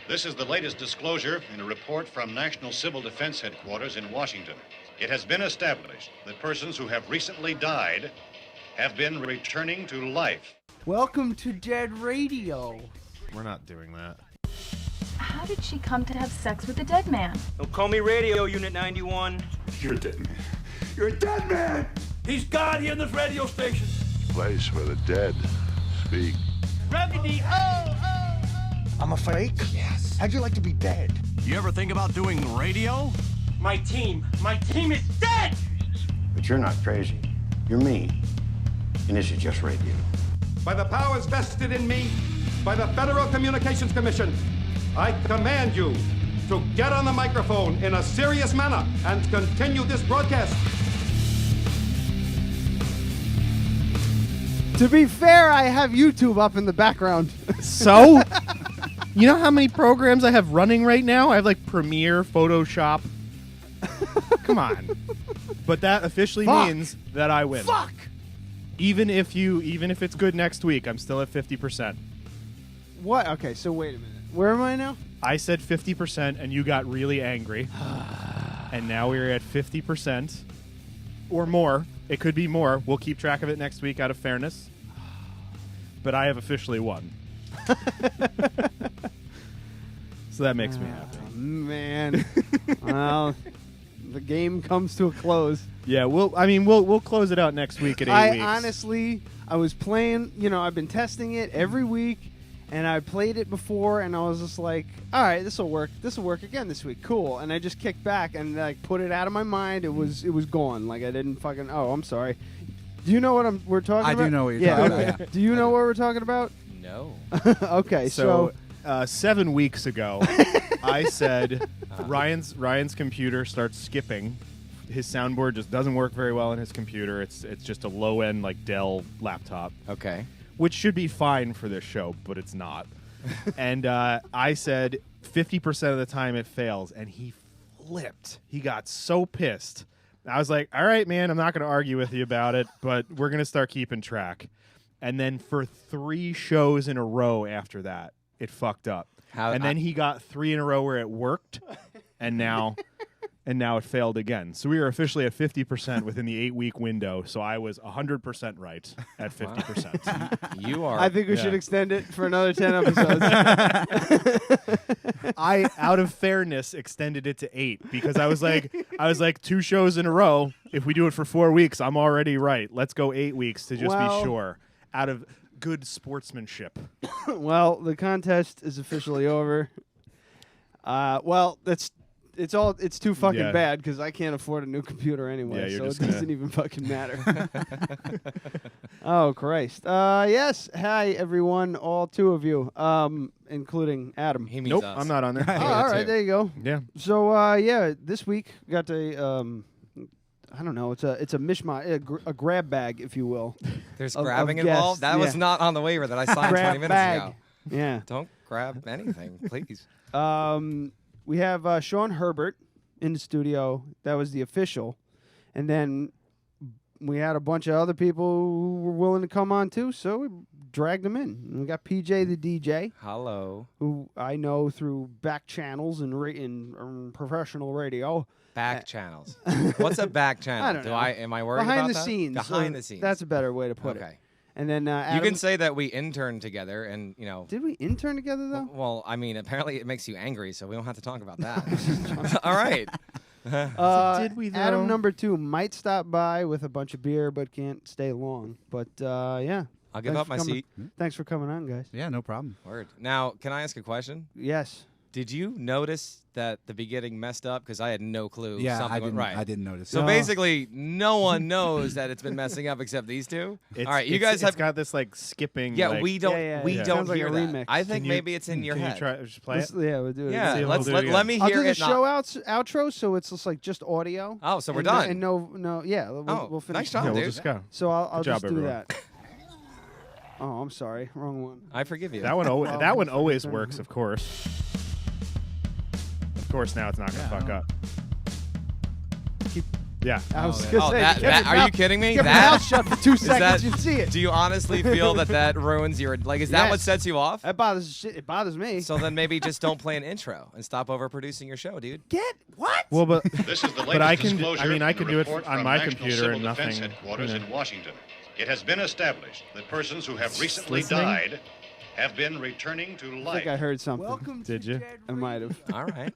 This is the latest disclosure in a report from National Civil Defense Headquarters in Washington. It has been established that persons who have recently died have been returning to life. Welcome to Dead Radio. We're not doing that. How did she come to have sex with a dead man? Don't call me Radio Unit 91. You're a dead man. You're a dead man! He's God here in this radio station. Place where the dead speak. Raggedy, I'm a fake? Yes. How'd you like to be dead? You ever think about doing radio? My team is dead! But you're not crazy. You're me. And this is just radio. By the powers vested in me by the Federal Communications Commission, I command you to get on the microphone in a serious manner and continue this broadcast. To be fair, I have YouTube up in the background. So, you know how many programs I have running right now? I have like Premiere, Photoshop. Come on. But that officially means that I win. Fuck! Even if it's good next week, I'm still at 50%. What? Okay, so wait a minute. Where am I now? I said 50% and you got really angry. And now we're at 50% or more. It could be more. We'll keep track of it next week out of fairness. But I have officially won. So that makes me happy. Man. Well, the game comes to a close. Yeah, we'll close it out next week at 8 weeks. Honestly, I was playing, I've been testing it every week, and I played it before, and I was just like, all right, this will work. This will work again this week. Cool. And I just kicked back and like put it out of my mind. It was gone. Like I didn't fucking. Oh, I'm sorry. Do you know what we're talking about? I do know what you're talking about. Yeah. Do you know what we're talking about? No. Okay, so 7 weeks ago, I said Ryan's computer starts skipping. His soundboard just doesn't work very well in his computer. It's just a low end like Dell laptop. Okay. Which should be fine for this show, but it's not. And I said 50% of the time it fails, and he flipped. He got so pissed. I was like, all right, man, I'm not going to argue with you about it, but we're going to start keeping track. And then for 3 shows in a row after that, it fucked up. Then he got 3 in a row where it worked, and now it failed again. So we were officially at 50% within the 8-week window. So I was 100% right at 50%. You are. I think we should extend it for another 10 episodes. I, out of fairness, extended it to 8 because I was like 2 shows in a row. If we do it for 4 weeks, I'm already right. Let's go 8 weeks to just be sure. Out of good sportsmanship. Well, the contest is officially over. It's too fucking bad because I can't afford a new computer anyway, so it doesn't even fucking matter. Oh, Christ. Yes. Hi, everyone, all 2 of you, including Adam. Nope, us. I'm not on there. Oh, all right, there you go. Yeah. So, this week we got a, I don't know, it's a mishmash, a grab bag, if you will. There's grabbing involved? That was not on the waiver that I signed 20 minutes ago. Yeah. Don't grab anything, please. We have Sean Herbert in the studio. That was the official. And then we had a bunch of other people who were willing to come on, too, so we dragged them in. And we got PJ the DJ. Hello. Who I know through back channels in professional radio. Back channels. What's a back channel? I don't know. Am I worried Behind about the that? scenes. Behind the scenes. That's a better way to put it. And then Adam, you can say that we interned together, and Did we intern together though? Well, I mean, apparently it makes you angry, so we don't have to talk about that. All right. Did we though? Adam number 2 might stop by with a bunch of beer, but can't stay long. But yeah, I'll give up my seat. Thanks for coming on, guys. Yeah, no problem. Word. Now, can I ask a question? Yes. Did you notice that the beginning messed up? Because I had no clue. Yeah, something went right. I didn't notice. So basically, no one knows that it's been messing up except these 2. All right, you guys have got this like skipping. Yeah, like, we don't. We don't Sounds like hear a that. remix. I think maybe it's in your Can head. you try just play it? Yeah, we'll do it. Yeah, let me I'll hear do the it. show outro, so it's just like just audio. Oh, so we're and done. And we'll finish. Nice job, Yeah, dude. we'll just go. So I'll job, just do everyone. that. Oh, I'm sorry, wrong one. I forgive you. That one always works, of course. Of course, now it's not going to fuck up. Yeah. I was gonna say, are you kidding me? Keep your mouth shut for 2 seconds. You see it. Do you honestly feel that ruins your is that what sets you off? It bothers me. So then maybe just don't play an intro and stop overproducing your show, dude. Get what? Well, but This is the but I latest can. disclosure I mean, I from can the do it report on from my National computer Civil and Defense nothing. Headquarters in Washington. It has been established that persons who have recently Listening? died have been returning to I life. think I heard something. Welcome Did to you? Dead I might have. All right.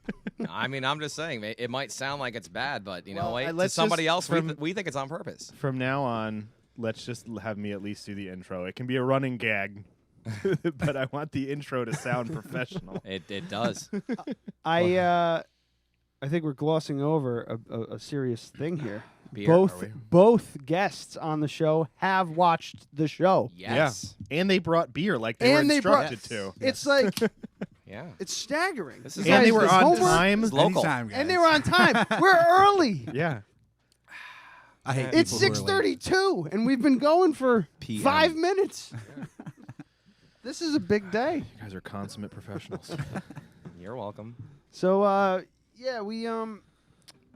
I mean, I'm just saying, it might sound like it's bad, but you know, Well, wait, to let's somebody just else, we think it's on purpose. From now on, let's just have me at least do the intro. It can be a running gag, but I want the intro to sound professional. It does. I think we're glossing over a serious thing here. Beer, Both guests on the show have watched the show. Yes. Yeah. And they brought beer like they were instructed to. It's like Yeah. It's staggering. This is and they were on homework, time. It's local. Anytime, guys. and they were on time. We're early. Yeah. I hate It's people who are late. 6:32, and we've been going for PM. 5 minutes. This is a big day. You guys are consummate professionals. You're welcome. So, yeah, we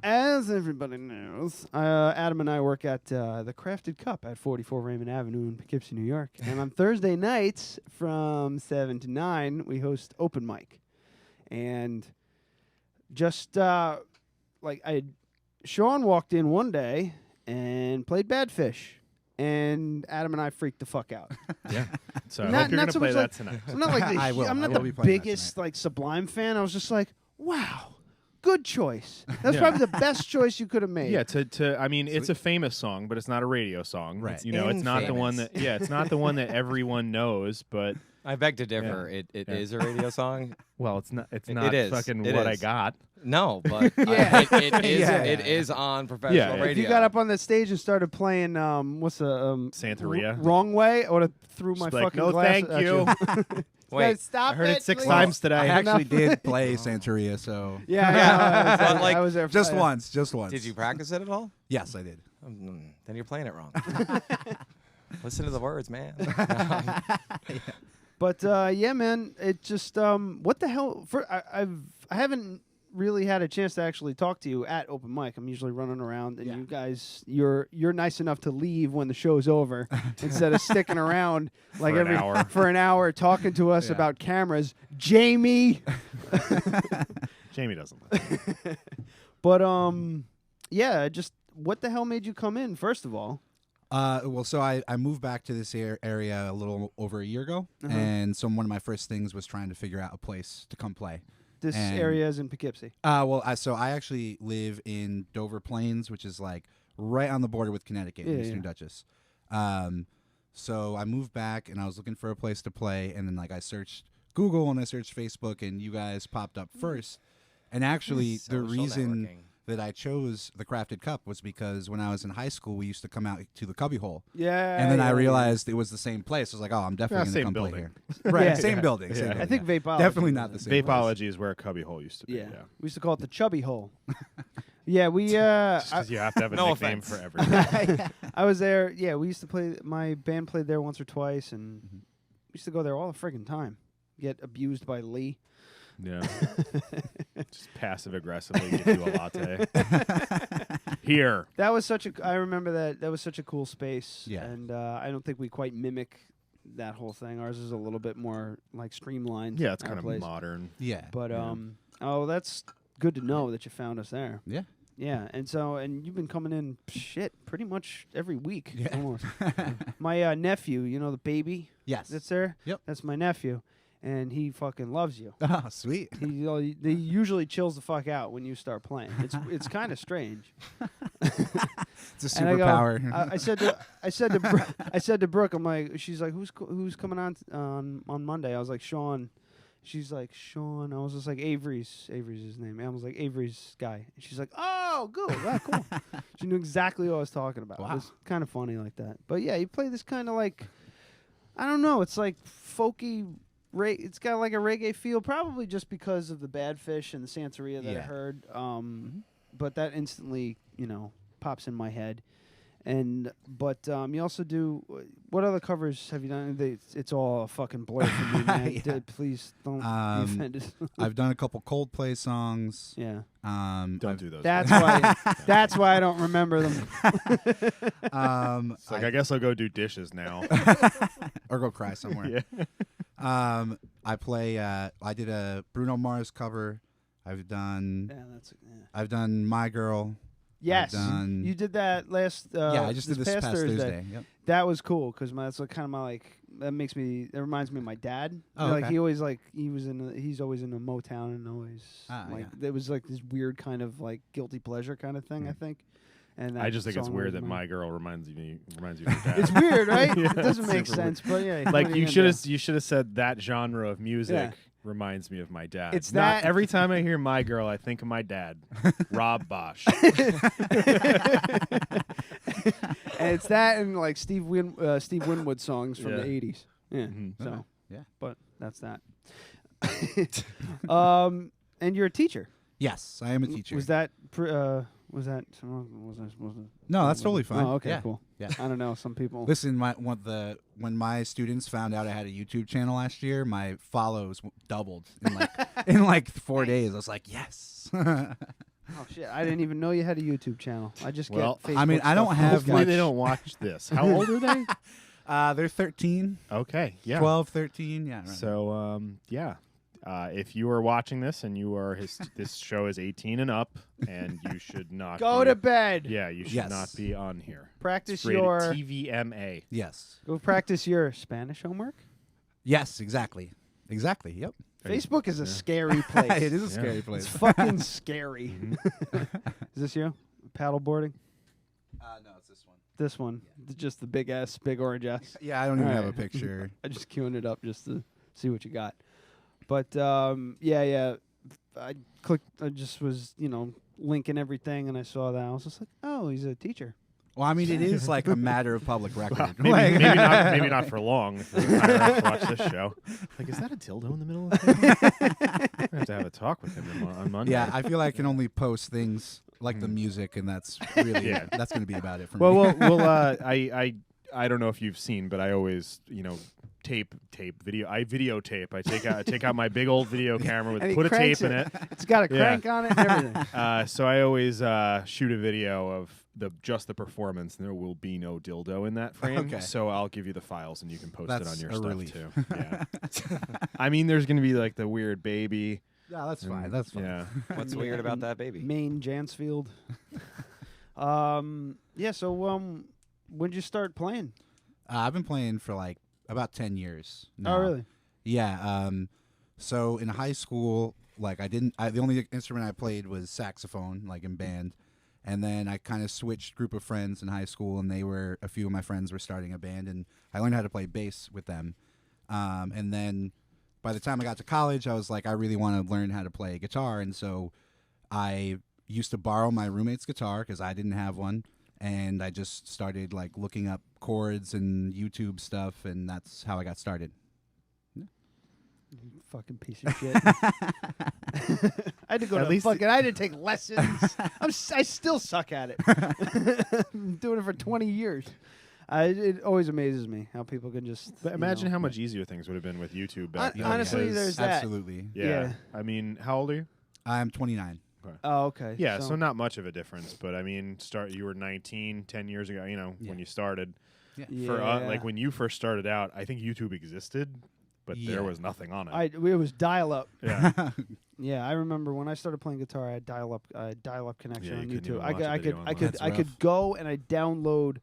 as everybody knows, Adam and I work at the Crafted Cup at 44 Raymond Avenue in Poughkeepsie, New York. And on Thursday nights from 7 to 9, we host open mic. And just Sean walked in one day and played Bad Fish. And Adam and I freaked the fuck out. Yeah. So I Not- hope you're not going to so play much that like- tonight. I'm not like I will. I'm I not will the be playing that biggest tonight. like Sublime fan. I was just like, wow, good choice. That's Yeah. probably the best choice you could have made. Yeah, I mean, it's a famous song, but it's not a radio song. Right. You know, it's not the one Infamous. that it's not the one that everyone knows, but I beg to differ. Yeah. It Yeah. is a radio song. well, it's not It is. fucking It what I is. got. No, but Yeah. it is. Yeah. It is on professional Yeah. radio. If you got up on the stage and started playing, what's the Santeria. Wrong way, I would have threw my Just like, fucking no, glass thank at you. Wait, Guys, stop I heard it 6 please. times today. I actually did play Santeria, so Yeah, But, like, I was there. just yeah. once. did you practice it at all? Yes, I did. Then you're playing it wrong. Listen to the words, man. But yeah, man, it just what the hell? I haven't really had a chance to actually talk to you at open mic. I'm usually running around, and you guys, you're nice enough to leave when the show's over instead of sticking around like For an hour. for an hour talking to us Yeah. about cameras. Jamie, Jamie doesn't like but yeah, just what the hell made you come in? First of all, Well, so I moved back to this area a little over a year ago, and so one of my first things was trying to figure out a place to come play. this And- area is in Poughkeepsie. So I actually live in Dover Plains, which is like right on the border with Connecticut, in Eastern Dutchess. So I moved back, and I was looking for a place to play, and then like I searched Google and I searched Facebook, and you guys popped up first. And actually, the Social reason networking. that I chose the Crafted Cup was because when I was in high school, we used to come out to the Cubbyhole. Yeah, And then I yeah. realized it was the same place. I was like, oh, I'm definitely Yeah, going to same come play building. here. Right, Yeah. same building. Yeah. Same I building, I think yeah. Vapeology. Definitely not the same place. Vapeology is where a cubby hole used to be. Yeah. We used to call it the chubby hole. Yeah, we Because you have to have a No nickname offense. for everything. I was there. Yeah, we used to play. My band played there once or twice, and we used to go there all the friggin' time. Get abused by Lee. Yeah. Just passive aggressively give you a latte. Here. That was such a. I remember that. That was such a cool space. Yeah. And I don't think we quite mimic that whole thing. Ours is a little bit more like streamlined. Yeah, it's our kind of place. modern. Yeah. But Yeah. oh, that's good to know that you found us there. Yeah. Yeah, and you've been coming in pretty much every week. Yeah. Almost. My nephew, you know the baby Yes. that's there? Yep. That's my nephew, and he fucking loves you. Oh, sweet. He usually chills the fuck out when you start playing. It's kind of strange. It's a And I go- superpower. I said to Brooke, I'm like, she's like, who's coming on Monday? I was like, Sean. She's like, Sean. I was just like, Avery's his name. I was like, Avery's guy. And she's like, oh, good. Ah, cool. She knew exactly what I was talking about. Wow. It was kind of funny like that. But yeah, you play this kind of like, I don't know. It's like folky. It's got like a reggae feel, probably just because of the Bad Fish and the Santeria that I Yeah. heard. But that instantly, pops in my head. But you also do. What other covers have you done? It's all a fucking blur for me, man. Please don't be offended. I've done a couple Coldplay songs. Yeah. Don't do those. That's why. That's why I don't remember them. It's like I guess I'll go do dishes now, or go cry somewhere. Yeah. I play. I did a Bruno Mars cover. I've done. I've done My Girl. Yes, you did that last. I just did this past Thursday. Yep. That was cool because that's kind of my like. That makes me. It reminds me of my dad. Oh, like okay. he always like he was in. He's always in a Motown and always like it was like this weird kind of like guilty pleasure kind of thing. I think. And I just think it's weird that My Girl reminds you of your dad. It's weird, right? Yeah, it doesn't make sense, but yeah. Like you should have said that genre of music reminds me of my dad. It's not that every time I hear My Girl, I think of my dad, Rob Bosch. And it's that and like Steve Winwood songs from the 80s. Yeah. Mm-hmm. So yeah, but that's that. And you're a teacher. Yes, I am a teacher. Was that? Was that? No, that's totally fine. Oh, okay, yeah. cool. Yeah. I don't know. Some people. Listen, when my students found out I had a YouTube channel last year, my follows doubled in like 4 days. I was like, yes. Oh shit! I didn't even know you had a YouTube channel. I just get Facebook I mean, I don't have. Hopefully they don't watch this. How old are they? They're 13. Okay, yeah. 12, 13, yeah. Right. So, yeah. If you are watching this and you are this show is 18 and up, and you should not go to bed. Yeah, you should not be on here. Practice it's rated your TVMA. Yes. Go practice your Spanish homework. Yes, exactly. Yep. Facebook is a scary place. It is a scary place. It's fucking scary. Is this you? Paddleboarding? No, it's this one. This one. Yeah. Just the big orange S. Yeah, I don't even have a picture. I just queuing it up just to see what you got. But yeah. I clicked. I just was linking everything, and I saw that. I was just like, oh, he's a teacher. Well, I mean, it is like a matter of public record. Well, maybe not for long. If we have to watch this show. Like, is that a dildo in the middle of it? I have to have a talk with him on Monday. Yeah, I feel like I can only post things like the music, and that's really that's going to be about it for me. Well, I don't know if you've seen, but I always tape video. I videotape. I take out my big old video camera put a tape in it. It's got a crank on it and everything. So I always shoot a video of just the performance, and there will be no dildo in that frame. Okay. So I'll give you the files, and you can post it on your stuff relief. too. Yeah. I mean, there's going to be like the weird baby. Yeah, that's fine. That's fine. Yeah. What's weird about that baby? Maine Jansfield. Yeah. So when did you start playing? I've been playing for like about 10 years now. Oh, really? Yeah. So in high school, like the only instrument I played was saxophone, like in band. And then I kind of switched group of friends in high school, and a few of my friends were starting a band, and I learned how to play bass with them. And then by the time I got to college, I was like, I really want to learn how to play guitar. And so I used to borrow my roommate's guitar because I didn't have one. And I just started like looking up chords and YouTube stuff, and that's how I got started. You fucking piece of shit. I had to go I had to take lessons. I still suck at it. I'm doing it for 20 years. It always amazes me how people can just. But imagine how much easier things would have been with YouTube back then. Honestly, there's that. Absolutely. Yeah. I mean, how old are you? I'm 29. Oh, okay. Yeah, so not much of a difference, but I mean, you were 19 10 years ago, when you started. Yeah. For like when you first started out, I think YouTube existed, but there was nothing on it. It was dial-up. Yeah. Yeah, I remember when I started playing guitar, I had dial-up connection on YouTube. I could go and I download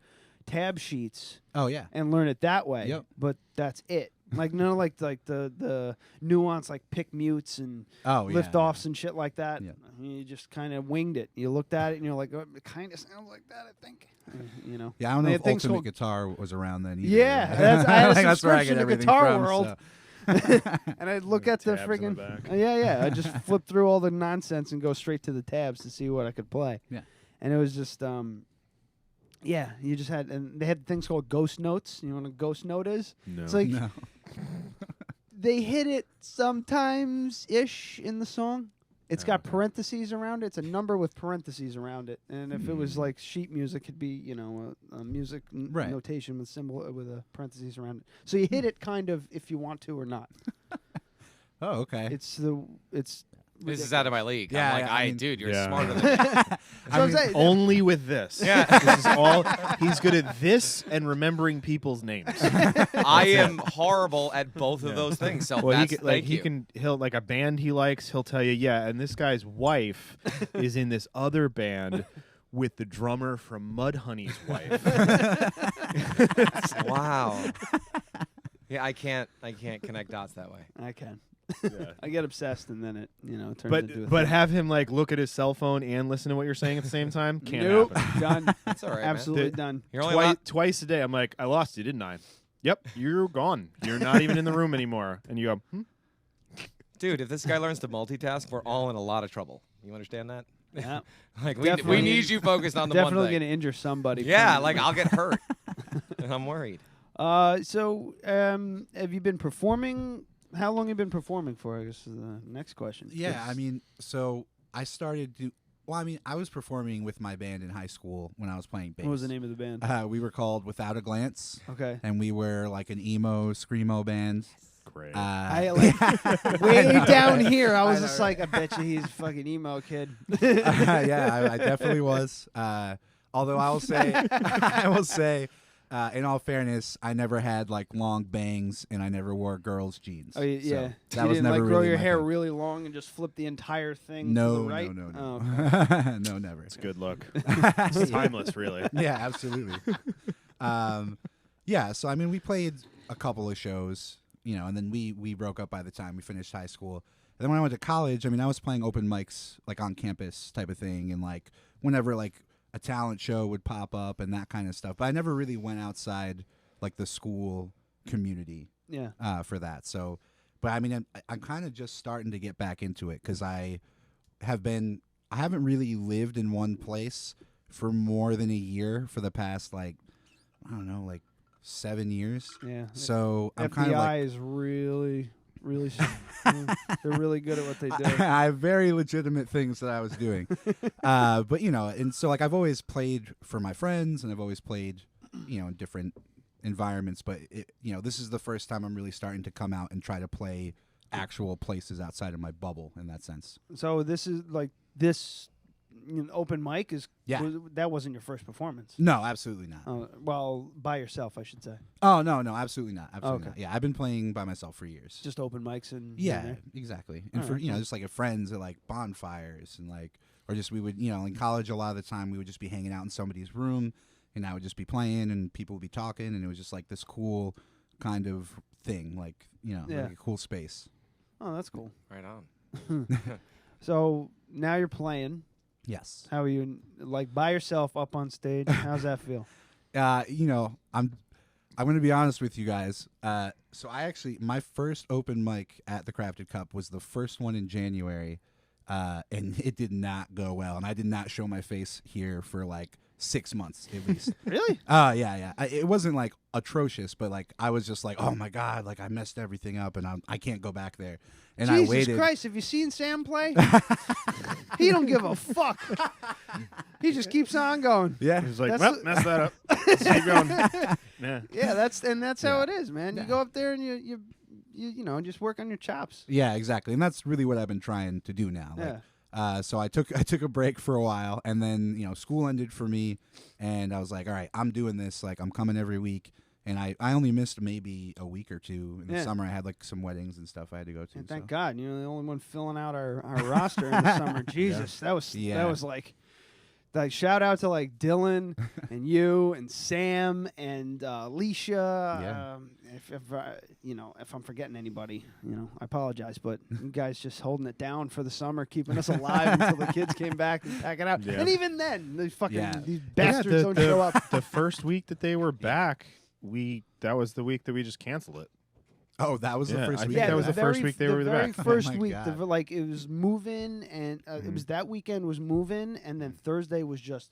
tab sheets. Oh yeah. And learn it that way. Yep. But that's it. Like the nuance, like pick mutes and lift offs and shit like that. Yeah. You just kind of winged it. You looked at it and you're like, oh, it kind of sounds like that, I think. Yeah, I don't know if Ultimate Guitar was around then either. Yeah, I had a that's where I subscription get to everything Guitar from, World. So. And I'd look at the friggin' I just flip through all the nonsense and go straight to the tabs to see what I could play. Yeah. And it was just you just had, and they had things called ghost notes. You know what a ghost note is? No. It's like they hit it sometimes ish in the song, It's got parentheses around it. It's a number with parentheses around it. And if it was like sheet music, it'd be a music notation with symbol with a parentheses around it. So you hit it kind of if you want to or not. Oh, okay. It's This is out of my league. Yeah, I'm like, I mean, dude, you're yeah. smarter than me. I'm saying, only with this. Yeah. This is all. He's good at this and remembering people's names. I am horrible at both of those things. So Well, that's, he he'll like a band he likes. He'll tell you, yeah, and this guy's wife is in this other band with the drummer from Mudhoney's wife. Wow. Yeah, I can't connect dots that way. I can. Yeah. I get obsessed and then it turns into a But thing. have him like look at his cell phone and listen to what you're saying at the same time. Can't Nope. happen. Done. That's all right, man. Absolutely done. You're only Twice a day, I'm like, I lost you, didn't I? Yep, you're gone. You're not even in the room anymore. And you go, Dude, if this guy learns to multitask, we're all in a lot from You understand that? Yeah. Like we Definitely. need you focused on the one Definitely thing. going to injure somebody. Yeah, from- like I'll get hurt. And I'm worried. So have you been performing? How long have you been performing for? I guess is the next question. Yeah, I mean, so I started to. Well, I mean, I was performing with my band in high school when I was playing bass. What was the name of the band? We were called Without a Glance. Okay. And we were like an emo, screamo band. Great. I like way down here. I was just like, I bet you he's a fucking emo kid. Yeah, I definitely was. Although I will say, in all fairness, I never had like long bangs and I never wore girls' jeans. Oh yeah. So that you was didn't never like grow really your my hair thing. really long and just flip the entire thing No, to the right? no. Oh, okay. No, never. it's a good look. It's timeless, really. Yeah, absolutely. Yeah, so I mean, we played a couple of shows, and then we broke up by the time we finished high school. And then when I went to college, I mean, I was playing open mics like on campus type of thing, and like whenever like a talent show would pop up and that kind of stuff. But I never really went outside like the school community. Yeah. For that. So, but I mean, I'm kind of just starting to get back into it because I haven't really lived in one place for more than a year for the past like 7 years. Yeah. So I'm FBI kind of like is really they're really good at what they do. I have very legitimate things that I was doing. But and so like I've always played for my friends and I've always played, in different environments, but this is the first time I'm really starting to come out and try to play actual places outside of my bubble in that sense. So this is like this open mic is that wasn't your first performance. No, absolutely not. Well, by yourself, I should say. Oh no, absolutely not. Absolutely Okay. not. Yeah, I've been playing by myself for years. Just open mics and Yeah, exactly. And All for right, cool. just like at friends at like bonfires and like, or just we would in college a lot of the time we would just be hanging out in somebody's room and I would just be playing and people would be talking and it was just like this cool kind of thing, like like a cool space. Oh, that's cool. Right on. So now you're playing. Yes. How are you? Like by yourself up on stage? How's that feel? I'm going to be honest with you guys. So I actually my first open mic at the Crafted Cup was the first one in January, and it did not go well, and I did not show my face here for like 6 months at least. Really? Yeah. It wasn't like atrocious, but like I was just like, oh my god, like I messed everything up, and I can't go back there. And Jesus I waited. Christ, have you seen Sam play? He don't give a fuck. He just keeps on going. Yeah. He's like, That's well, the- mess that up. Let's keep going. Yeah. Yeah, that's how it is, man. You go up there and you just work on your chops. Yeah, exactly, and that's really what I've been trying to do now. Like, so I took a break for a while, and then school ended for me, and I was like, all right, I'm doing this. Like I'm coming every week, and I only missed maybe a week or two in the summer. I had like some weddings and stuff I had to go to. And thank God, you're the only one filling out our roster in the summer. Jesus, that was like shout out to like Dylan and you and Sam and Alicia. Yeah. If I'm forgetting anybody, I apologize, but you guys just holding it down for the summer, keeping us alive until the kids came back and pack it out. Yeah. And even then, these Yeah. bastards don't show up. The first week that they were back, that was the week that we just canceled it. Oh, that was the Yeah, first I week. think that was the first week they were very back. first Oh my week, God. it was move-in, and it was that weekend was move-in, and then Thursday was just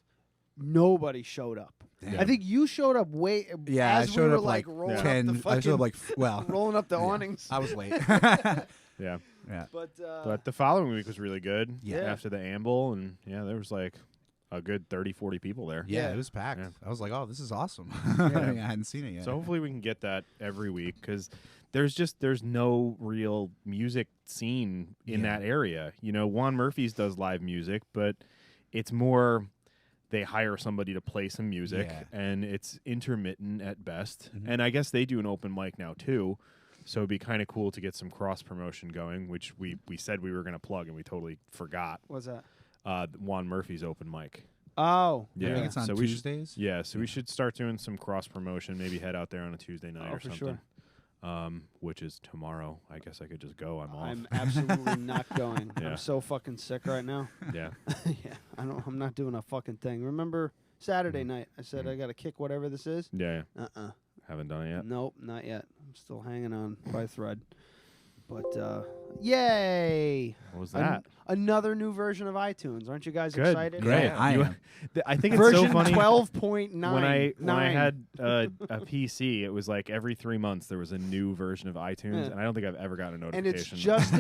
nobody showed up. Damn. I think you showed up Yeah, as I showed we were up like rolling 10. up the I showed up fucking- like rolling rolling up the yeah, awnings. I was late. Yeah. Yeah. But the following week was really good. Yeah. After the amble, and there was like a good 30, 40 people there. Yeah, it was packed. Yeah. I was like, oh, this is awesome. Yeah. I hadn't seen it yet. So hopefully we can get that every week, because there's no real music scene in that area. Juan Murphy's does live music, but it's more they hire somebody to play some music, and it's intermittent at best. Mm-hmm. And I guess they do an open mic now too, so it'd be kind of cool to get some cross promotion going, which we said we were going to plug and we totally forgot. What's that? Juan Murphy's open mic. Oh, yeah. I think it's on Tuesdays. So we should start doing some cross promotion. Maybe head out there on a Tuesday night or something. Sure. Which is tomorrow. I guess I could just go. I'm off. I'm absolutely not going. Yeah. I'm so fucking sick right now. Yeah. Yeah. I'm not doing a fucking thing. Remember Saturday night? I said I got to kick whatever this is. Yeah. Haven't done it yet. Nope, not yet. I'm still hanging on by a thread. But yay! What was that? Another new version of iTunes. Aren't you guys Good. excited? Great. Yeah, I am. I think it's version so funny. 12.9. When I had a PC, it was like every 3 months there was a new version of iTunes, and I don't think I've ever gotten a notification. And it's just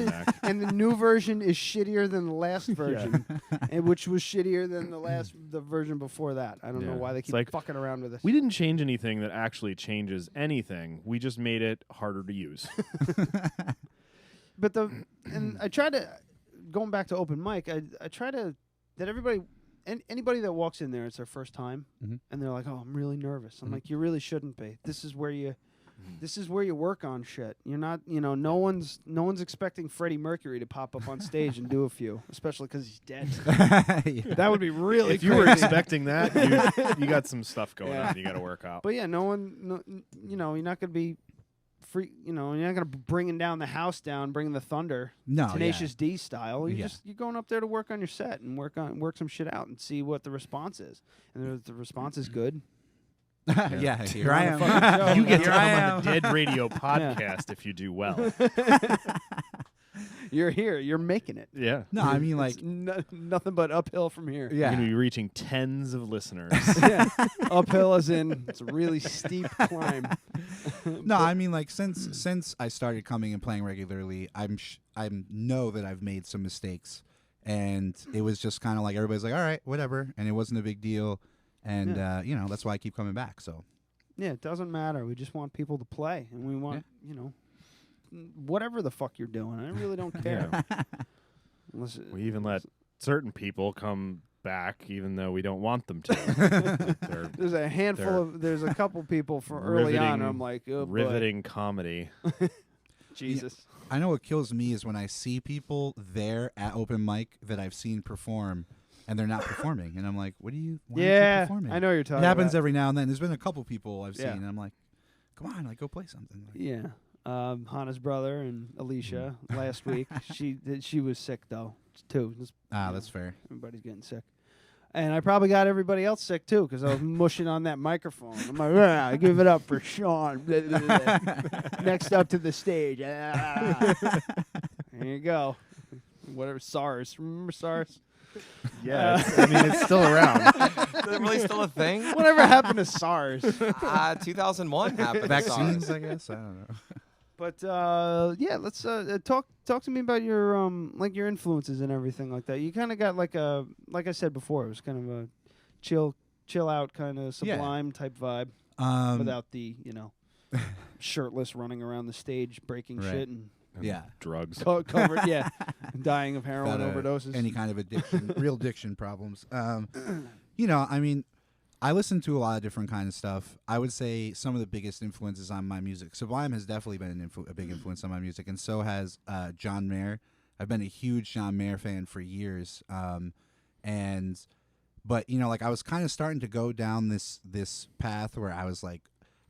and the new version is shittier than the last version, which was shittier than the version before that. I don't know why they keep fucking around with this. We didn't change anything that actually changes anything. We just made it harder to use. But and I try to, going back to open mic, I try to, that everybody, anybody that walks in there, it's their first time, and they're like, oh, I'm really nervous. I'm like, you really shouldn't be. This is where you work on shit. You're not, no one's expecting Freddie Mercury to pop up on stage and do a few, especially because he's dead. That would be really If you were expecting that, you got some stuff going on you got to work out. But yeah, you're not going to be free, you're not going to be bringing down the house down, bringing the thunder, Tenacious D style. You're going up there to work on your set and work some shit out and see what the response is. And if the response is good, here I am. You get to come on the Dead Radio podcast if you do well. You're here. You're making it. Yeah. No, I mean, like nothing but uphill from here. Yeah. You're going to be reaching tens of listeners. Uphill as in it's a really steep climb. No, I mean, like since I started coming and playing regularly, I know that I've made some mistakes, and it was just kind of like everybody's like, all right, whatever, and it wasn't a big deal, and that's why I keep coming back. So yeah, it doesn't matter. We just want people to play, and we want whatever the fuck you're doing. I really don't care. We even let certain people come back, even though we don't want them to. There's a handful there's a couple people from early on. I'm like, oh, riveting comedy. Jesus. I know what kills me is when I see people there at open mic that I've seen perform, and they're not performing, and I'm like, why aren't you performing? I know you're talking. It happens about. every now and then. There's been a couple people I've seen, and I'm like, come on, like go play something. Like, Hannah's brother and Alicia last week. She was sick though too. That's fair. Everybody's getting sick, and I probably got everybody else sick too because I was mushing on that microphone. I'm like, give it up for Sean. Next up to the stage. There you go. Whatever SARS. Remember SARS? Yeah, it's still around. Is it really still a thing? Whatever happened to SARS? 2001 happened. Vaccines, I guess. I don't know. But let's talk to me about your your influences and everything like that. You kind of got like I said before, it was kind of a chill out kind of Sublime type vibe, without the shirtless running around the stage breaking shit and drugs covered, dying of heroin overdoses, any kind of addiction, real addiction problems. I listen to a lot of different kind of stuff. I would say some of the biggest influences on my music. Sublime has definitely been a big influence on my music, and so has John Mayer. I've been a huge John Mayer fan for years, but I was kind of starting to go down this path where I was like,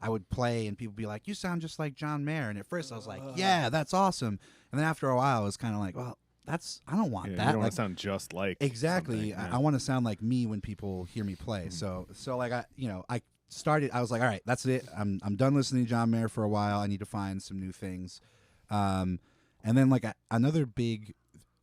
I would play and people would be like, you sound just like John Mayer, and at first I was like, yeah, that's awesome, and then after a while I was kind of like, well, I don't want that. You don't want to sound just like exactly. I want to sound like me when people hear me play. So like I was like, all right, that's it. I'm done listening to John Mayer for a while. I need to find some new things. And then another big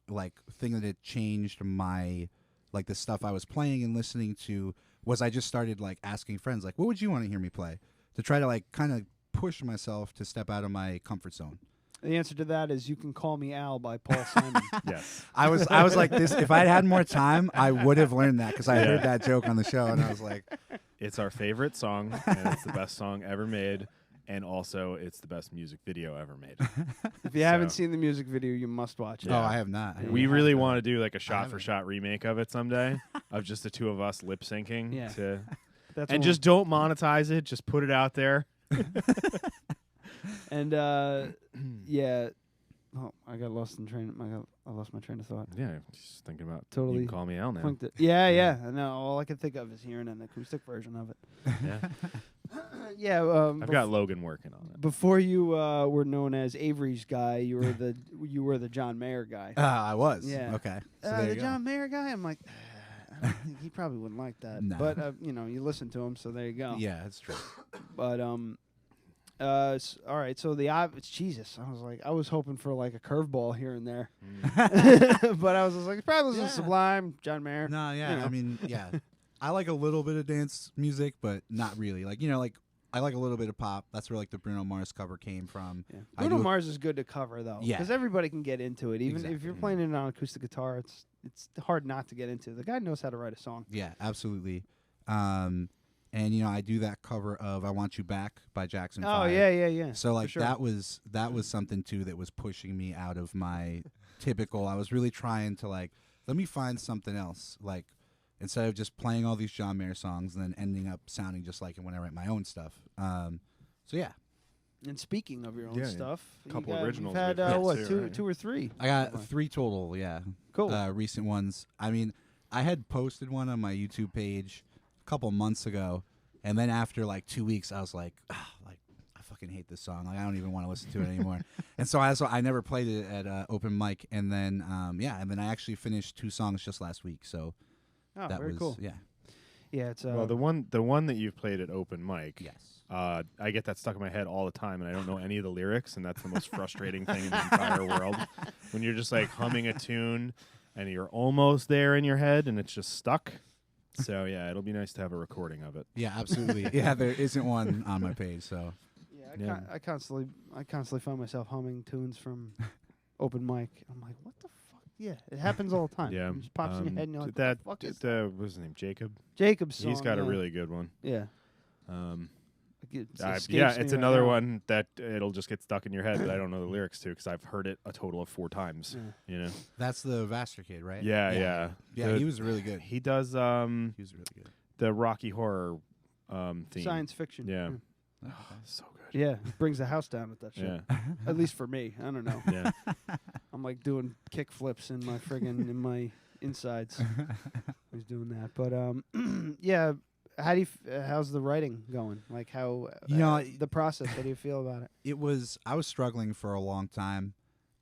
thing that had changed my the stuff I was playing and listening to was I just started asking friends what would you want to hear me play, to try to kind of push myself to step out of my comfort zone. The answer to that is "You Can Call Me Al" by Paul Simon. Yes. I was like this. If I had more time, I would have learned that because I heard that joke on the show, and I was like, It's our favorite song, and it's the best song ever made, and also it's the best music video ever made. If you haven't seen the music video, you must watch it. "Oh, I have not." We really want to do like a shot-for-shot remake of it someday, of just the two of us lip syncing. Yeah. To, That's and one. just don't monetize it. Just put it out there. And yeah. Oh, I got lost in train. I lost my train of thought. Yeah, just thinking about Totally You Can Call Me Al now. Yeah. I know. All I can think of is hearing an acoustic version of it. Yeah. Yeah. I've got Logan working on it. Before you were known as Avery's guy, you were the John Mayer guy. I was. Yeah. Okay. So there the you go. John Mayer guy. I'm like, I don't think he probably wouldn't like that. No. But you listen to him, so there you go. Yeah, that's true. But all right. So Jesus, I was hoping for like a curveball here and there, but I was just like, probably was Sublime, John Mayer. No, yeah. you know. I mean, yeah. I like a little bit of dance music, but not really. Like, like I like a little bit of pop. That's where like the Bruno Mars cover came from. Yeah. Bruno Mars is good to cover though, Yeah. because everybody can get into it. Even Exactly. if you're playing it on acoustic guitar, it's hard not to get into. The guy knows how to write a song. Yeah, absolutely. And I do that cover of "I Want You Back" by Jackson 5. Oh yeah. So like sure. that was something too that was pushing me out of my typical. I was really trying to like, let me find something else. Like, instead of just playing all these John Mayer songs and then ending up sounding just like it when I write my own stuff. So yeah. And speaking of your own stuff, a couple originals. You've had two or three? I got 3 total. Yeah. Cool. Recent ones. I mean, I had posted one on my YouTube page a couple months ago, and then after like 2 weeks, I was like, I fucking hate this song. Like, I don't even want to listen to it anymore. And so I never played it at open mic. And then and then I actually finished 2 songs just last week. So that very was cool. Yeah. Yeah, it's Well, the one that you've played at open mic. Yes. I get that stuck in my head all the time, and I don't know any of the lyrics, and that's the most frustrating thing in the entire world. When you're just like humming a tune, and you're almost there in your head, and it's just stuck. So yeah, it'll be nice to have a recording of it. Yeah, absolutely. Yeah, there isn't one on my page. So Yeah, I constantly find myself humming tunes from open mic. I'm like, what the fuck? Yeah, it happens all the time. Yeah, it just pops in your head, and you're like, that what the fuck is that? what was his name? Jacob. Jacob's song. He's got a yeah. really good one. Yeah. It's another one that it'll just get stuck in your head, but I don't know the lyrics to because I've heard it a total of 4 times. Yeah. You know, that's the Vaster kid, right? Yeah. He was really good. He does. He was really good. The Rocky Horror theme. Science fiction. Yeah. Oh, so good. Yeah, it brings the house down with that shit. Yeah. At least for me. I don't know. Yeah. I'm like doing kick flips in my friggin' in my insides. Who's doing that? But yeah. How do you how's the writing going? Like how the process? How do you feel about it? I was struggling for a long time.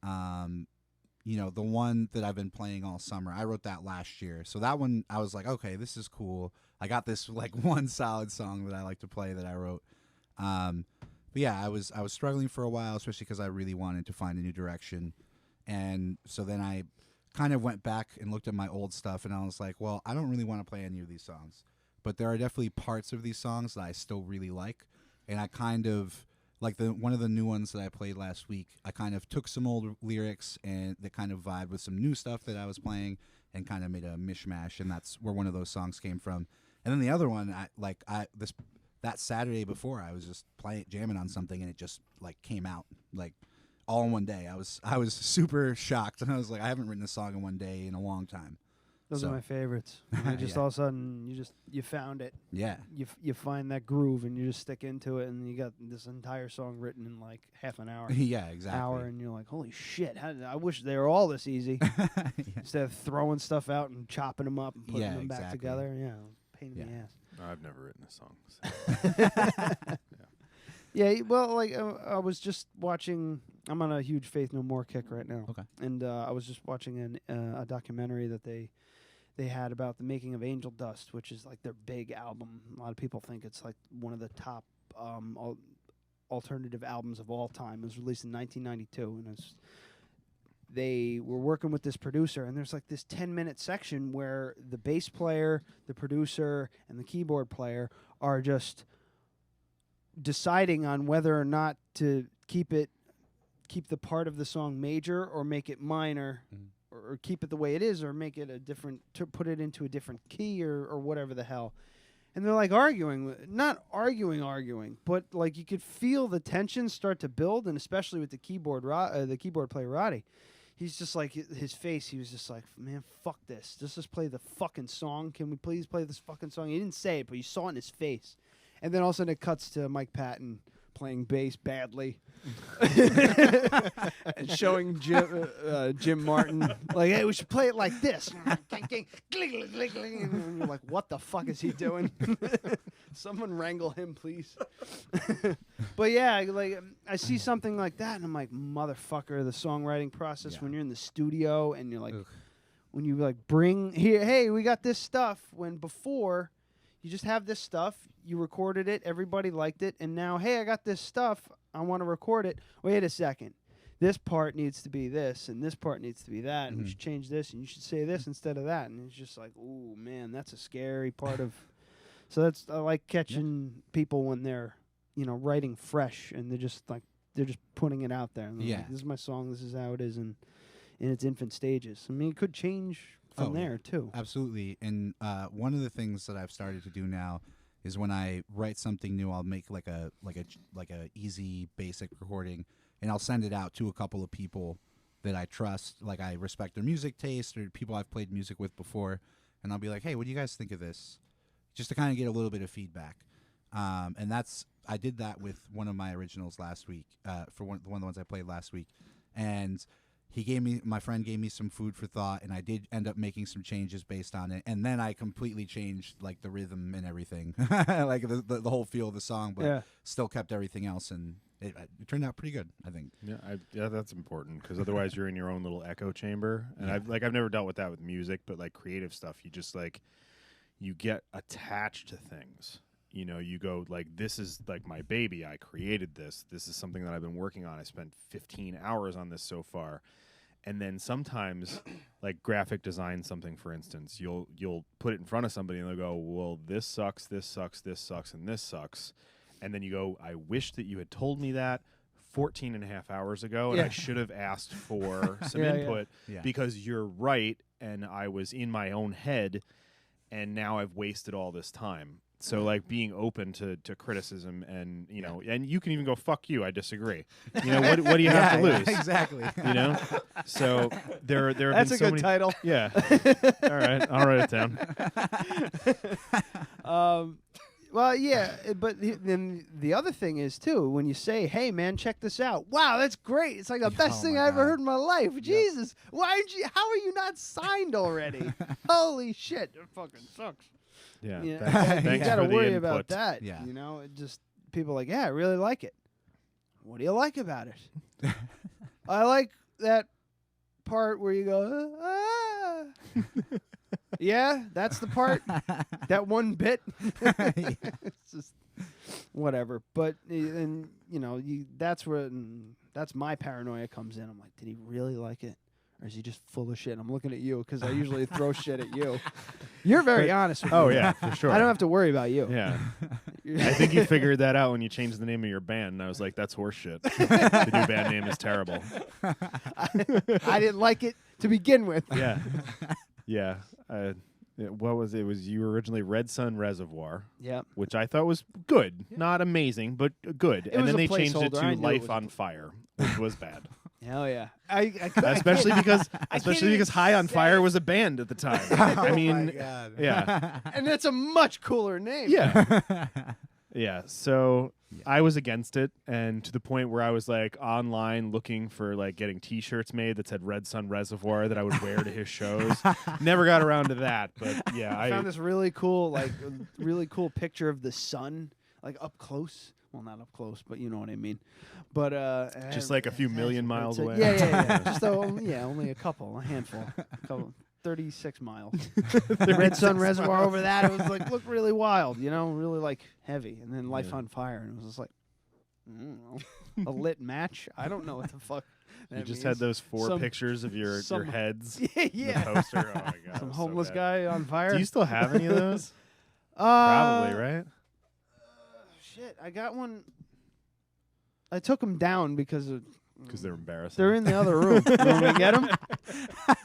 The one that I've been playing all summer, I wrote that last year. So that one, I was like, okay, this is cool. I got this like one solid song that I like to play that I wrote. But yeah, I was struggling for a while, especially because I really wanted to find a new direction. And so then I kind of went back and looked at my old stuff, and I was like, well, I don't really want to play any of these songs. But there are definitely parts of these songs that I still really like. And I kind of, like one of the new ones that I played last week, I kind of took some old lyrics and that kind of vibe with some new stuff that I was playing and kind of made a mishmash, and that's where one of those songs came from. And then the other one, that Saturday before, I was just jamming on something, and it just like came out like all in one day. I was super shocked, and I was like, I haven't written a song in one day in a long time. Those are my favorites. Just all of a sudden, you found it. Yeah. You find that groove, and you just stick into it, and you got this entire song written in like half an hour. Yeah, exactly. Hour, and you're like, holy shit! I wish they were all this easy. Instead of throwing stuff out and chopping them up and putting them back together. Yeah, pain in the ass. I've never written a song. So. Yeah, well, like I was just watching. I'm on a huge Faith No More kick right now. Okay. And I was just watching a documentary that they had about the making of Angel Dust, which is like their big album. A lot of people think it's like one of the top alternative albums of all time. It was released in 1992, and they were working with this producer, and there's like this 10-minute section where the bass player, the producer, and the keyboard player are just deciding on whether or not to keep it keep the part of the song major or make it minor, or keep it the way it is, or make it a different, to put it into a different key or whatever the hell. And they're like arguing, not arguing, but like you could feel the tension start to build, and especially with the keyboard player Roddy. He's just like, his face, he was just like, man, fuck this. Let's just play the fucking song. Can we please play this fucking song? He didn't say it, but you saw it in his face. And then all of a sudden it cuts to Mike Patton playing bass badly. And showing Jim Martin, like, hey, we should play it like this. And you're like, what the fuck is he doing? Someone wrangle him, please. But yeah, like, I see something like that, and I'm like, motherfucker, the songwriting process when you're in the studio, and you're like, when you like bring here, hey, we got this stuff, when before you just have this stuff, you recorded it, everybody liked it, and now, hey, I got this stuff, I want to record it. Wait a second. This part needs to be this, and this part needs to be that, and we should change this, and you should say this instead of that. And it's just like, ooh, man, that's a scary part of... So that's, I like catching people when they're, writing fresh, and they're just putting it out there. And like, this is my song, this is how it is in its infant stages. I mean, it could change from there, too. Absolutely. And one of the things that I've started to do now is when I write something new, I'll make like a easy basic recording, and I'll send it out to a couple of people that I trust, like I respect their music taste, or people I've played music with before, and I'll be like, hey, what do you guys think of this? Just to kind of get a little bit of feedback. And I did that with one of my originals last week, for one of the ones I played last week, and my friend gave me some food for thought, and I did end up making some changes based on it. And then I completely changed like the rhythm and everything, like the whole feel of the song, but still kept everything else, and it turned out pretty good, I think. Yeah, that's important, because otherwise you're in your own little echo chamber. And I've never dealt with that with music, but like creative stuff, you just like, you get attached to things. You go like, this is like my baby. I created this. This is something that I've been working on. I spent 15 hours on this so far. And then sometimes, like graphic design something, for instance, you'll put it in front of somebody and they'll go, well, this sucks, this sucks, this sucks, and this sucks. And then you go, I wish that you had told me that 14 and a half hours ago, and I should have asked for some input because you're right, and I was in my own head, and now I've wasted all this time. So, like, being open to criticism, and, and you can even go, fuck you, I disagree. What do you have to lose? Exactly. So, there have That's been a so good many... title. Yeah. All right, I'll write it down. Well, yeah, but then the other thing is, too, when you say, hey, man, check this out. Wow, that's great. It's like the best thing I ever heard in my life. Yep. Jesus. How are you not signed already? Holy shit. It fucking sucks. Yeah. You Thanks got to for the worry input. about that. Yeah. It just, people are like, yeah, I really like it. What do you like about it? I like that part where you go, ah. Yeah, that's the part. That one bit. It's just whatever. But and that's where that's my paranoia comes in. I'm like, did he really like it, or is he just full of shit? I'm looking at you because I usually throw shit at you. You're very honest with me. Oh yeah, for sure. I don't have to worry about you. Yeah. I think you figured that out when you changed the name of your band, and I was like, that's horseshit. The new band name is terrible. I didn't like it to begin with. Yeah. Yeah. What was it? You were originally Red Sun Reservoir. Yep. Which I thought was good. Not amazing, but good. And then they changed it to Life on Fire, which was bad. Hell yeah. Especially because High on Fire was a band at the time. I mean, my God. Yeah. And that's a much cooler name. Yeah. Yeah. So I was against it, and to the point where I was like online looking for like getting T-shirts made that said Red Sun Reservoir that I would wear to his shows. Never got around to that, but yeah, I found this really cool picture of the sun, like up close. Well, not up close, but you know what I mean. But just like a few million miles away. Yeah. Just only a handful. 36 miles. The Red Sun Reservoir over that, it was like, looked really wild, really like heavy. And then Life on Fire, and it was just like, I don't know, a lit match. I don't know what the fuck. You just had those four pictures of your heads. Yeah. The poster. Oh my God. Some homeless guy on fire. Do you still have any of those? Probably, right? Shit, I got one. I took them down because of Because they're embarrassing. They're in the other room. You want me to get them?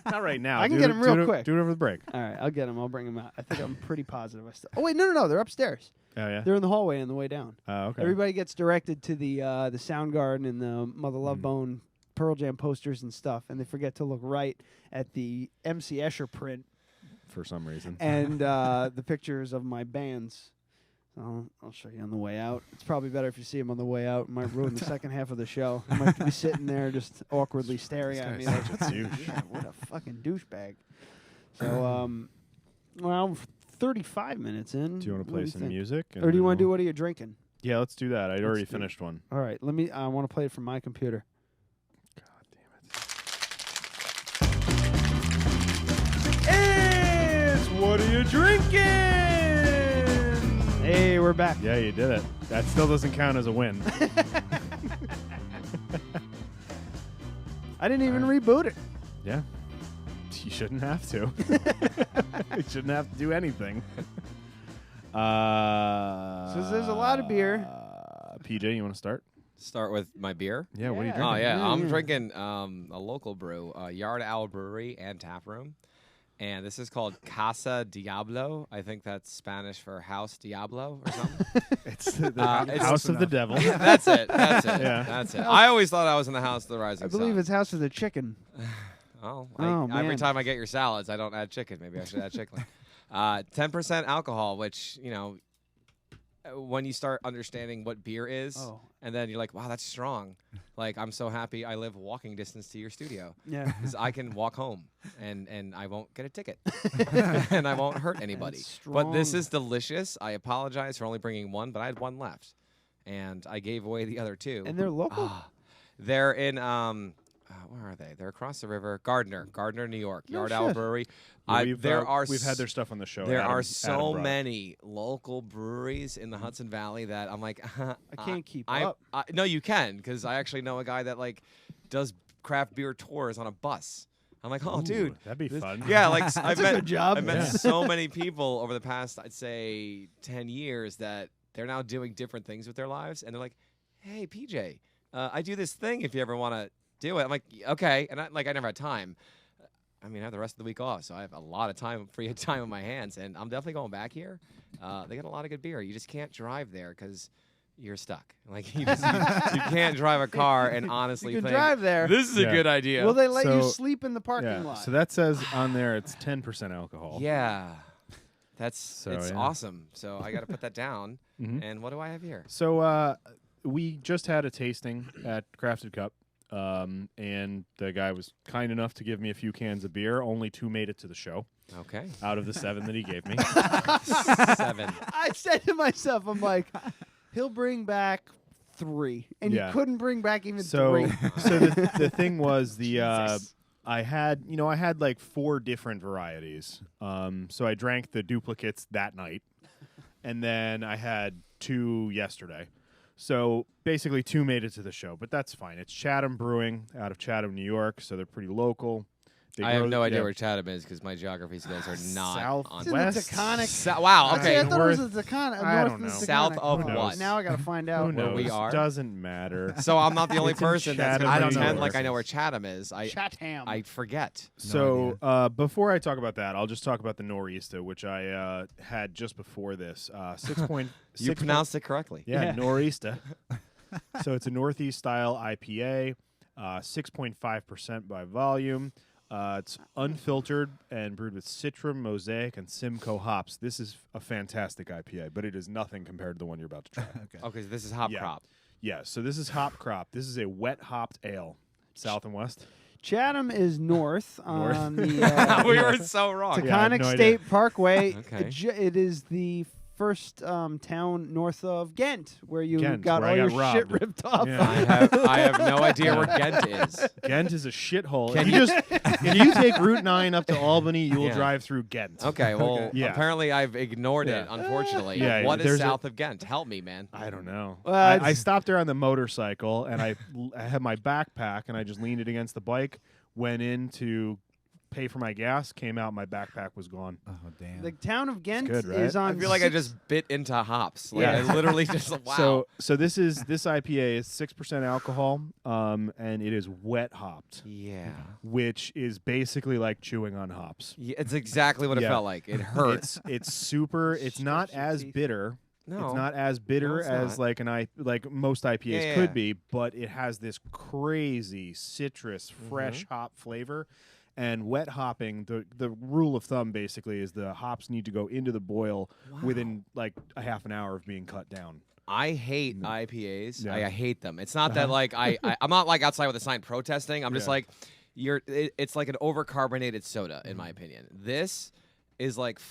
Not right now. I can get them real quick. Do it over the break. All right, I'll get them. I'll bring them out. I think I'm pretty positive. Oh wait, no, they're upstairs. Oh yeah. They're in the hallway on the way down. Oh okay. Everybody gets directed to the Soundgarden and the Mother Love Bone Pearl Jam posters and stuff, and they forget to look right at the MC Escher print for some reason. and the pictures of my bands. So I'll show you on the way out. It's probably better if you see them on the way out. It might ruin the second half of the show. I might be sitting there just awkwardly staring at me. Like, what a fucking douchebag. So, well, 35 minutes in. Do you want to play some music? Or do you want to do What Are You Drinking? Yeah, let's do that. I'd already finished one. All right, I want to play it from my computer. God damn it. It's What Are You Drinking? Hey, we're back. Yeah, you did it. That still doesn't count as a win. I didn't even reboot it. Yeah. You shouldn't have to. You shouldn't have to do anything. So there's a lot of beer. PJ, you want to start? Start with my beer? Yeah, what are you drinking? Oh, yeah. I'm drinking a local brew, Yard Owl Brewery and Tap Room. And this is called Casa Diablo. I think that's Spanish for House Diablo or something. It's the House of the Devil. That's it. That's it. Yeah. That's it. I always thought I was in the House of the Rising Sun. I believe it's House of the Chicken. Every time I get your salads, I don't add chicken. Maybe I should add chicken. 10% alcohol, which, when you start understanding what beer is, and then you're like, wow, that's strong. Like, I'm so happy I live walking distance to your studio. Yeah. Because I can walk home, and I won't get a ticket. And I won't hurt anybody. But this is delicious. I apologize for only bringing one, but I had one left. And I gave away the other two. And they're local? They're in... where are they? They're across the river. Gardner, New York. Yard Owl Brewery. Yeah, we've had their stuff on the show. There are so many local breweries in the Hudson Valley that I'm like, I can't keep up. No, you can, because I actually know a guy that does craft beer tours on a bus. I'm like, oh, dude, that'd be fun. Yeah, like That's a good job. I've met so many people over the past, I'd say, 10 years that they're now doing different things with their lives, and they're like, hey, PJ, I do this thing if you ever want to do it. I'm like, okay. And I never had time. I mean, I have the rest of the week off, so I have a lot of free time on my hands, and I'm definitely going back here. They got a lot of good beer. You just can't drive there because you're stuck. Like, you can't drive a car and honestly you can think, drive there. This is a good idea. Will they let you sleep in the parking lot? So that says on there it's 10% alcohol. Yeah. It's awesome. So I got to put that down. And what do I have here? So we just had a tasting at Crafted Cup. And the guy was kind enough to give me a few cans of beer. Only 2 made it to the show. Okay. Out of the 7 that he gave me. 7. I said to myself, I'm like, he'll bring back 3. And you couldn't bring back even 3. So the thing was I had like 4 different varieties. So I drank the duplicates that night. And then I had 2 yesterday. So basically 2 made it to the show, but that's fine. It's Chatham Brewing out of Chatham, New York, so they're pretty local. I have no idea where Chatham is because my geography skills are not on West. Wow. Okay. I thought it was the Taconic. I don't know. South of what? Now I got to find out where we are. Doesn't matter. So I'm not the only person that's I don't pretend like I know where Chatham is. Chatham. I forget. So before I talk about that, I'll just talk about the Nor'easter, which I had just before this. 6.6. You pronounced it correctly. Yeah. Nor'easter. So it's a Northeast style IPA, 6.5% by volume. It's unfiltered and brewed with Citrum, Mosaic, and Simcoe hops. This is a fantastic IPA, but it is nothing compared to the one you're about to try. Okay, so this is hop crop. Yeah, so this is hop crop. This is a wet hopped ale, south and west. Chatham is north on the we were so wrong. Taconic State Parkway. Okay. It is the first town north of Ghent, where you got where all your robbed. shit ripped off. Yeah. I have no idea where Ghent is. Ghent is a shithole. If you take Route 9 up to Albany, you will drive through Ghent. Okay, well, apparently I've ignored it, unfortunately. Yeah, what is south of Ghent? Help me, man. I don't know. Well, I stopped there on the motorcycle, and I had my backpack, and I just leaned it against the bike, went into pay for my gas. Came out, my backpack was gone. Oh damn! The town of Ghent good, right? is on. I feel like I just bit into hops. Like, Yeah. I literally just wow. So this IPA is 6% alcohol, and it is wet hopped. Yeah. Which is basically like chewing on hops. Yeah, it's exactly what it felt like. It hurts. It's super. It's not as bitter. No. It's not as bitter it's as not. like most IPAs Yeah. could be, but it has this crazy citrus, fresh hop flavor. And wet hopping, the rule of thumb basically is the hops need to go into the boil within like a half an hour of being cut down. I hate IPAs. Yeah. I hate them. It's not that like I'm not like outside with a sign protesting. I'm just like it's like an overcarbonated soda in my opinion. This is like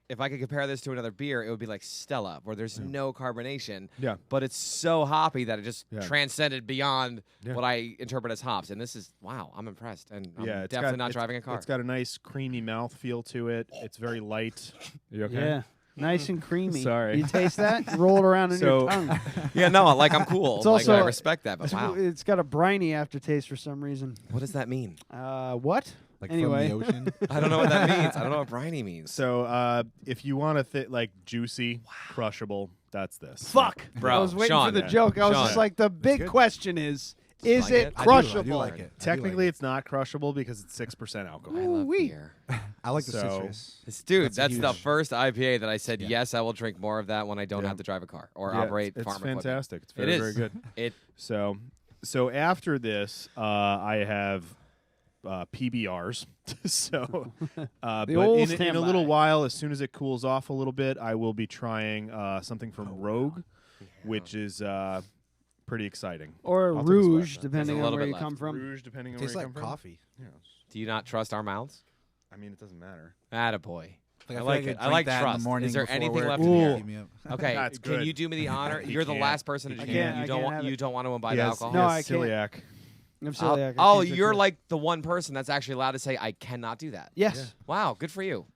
if I could compare this to another beer, it would be like Stella, where there's no carbonation. Yeah. But it's so hoppy that it just transcended beyond what I interpret as hops. And this is wow, I'm impressed. And I'm definitely not driving a car. It's got a nice creamy mouth feel to it. It's very light. You okay? Yeah. Nice and creamy. Sorry. You taste that? Roll it around in your tongue. Yeah, no, like I'm cool. It's also, I respect that, but wow. It's got a briny aftertaste for some reason. What does that mean? What? Like anyway. from the ocean? I don't know what that means. I don't know what briny means. So if you want to like juicy, crushable, that's this. Fuck. Bro, I was waiting Sean. for the joke. I was Sean. just like, the big question is like it it? crushable? I do like it. Technically, it's not crushable because it's 6% alcohol. I love Ooh-wee. beer. I like the So- citrus. Dude, That's that's the huge. first IPA that I said, yes, I will drink more of that when I don't have to drive a car or operate it's farm equipment. fantastic. It's It very, is. very good. It So after this, I have PBRs. So, but old in a standby. little while, as soon as it cools off a little bit, I will be trying something from Rogue, which is pretty exciting. Or I'll take a Rouge, splash. depending There's a on little where bit you left. come from. Rouge, depending on Tastes where you like come from. coffee. Yeah. Do you not trust our mouths? I mean, it doesn't matter. Attaboy. Like, I feel like I'd it. I drink like that in trust. the morning Is there before anything work left to in Ooh. keep me up. Okay, That's can good. you do me the honor? He You're the can't. last person to He drink. can't. I can't have You it. don't want to imbibe He has, alcohol. he No, has I can't. celiac. I'm celiac. I Oh, can't drink you're it. like the one person that's actually allowed to say I cannot do that. Yes. Wow, good for you.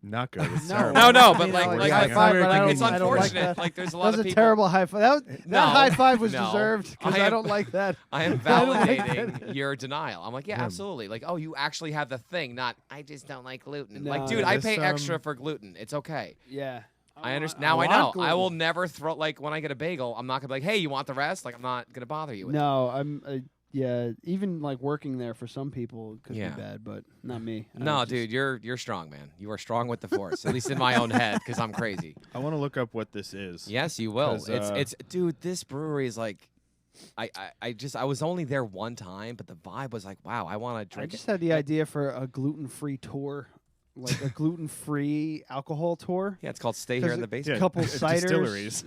Not good. It's No. terrible. No, no, I but mean, like, I like, high like five, but I don't- it's I don't like unfortunate. that. Like, there's a That lot was of a people. terrible high five. That No, high five was no. deserved because I I am- don't like that. I am I don't like validating your denial. I'm like, yeah, absolutely. Like, oh, you actually have the thing, not I just don't like gluten. No. Like, dude, I This, pay extra for gluten. It's okay. Yeah. I understand. I Now I want know. gluten. I will never throw, like, when I get a bagel, I'm not going to be like, hey, you want the rest? Like, I'm not going to bother you with it. No, yeah, even like working there for some people could Yeah. be bad, but not me. No, dude, you're strong, man. You are strong with the force, at least in my own head, because I'm crazy. I want to look up what this is. Yes, you will. 'Cause, It's dude, this brewery is like, I was only there one time, but the vibe was like, wow, I want to I drink just it. had the idea for a gluten-free tour, like a gluten-free alcohol tour. Yeah, it's called Stay Here in the A Basement. couple ciders, distilleries.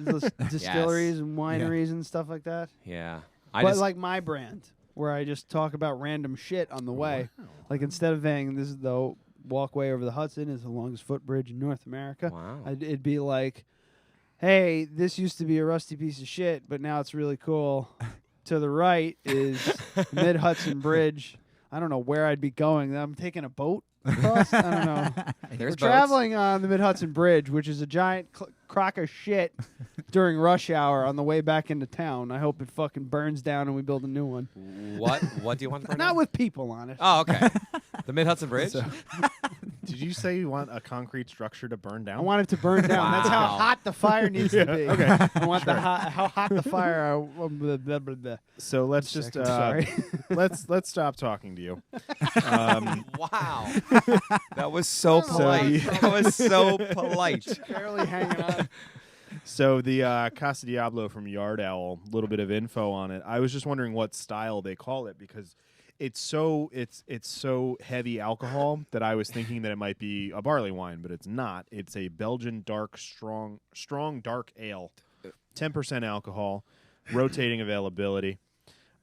distilleries and wineries and stuff like that. Yeah. But like my brand, where I just talk about random shit on the way. Like instead of saying this is the walkway over the Hudson is the longest footbridge in North America, Wow. it'd be like, hey, this used to be a rusty piece of shit, but now it's really cool. To the right is Mid Hudson Bridge. I don't know where I'd be going. I'm taking a boat across. I don't know. There's We're boats. traveling on the Mid Hudson Bridge, which is a giant crock of shit during rush hour on the way back into town. I hope it fucking burns down and we build a new one. What do you want to burn Not down? with people on it. Oh, okay. The Mid Hudson Bridge? Did you say you want a concrete structure to burn down? I want it to burn down. That's how Wow. hot the fire needs to be. Okay. I want how hot the fire. Blah, blah, blah, blah. So let's just Sorry. let's stop talking to you. Wow. That was so polite. That was so polite. Barely hanging on. So the Casa Diablo from Yard Owl, a little bit of info on it. I was just wondering what style they call it because it's so heavy alcohol that I was thinking that it might be a barley wine, but it's not. It's a Belgian dark strong dark ale, 10% alcohol, rotating availability.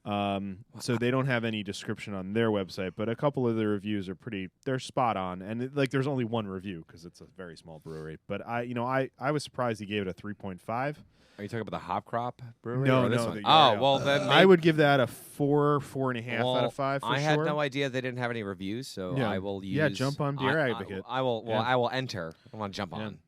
So they don't have any description on their website, but a couple of the reviews are they're spot on. And there's only one review because it's a very small brewery. But I was surprised he gave it a 3.5. Are you talking about the Hop Crop Brewery? No, or this no. one? the Oh, Yard Owl. well, then I would give that a 4.5 out of 5 for I sure. had no idea they didn't have any reviews, so Yeah. I will use. Yeah, jump on Beer Advocate. I will. Well, Yeah. I will enter. I want to jump on.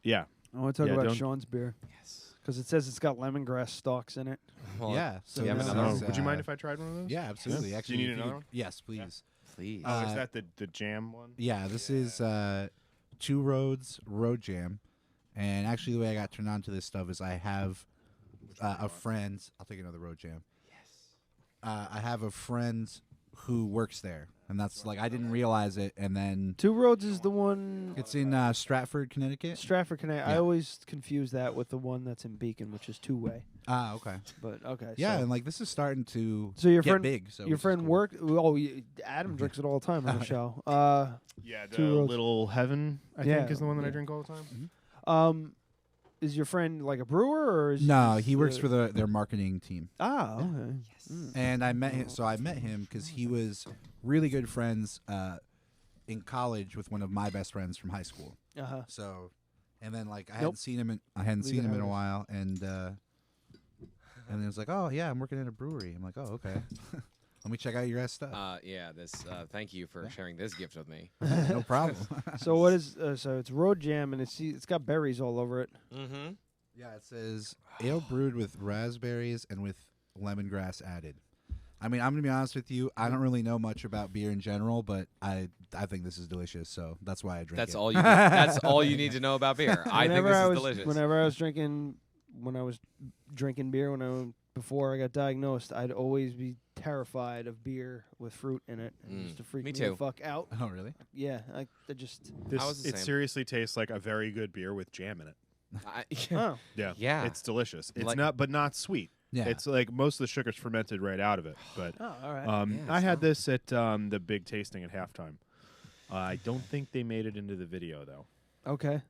Yeah. I want to talk Yeah, about don't- Sean's beer. Yes. Because it says it's got lemongrass stalks in it. Well, Yeah. you have this another is, would you mind if I tried one of those? Yeah, absolutely. Yeah. Actually, Do you need if another one? Yes, please. please. Is that the jam one? Yeah, this is Two Roads Road Jam. And actually, the way I got turned on to this stuff is I have a friend. I'll take another Road Jam. Yes. I have a friend who works there, and that's like I didn't realize it, and then Two Roads is the one. It's in Stratford, Connecticut. Stratford, Connecticut. Yeah. I always confuse that with the one that's in Beacon, which is two-way. Ah, okay. But okay. Yeah, so. and like this is starting to So your get friend, big. So your friend worked. Oh, Adam drinks it all the time on the show. Yeah, the Two Roads. Little Heaven, I think, is the one that I yeah. drink all the time. Is your friend like a brewer or is No, just, he works for their marketing team. Ah, okay. Yes. And I met him. So I met him because he was really good friends in college with one of my best friends from high school. Uh-huh. So, and then like I hadn't seen him in a while, and then it was like, oh yeah, I'm working at a brewery. I'm like, oh okay. Let me check out your stuff. Yeah, this. Thank you for sharing this gift with me. No problem. So what is? So it's Road Jam, and it's got berries all over it. Mm-hmm. Yeah, it says ale brewed with raspberries and with lemongrass added. I mean, I'm gonna be honest with you. I don't really know much about beer in general, but I think this is delicious, so that's why I drink That's it. all you. That's all you need to know about beer. I think this is delicious. Whenever I was drinking beer before I got diagnosed, I'd always be terrified of beer with fruit in it. It used to freak me the fuck out. Oh, really? Yeah, I just. It seriously tastes like a very good beer with jam in it. Oh. Yeah, it's delicious. It's Like- but not sweet. Yeah. It's like most of the sugar's fermented right out of it. But Oh, all right. I had this at the big tasting at halftime. I don't think they made it into the video though. Okay.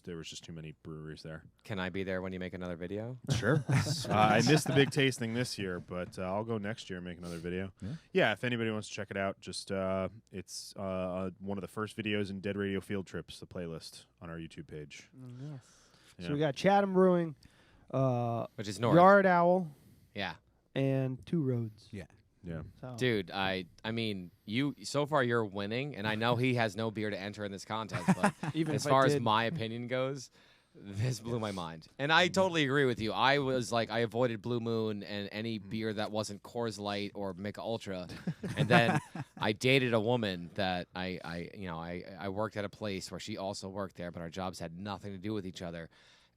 There was just too many breweries there. Can I be there when you make another video? Sure. I missed the big tasting this year, but I'll go next year and make another video. Yeah, if anybody wants to check it out, just it's one of the first videos in Dead Radio Field Trips, the playlist on our YouTube page. Yes. Yeah. So we got Chatham Brewing, Which is north. Yard Owl, Yeah. and Two Roads. Yeah. Yeah. So. Dude, I mean, you so far you're winning, and I know he has no beer to enter in this contest, but Even as if I far as did. my opinion goes, this blew my mind. And I totally agree with you. I was like, I avoided Blue Moon and any beer that wasn't Coors Light or Mick Ultra. And then I dated a woman that I worked at a place where she also worked there, but our jobs had nothing to do with each other.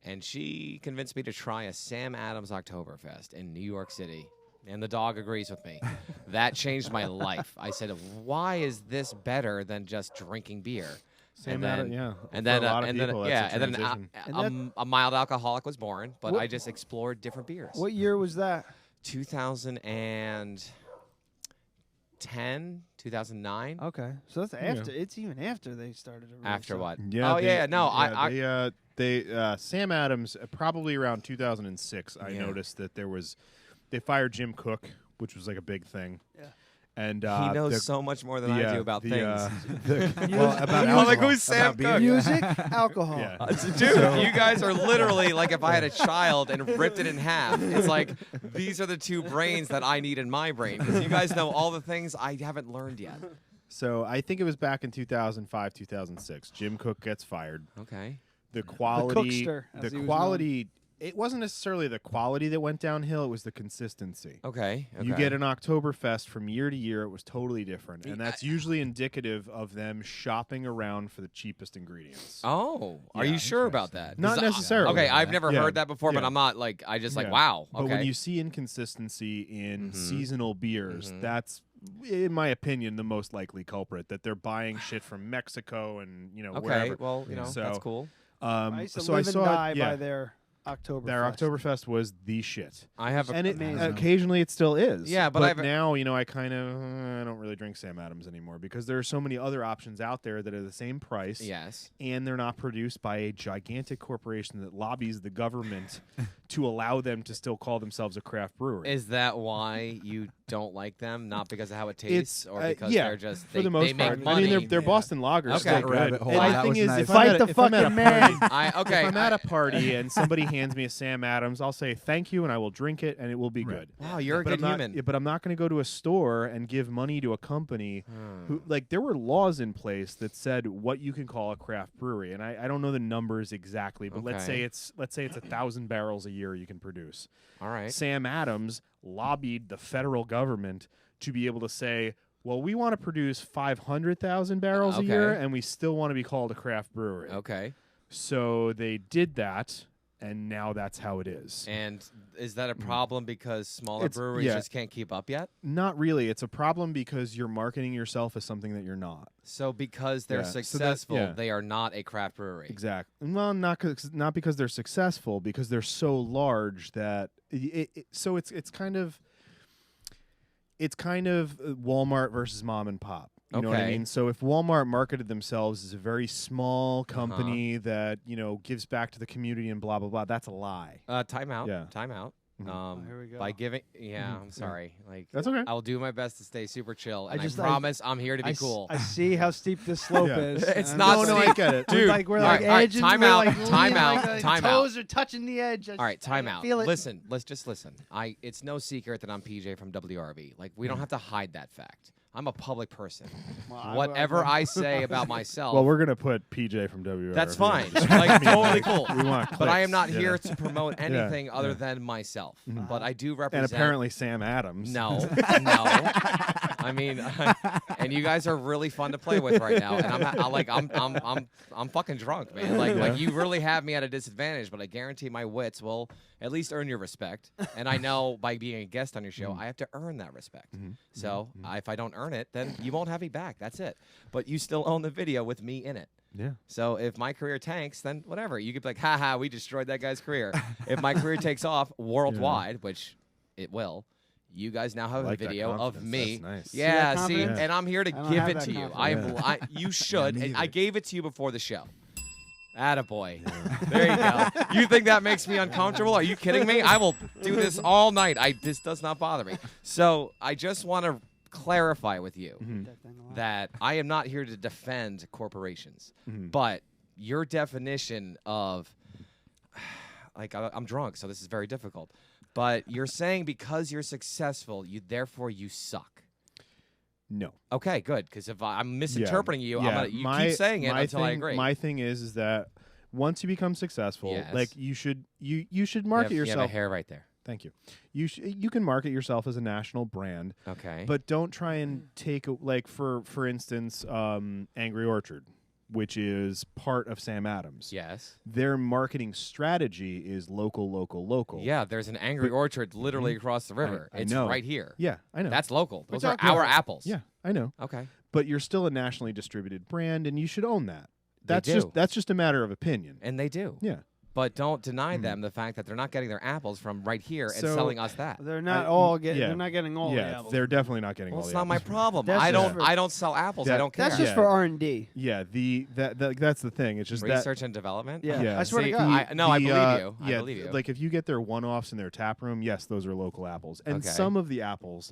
And she convinced me to try a Sam Adams Oktoberfest in New York City. And the dog agrees with me. That changed my life. I said, why is this better than just drinking beer? Sam and then, Adams, yeah. And For then, a lot of and then, people, yeah, that's a and then transition. a mild alcoholic was born, but What- I just explored different beers. What year was that? 2010, 2009. Okay, so that's after. It's even after they started. To After what? Yeah. Oh yeah, no, they Sam Adams probably around 2006. I noticed that they fired Jim Cook, which was like a big thing. Yeah. he And knows so much more than I do about things. About I'm like, alcohol, who's Sam about beer. Cook? Music, alcohol. Yeah. Dude, you guys are literally like if I had a child and ripped it in half. It's like these are the two brains that I need in my brain because you guys know all the things I haven't learned yet. So I think it was back in 2005, 2006. Jim Cook gets fired. Okay. The quality, Cookster, as he was quality. It wasn't necessarily the quality that went downhill; it was the consistency. Okay. You get an Oktoberfest from year to year; it was totally different, and that's usually indicative of them shopping around for the cheapest ingredients. Oh, are you sure about that? Not 'Cause necessarily. Okay, I've never Yeah. heard that before, but Yeah. I'm not like I just like Yeah. wow. But Okay. when you see inconsistency in seasonal beers, Mhm. that's, in my opinion, the most likely culprit. That they're buying shit from Mexico and okay, wherever. well So, that's cool. I used to so live I and saw die it, by their Oktoberfest. Their Oktoberfest was the shit. I have a And Amazing. occasionally it still is. Yeah, but but I've- now, I kind of I don't really drink Sam Adams anymore because there are so many other options out there that are the same price. Yes. And they're not produced by a gigantic corporation that lobbies the government to allow them to still call themselves a craft brewery. Is that why you don't like them? Not because of how it tastes, It's or because yeah, they're just for the most they part. make money? I mean, they're Boston lagers. Okay. Still Rabbit good. hole. And Wow, the that thing was is, nice. if Fight I'm the at, if I'm at a fucking man. party, if I'm at a party and somebody hands me a Sam Adams, I'll say thank you and I will drink it and it will be good. Wow, you're a But good I'm not- human. yeah, but I'm not going to go to a store and give money to a company who, like, there were laws in place that said what you can call a craft brewery, and I don't know the numbers exactly, but let's say it's 1,000 barrels a year you can produce. All right. Sam Adams lobbied the federal government to be able to say well, we want to produce 500,000 barrels a year, and we still want to be called a craft brewery. Okay. So they did that, and now that's how it is. And is that a problem because smaller breweries just can't keep up yet? Not really. It's a problem because you're marketing yourself as something that you're not. So because they're successful, they are not a craft brewery. Exactly. Well, not because they're successful, because they're so large that so it's kind of Walmart versus mom and pop. You know what I mean? So if Walmart marketed themselves as a very small company that, gives back to the community and blah, blah, blah, that's a lie. Time out. Yeah. Time out. Here we go. By giving, I'm sorry. Like that's okay. I'll do my best to stay super chill, and I just promise I'm here to be cool. I see how steep this slope is. It's not. No, I get it, dude. We're like edging. Time out. Time out. Time out. Toes are touching the edge. All right, time out. Feel it. Listen. Let's just listen. It's no secret that I'm PJ from WRV. Like we don't have to hide that fact. I'm a public person. Well, Whatever I say about myself. Well, we're gonna put PJ from WRV. That's fine. Like totally cool. We want but I am clicks. not here to promote anything other than myself. But I do represent. And apparently Sam Adams. No. I mean, and you guys are really fun to play with right now. And I'm fucking drunk, man. Like you really have me at a disadvantage. But I guarantee my wits will at least earn your respect. And I know by being a guest on your show, I have to earn that respect. So if I don't earn it, then you won't have me back. That's it. But you still own the video with me in it. Yeah. So if my career tanks, then whatever. You could be like, haha, we destroyed that guy's career. If my career takes off worldwide, which it will, you guys now have a video of me. That's nice. Yeah, see, and I'm here to give it to you. You should. Yeah, and I gave it to you before the show. Attaboy. There you go. You think that makes me uncomfortable? Are you kidding me? I will do this all night. This does not bother me. So I just want to clarify with you that I am not here to defend corporations, but your definition of, like, I'm drunk, so this is very difficult, but you're saying because you're successful, therefore you suck. No. Okay, good, because if I'm misinterpreting you, you keep saying it until I agree. My thing is that once you become successful, like you should market yourself. You have a hair right there. Thank you. You can market yourself as a national brand. Okay. But don't try and take for instance, Angry Orchard, which is part of Sam Adams. Yes. Their marketing strategy is local. Yeah, there's an Angry Orchard literally across the river. It's right here. Yeah, I know. That's local. Those are our apples. Yeah, I know. Okay. But you're still a nationally distributed brand, and you should own that. That's just a matter of opinion. And they do. Yeah. But don't deny them the fact that they're not getting their apples from right here and selling us that. They're not all getting. They're not getting all the apples. They're definitely not getting all the it's apples. not my problem. I don't sell apples. I don't care. That's just for R&D. Yeah, that's the thing. It's just research and development. Yeah. I swear to God. I believe you. I believe you. Like if you get their one-offs in their tap room, yes, those are local apples. And some of the apples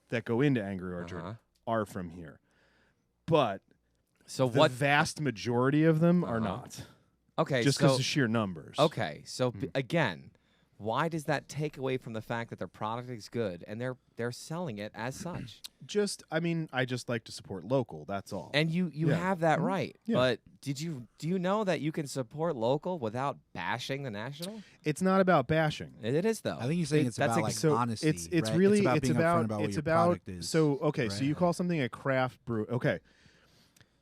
that go into Angry Orchard are from here. But the vast majority of them are not. Okay, just because of sheer numbers. Okay, so again, why does that take away from the fact that their product is good and they're selling it as such? I just like to support local. That's all. And you have that right. Yeah. But do you know that you can support local without bashing the national? It's not about bashing. It is though. I think you're saying it's about honesty. It's right? really it's about so okay. So you call something a craft brew. Okay.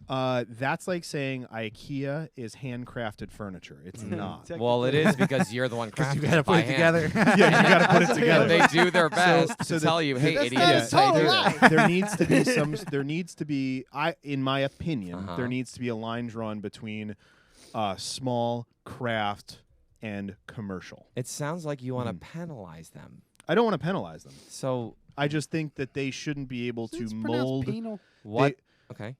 That's like saying IKEA is handcrafted furniture. It's not. Well, it is because you're the one crafting. You got to put it together. Yeah, you got to put it together. They do their best to tell you, "Hey, idiot." There needs to be some. There needs to be. In my opinion, there needs to be a line drawn between small craft and commercial. It sounds like you want to penalize them. I don't want to penalize them. So I just think that they shouldn't be able to mold. Penal? What? Okay.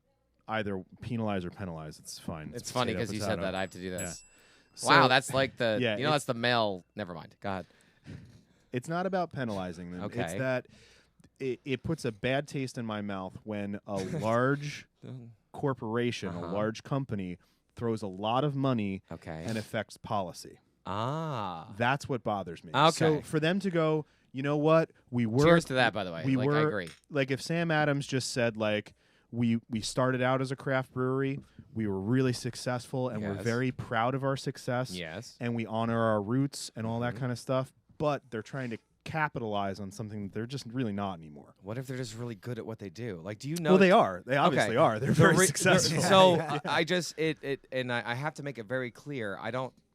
Either penalize or penalize. It's fine. It's funny because you said that. I have to do this. Yeah. Wow, So, that's like the that's the male. Never mind. Go ahead. It's not about penalizing them. Okay. It's that it puts a bad taste in my mouth when a large corporation, a large company, throws a lot of money and affects policy. That's what bothers me. Okay. So for them to go, you know what? Cheers to that, by the way. I agree. Like if Sam Adams just said like, we started out as a craft brewery. We were really successful, and we're very proud of our success. Yes. And we honor our roots and all that kind of stuff. But they're trying to capitalize on something that they're just really not anymore. What if they're just really good at what they do? Like, do you know? Well, they are. They obviously are. They're very successful. So I just and I have to make it very clear.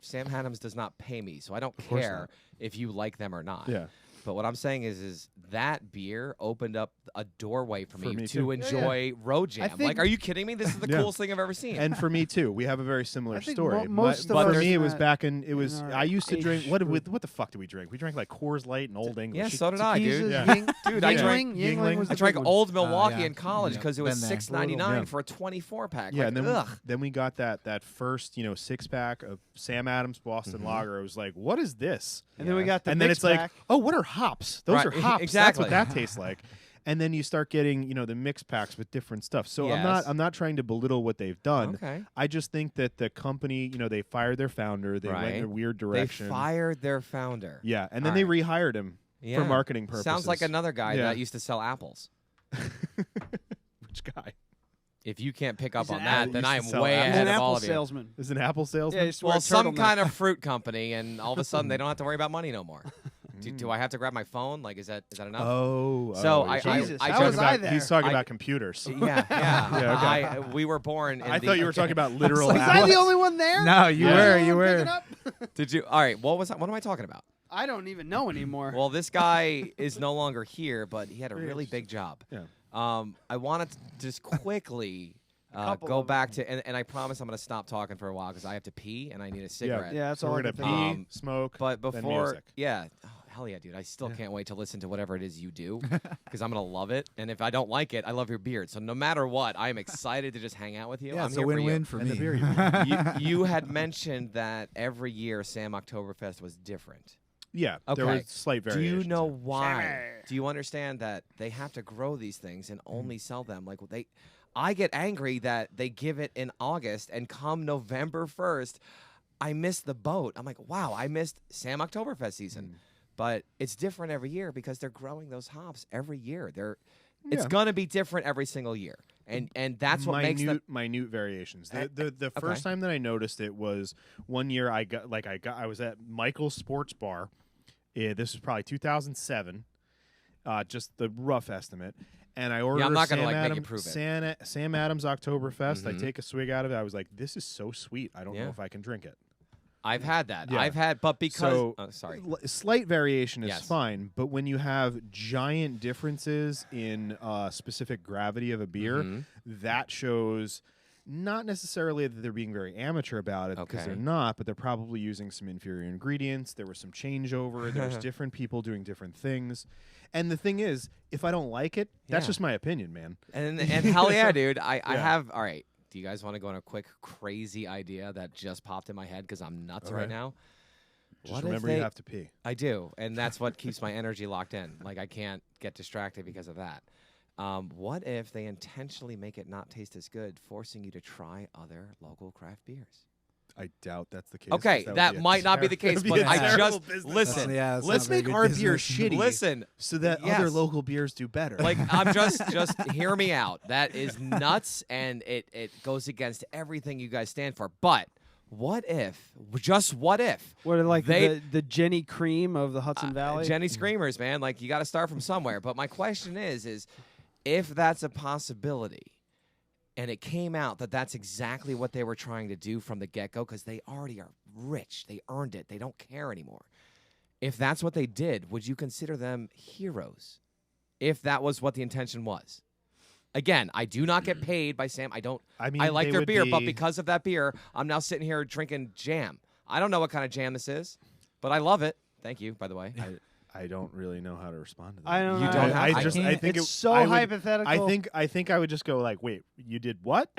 Sam Adams does not pay me, so I don't care if you like them or not. Yeah. But what I'm saying is that beer opened up a doorway for me to too. enjoy Road Jam. Like, are you kidding me? This is the coolest thing I've ever seen. And for me too. We have a very similar story. Most but of for us me, it in was that- back in. It was. in I used to drink. What group. the fuck did we drink? We drank like Coors Light and Old English. Yeah, so did I, dude. Dude, I drank Yingling was I the drank big one. Old Milwaukee yeah. in college because it was Been there. $6.99 for a 24-pack. Yeah, like, and ugh. then we got that first 6-pack of Sam Adams Boston Lager. It was like, what is this? And then we got the and then mix it's like, pack. oh, what are hops? Those Right, are hops. exactly. That's what that tastes like. And then you start getting the mix packs with different stuff. So Yes. I'm not trying to belittle what they've done. Okay. I just think that the company, they fired their founder. They went in a weird direction. They fired their founder. Yeah, and then All they right. rehired him Yeah. for marketing purposes. Sounds like another guy Yeah. that used to sell apples. Which guy? If you can't pick up He's on an that, apple- then used I to am sell way apples. He's ahead an of all apple of you. salesman. Is an apple salesman? Yeah, he used to wear a Well, some turtleneck. kind of fruit company, and all of a sudden they don't have to worry about money no more. Do I have to grab my phone? Like, is that enough? you're So talking- I how talking was I about- there? He's talking about computers. Yeah, yeah. Yeah, okay. We were born. In I thought you were talking about literal Was apples. I the only one there? No, you Was I were. the You one were. picking up? Did you? All right. What am I talking about? I don't even know anymore. Well, this guy is no longer here, but he had a really big job. Yeah. I wanted to just quickly couple go of back to, and I promise I'm going to stop talking for a while because I have to pee and I need a cigarette. Yeah, that's So all we're I gonna can pee, think of. smoke, But then before, music. yeah, oh, hell yeah, dude! I still can't wait to listen to whatever it is you do because I'm gonna love it. And if I don't like it, I love your beard. So no matter what, I am excited to just hang out with you. Yeah, I'm it's a here for you. win-win for And the me. beer You had mentioned that every year Sam Oktoberfest was different. Yeah, there Okay. was slight Do variations. you know why? Do you understand that they have to grow these things and only sell them? Like I get angry that they give it in August and come November 1st, I missed the boat. I'm like, wow, I missed Sam Oktoberfest season. But it's different every year because they're growing those hops every year. It's gonna be different every single year, and that's what makes them minute variations. The first time that I noticed it was one year. I was at Michael's Sports Bar. This was probably 2007. Just the rough estimate. And I ordered I'm not Sam gonna make you Adams, prove it. Sam Adams Oktoberfest. I take a swig out of it. I was like, this is so sweet. I don't know if I can drink it. I've had that. Yeah. But because So, sorry. Slight variation is Yes. fine, but when you have giant differences in specific gravity of a beer, that shows not necessarily that they're being very amateur about it, because they're Okay. not, but they're probably using some inferior ingredients. There was some changeover. There's different people doing different things. And the thing is, if I don't like it, that's Yeah. just my opinion, man. And hell yeah, dude. I Yeah. have. All right. Do you guys want to go on a quick crazy idea that just popped in my head because I'm nuts right Okay. now? Just What if remember they- you have to pee. I do, and that's what keeps my energy locked in. Like I can't get distracted because of that. What if they intentionally make it not taste as good, forcing you to try other local craft beers? I doubt that's the case. 'cause Okay, would that be a might not be the case, that'd but a I terrible just business listen. model. Yeah, it's Let's not very make good our beer business. shitty. Listen, so that yes. other local beers do better. Like I'm just hear me out. That is nuts, and it goes against everything you guys stand for. But what if, just what if, What are like they the Jenny Cream of the Hudson Valley? Jenny Screamers, man? Like you got to start from somewhere. But my question is if that's a possibility, and it came out that that's exactly what they were trying to do from the get-go, because they already are rich, they earned it, they don't care anymore. If that's what they did, would you consider them heroes? If that was what the intention was. Again, I do not get paid by Sam. I like they their would beer, but be- because of that beer, I'm now sitting here drinking jam. I don't know what kind of jam this is, but I love it. Thank you, by the way. I don't really know how to respond to that. I don't You know. don't have I to. just I think It's it, so I would- hypothetical. I think I would just go like, wait, you did what?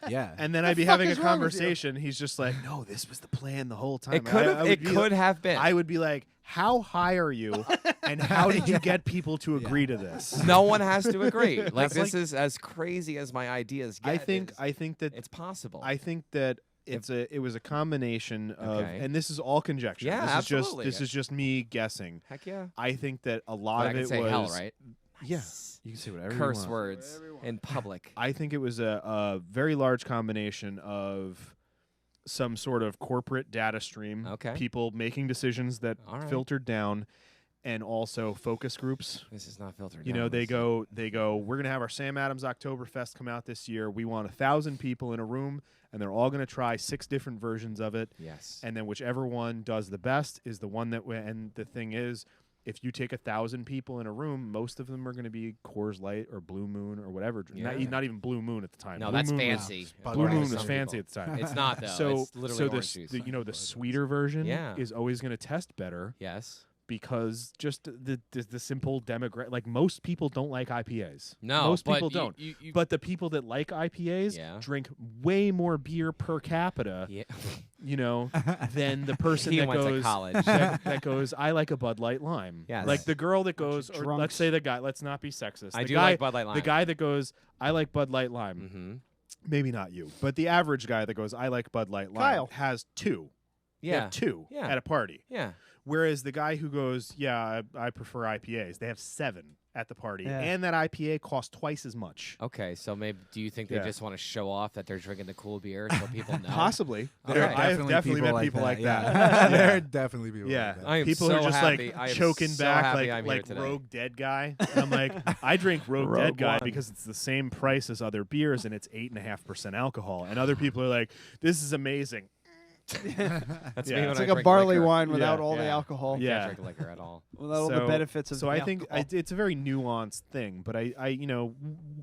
Yeah. And then The I'd be fuck having a is wrong with you? conversation. He's just like, no, this was the plan the whole time. It could have. I would It be could have been. I would be like, how high are you, and how did you get people to agree to this? No one has to agree. Like That's this like- is as crazy as my ideas get. I think that it's possible. I think that it was a combination of, Okay. and this is all conjecture. Yeah, this absolutely. This is just me guessing. Heck yeah. I think that a lot But I of can it say was hell, right? Yeah, you can say whatever you Curse want. words in public. I think it was a very large combination of some sort of corporate data stream, Okay. people making decisions that All right. filtered down, and also focus groups. This is not filtered. You know, they go, we're going to have our Sam Adams Oktoberfest come out this year. We want 1,000 people in a room, and they're all going to try 6 different versions of it. Yes. And then whichever one does the best is the one that, and the thing is, if you take 1,000 people in a room, most of them are going to be Coors Light or Blue Moon or whatever. Yeah. Not even Blue Moon at the time. No, Blue that's Moon fancy. Blue Moon was fancy at the time. It's not, though. So, it's literally orange so juice. the, you know, the sweeter version Yeah. is always going to test better. Yes. Because just the simple demographic, like most people don't like IPAs. No, most but people you- don't. you- But the people that like IPAs Yeah. drink way more beer per capita. Yeah. You know, than the person He that went to goes college. that goes, I like a Bud Light Lime. Yes. Like the girl that goes, or drunks. let's say the guy. Let's not be sexist. I The do guy, like Bud Light Lime. The guy that goes, I like Bud Light Lime. Mm-hmm. Maybe not you, but the average guy that goes, I like Bud Light Lime, Kyle. has 2. They Yeah. have 2 Yeah. at a party. Yeah. Whereas the guy who goes, yeah, I prefer IPAs, they have 7 at the party, Yeah. and that IPA costs twice as much. Okay, so maybe do you think they Yeah. just want to show off that they're drinking the cool beer so people know? Possibly. Okay. I have definitely met people like that. Yeah. There are definitely people Yeah, like that. I am people so are just happy. like I am choking so back happy I'm here like today. Rogue Dead guy. And I'm like, I drink Rogue Dead Rogue guy One. because it's the same price as other beers and it's 8.5% alcohol. And other people are like, this is amazing. That's Yeah. me when It's I like a drink barley liquor. wine without Yeah. all the Yeah. alcohol. Yeah. Can't drink liquor at all. Without all the benefits of so the I think alcohol. it's a very nuanced thing, but I you know,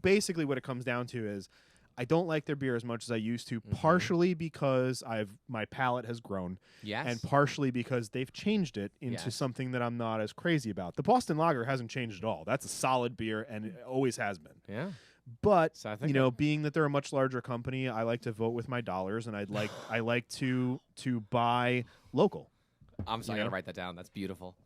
basically what it comes down to is I don't like their beer as much as I used to, partially because my palate has grown, Yes. and partially because they've changed it into Yes. something that I'm not as crazy about. The Boston Lager hasn't changed at all. That's a solid beer, and it always has been. Yeah. But So I think you know, being that they're a much larger company, I like to vote with my dollars, and I like to buy local. I'm sorry, You I know? gotta write that down. That's beautiful.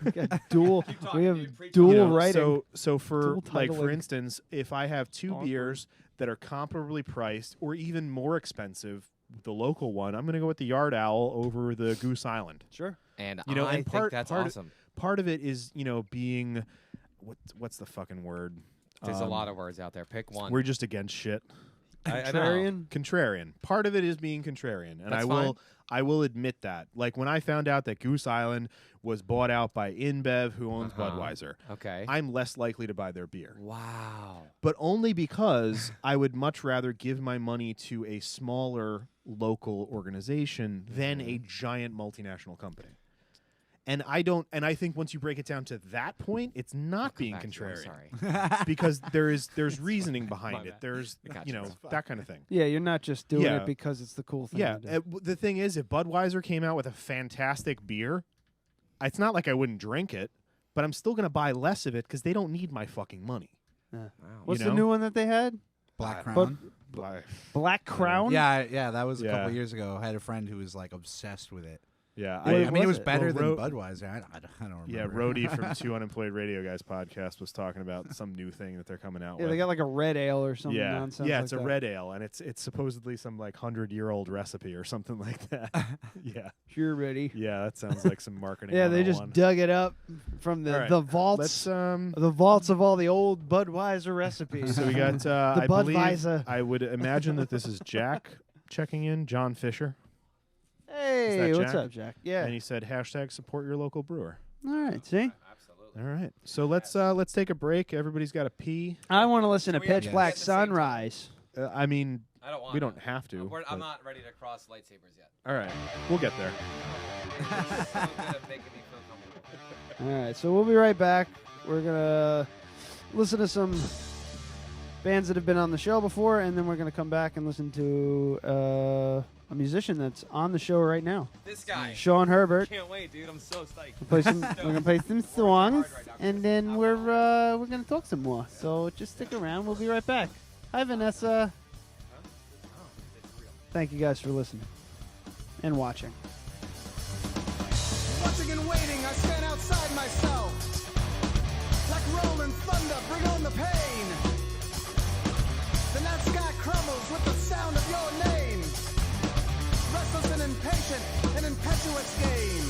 We got dual. talking, We have dude. Preach dual You know, writing. So for Dual like for titling. instance, if I have 2 Awkward. beers that are comparably priced or even more expensive, the local one, I'm going to go with the Yard Owl over the Goose Island. Sure. And You know, I and think that's awesome. Part of it is, you know, being what's the fucking word? There's a lot of words out there. Pick one. We're just against shit. I know. Contrarian. Contrarian. Part of it is being contrarian, and That's I will admit that. Like when I found out that Goose Island was bought out by InBev, who owns Budweiser, Okay. I'm less likely to buy their beer. Wow. But only because I would much rather give my money to a smaller local organization than a giant multinational company. And I think once you break it down to that point, it's not being back to you, I'm contrarian. Because there's reasoning behind My it. bad. There's I got you you. know, that kind of thing. Yeah, you're not just doing Yeah. it because it's the cool thing. Yeah. to do. The thing is, if Budweiser came out with a fantastic beer, it's not like I wouldn't drink it, but I'm still going to buy less of it because they don't need my fucking money. Wow. What's you the know? new one that they had? Black Bud- Crown. Black Crown. Yeah, that was a Yeah. couple years ago. I had a friend who was like obsessed with it. Yeah. What I mean, it was was it? better Well, than Budweiser. I don't remember. Yeah, Rhodey from 2 Unemployed Radio Guys podcast was talking about some new thing that they're coming out Yeah, with. they got like a red ale or something yeah, nonsense. yeah, like it's a that. red ale, and it's supposedly some like 100-year-old recipe or something like that. Yeah, Sure, ready. yeah, that sounds like some marketing. Yeah, they just 101. dug it up from the All right, the vaults. Let's The vaults of all the old Budweiser recipes. So we got The I believe Budweiser. I would imagine that this is Jack checking in, John Fisher, Hey, what's Jack? up, Jack? Yeah. and he said #support your local brewer. All right. See, Absolutely. All right, so let's take a break. Everybody's got to pee. I want to listen to We Pitch have- Black at the same time. Sunrise. I mean, I don't want. we don't have to. I'm but- not ready to cross lightsabers yet. All right, we'll get there. This is so good at making me feel comfortable. All right, so we'll be right back. We're gonna listen to some bands that have been on the show before, and then we're gonna come back and listen to a musician that's on the show right now, This guy. Sean Herbert. Can't wait, dude. I'm so psyched. We're gonna play some songs, and then we're gonna talk some more. So just stick around. We'll be right back. Hi, Vanessa. Thank you guys for listening and watching. Watching and waiting, I stand outside myself. Like rolling thunder, bring on the pain. The night sky crumbles with the sound of your name. Restless and impatient, an impetuous game.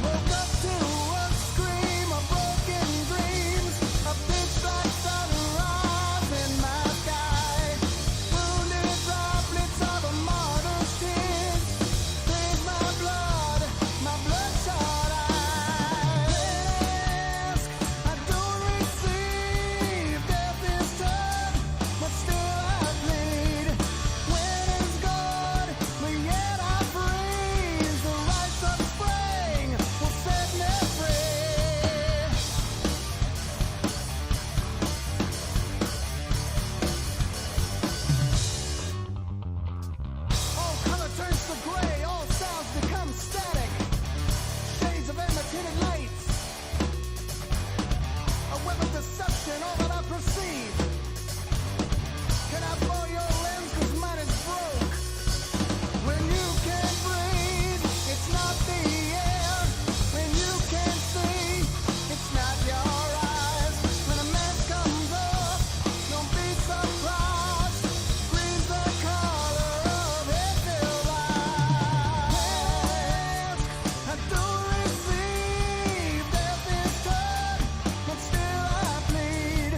Woke up to a scream of broken dreams. A pitch black sunrise in my sky. Wounded droplets of a martyr's tears. Save my bloodshot eyes. deception, all that I perceive. Can I blow your lens, 'cause mine is broke? When you can't breathe, it's not the air. When you can't see, it's not your eyes. When a mask comes up, don't be surprised. Green's the color of his eyes. I don't receive death is done, but still I bleed.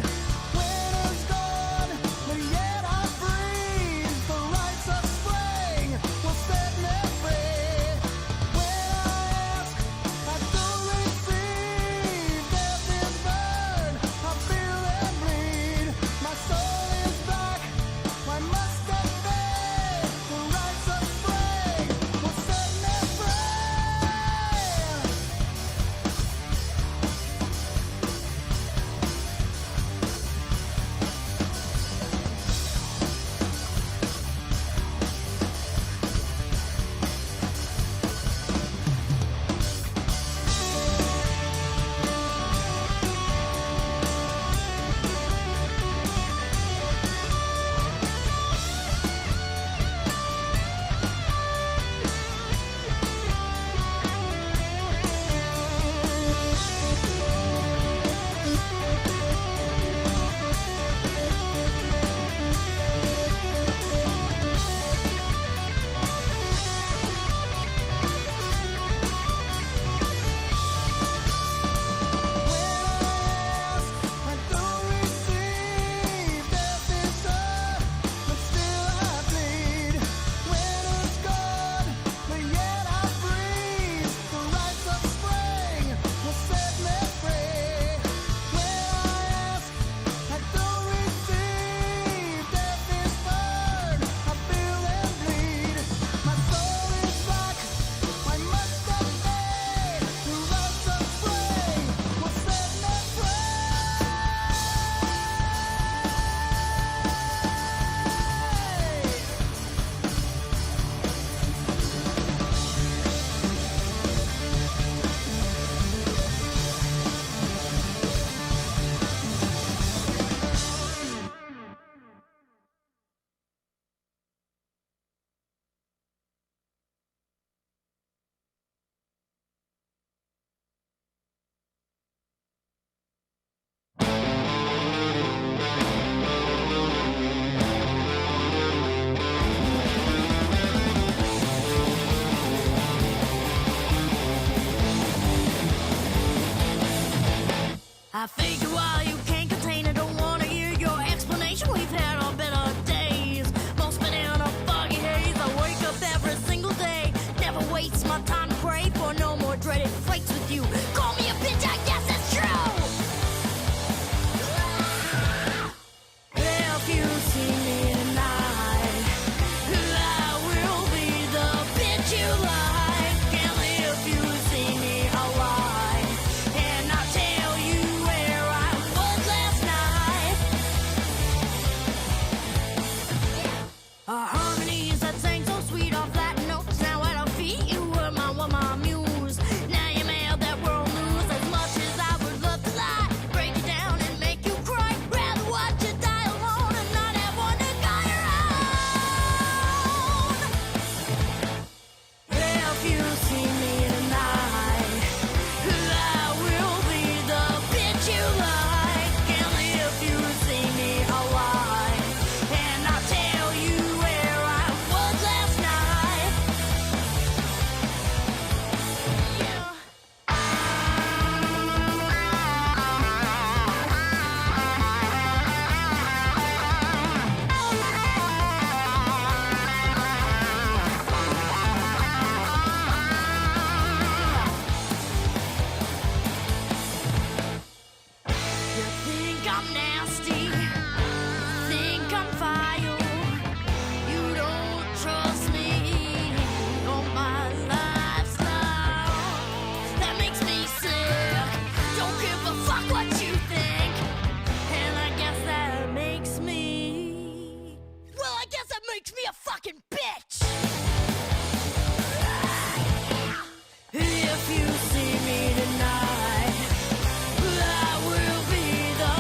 Winter's gone, but yet I breathe. The rights of spring will set me free. When I ask, I don't receive. Death is burned, I feel and bleed. My soul is black, why must it be? The rights of spring will set me free. I don't receive. Death is done, but still I bleed. Winter's gone, but yet I breathe. The rights of spring will set me free. When I ask, I don't receive. Death is burned, I feel and bleed. My soul is black, why must it be? The rights of spring will set me free. I figure while you can't contain it, don't wanna hear your explanation. We've had our better days, most been in a foggy haze. I wake up every single day, never waste my time to pray for no more dreaded fights with you. Call me a bitch, I guess it's true. If you see me tonight, I will be the bitch you like. And if you see me alive, and I tell you where I was last night. Harmonies that sang so sweet off Latin notes, now at our feet you were my muse. Now you're mad that world news. As much as I would love to lie, break you down and make you cry, rather watch you die alone and not have one to call your own. If you see me tonight, I will be the bitch you like. And if you see me alive, and I tell you where I was last night. You think I'm nasty, think I'm vile. You don't trust me or my lifestyle. That makes me sick. Don't give a fuck what you think. And I guess that makes me. Well, I guess that makes me a fucking bitch. If you see me tonight, I will be the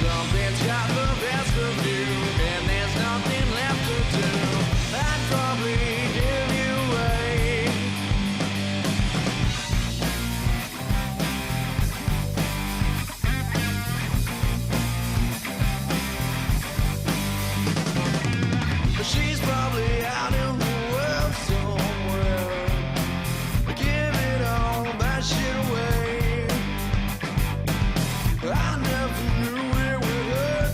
Something's got the best of you, and there's nothing left to do. I'd probably give you away. She's probably out in the world somewhere, giving all that shit away. I never knew it would hurt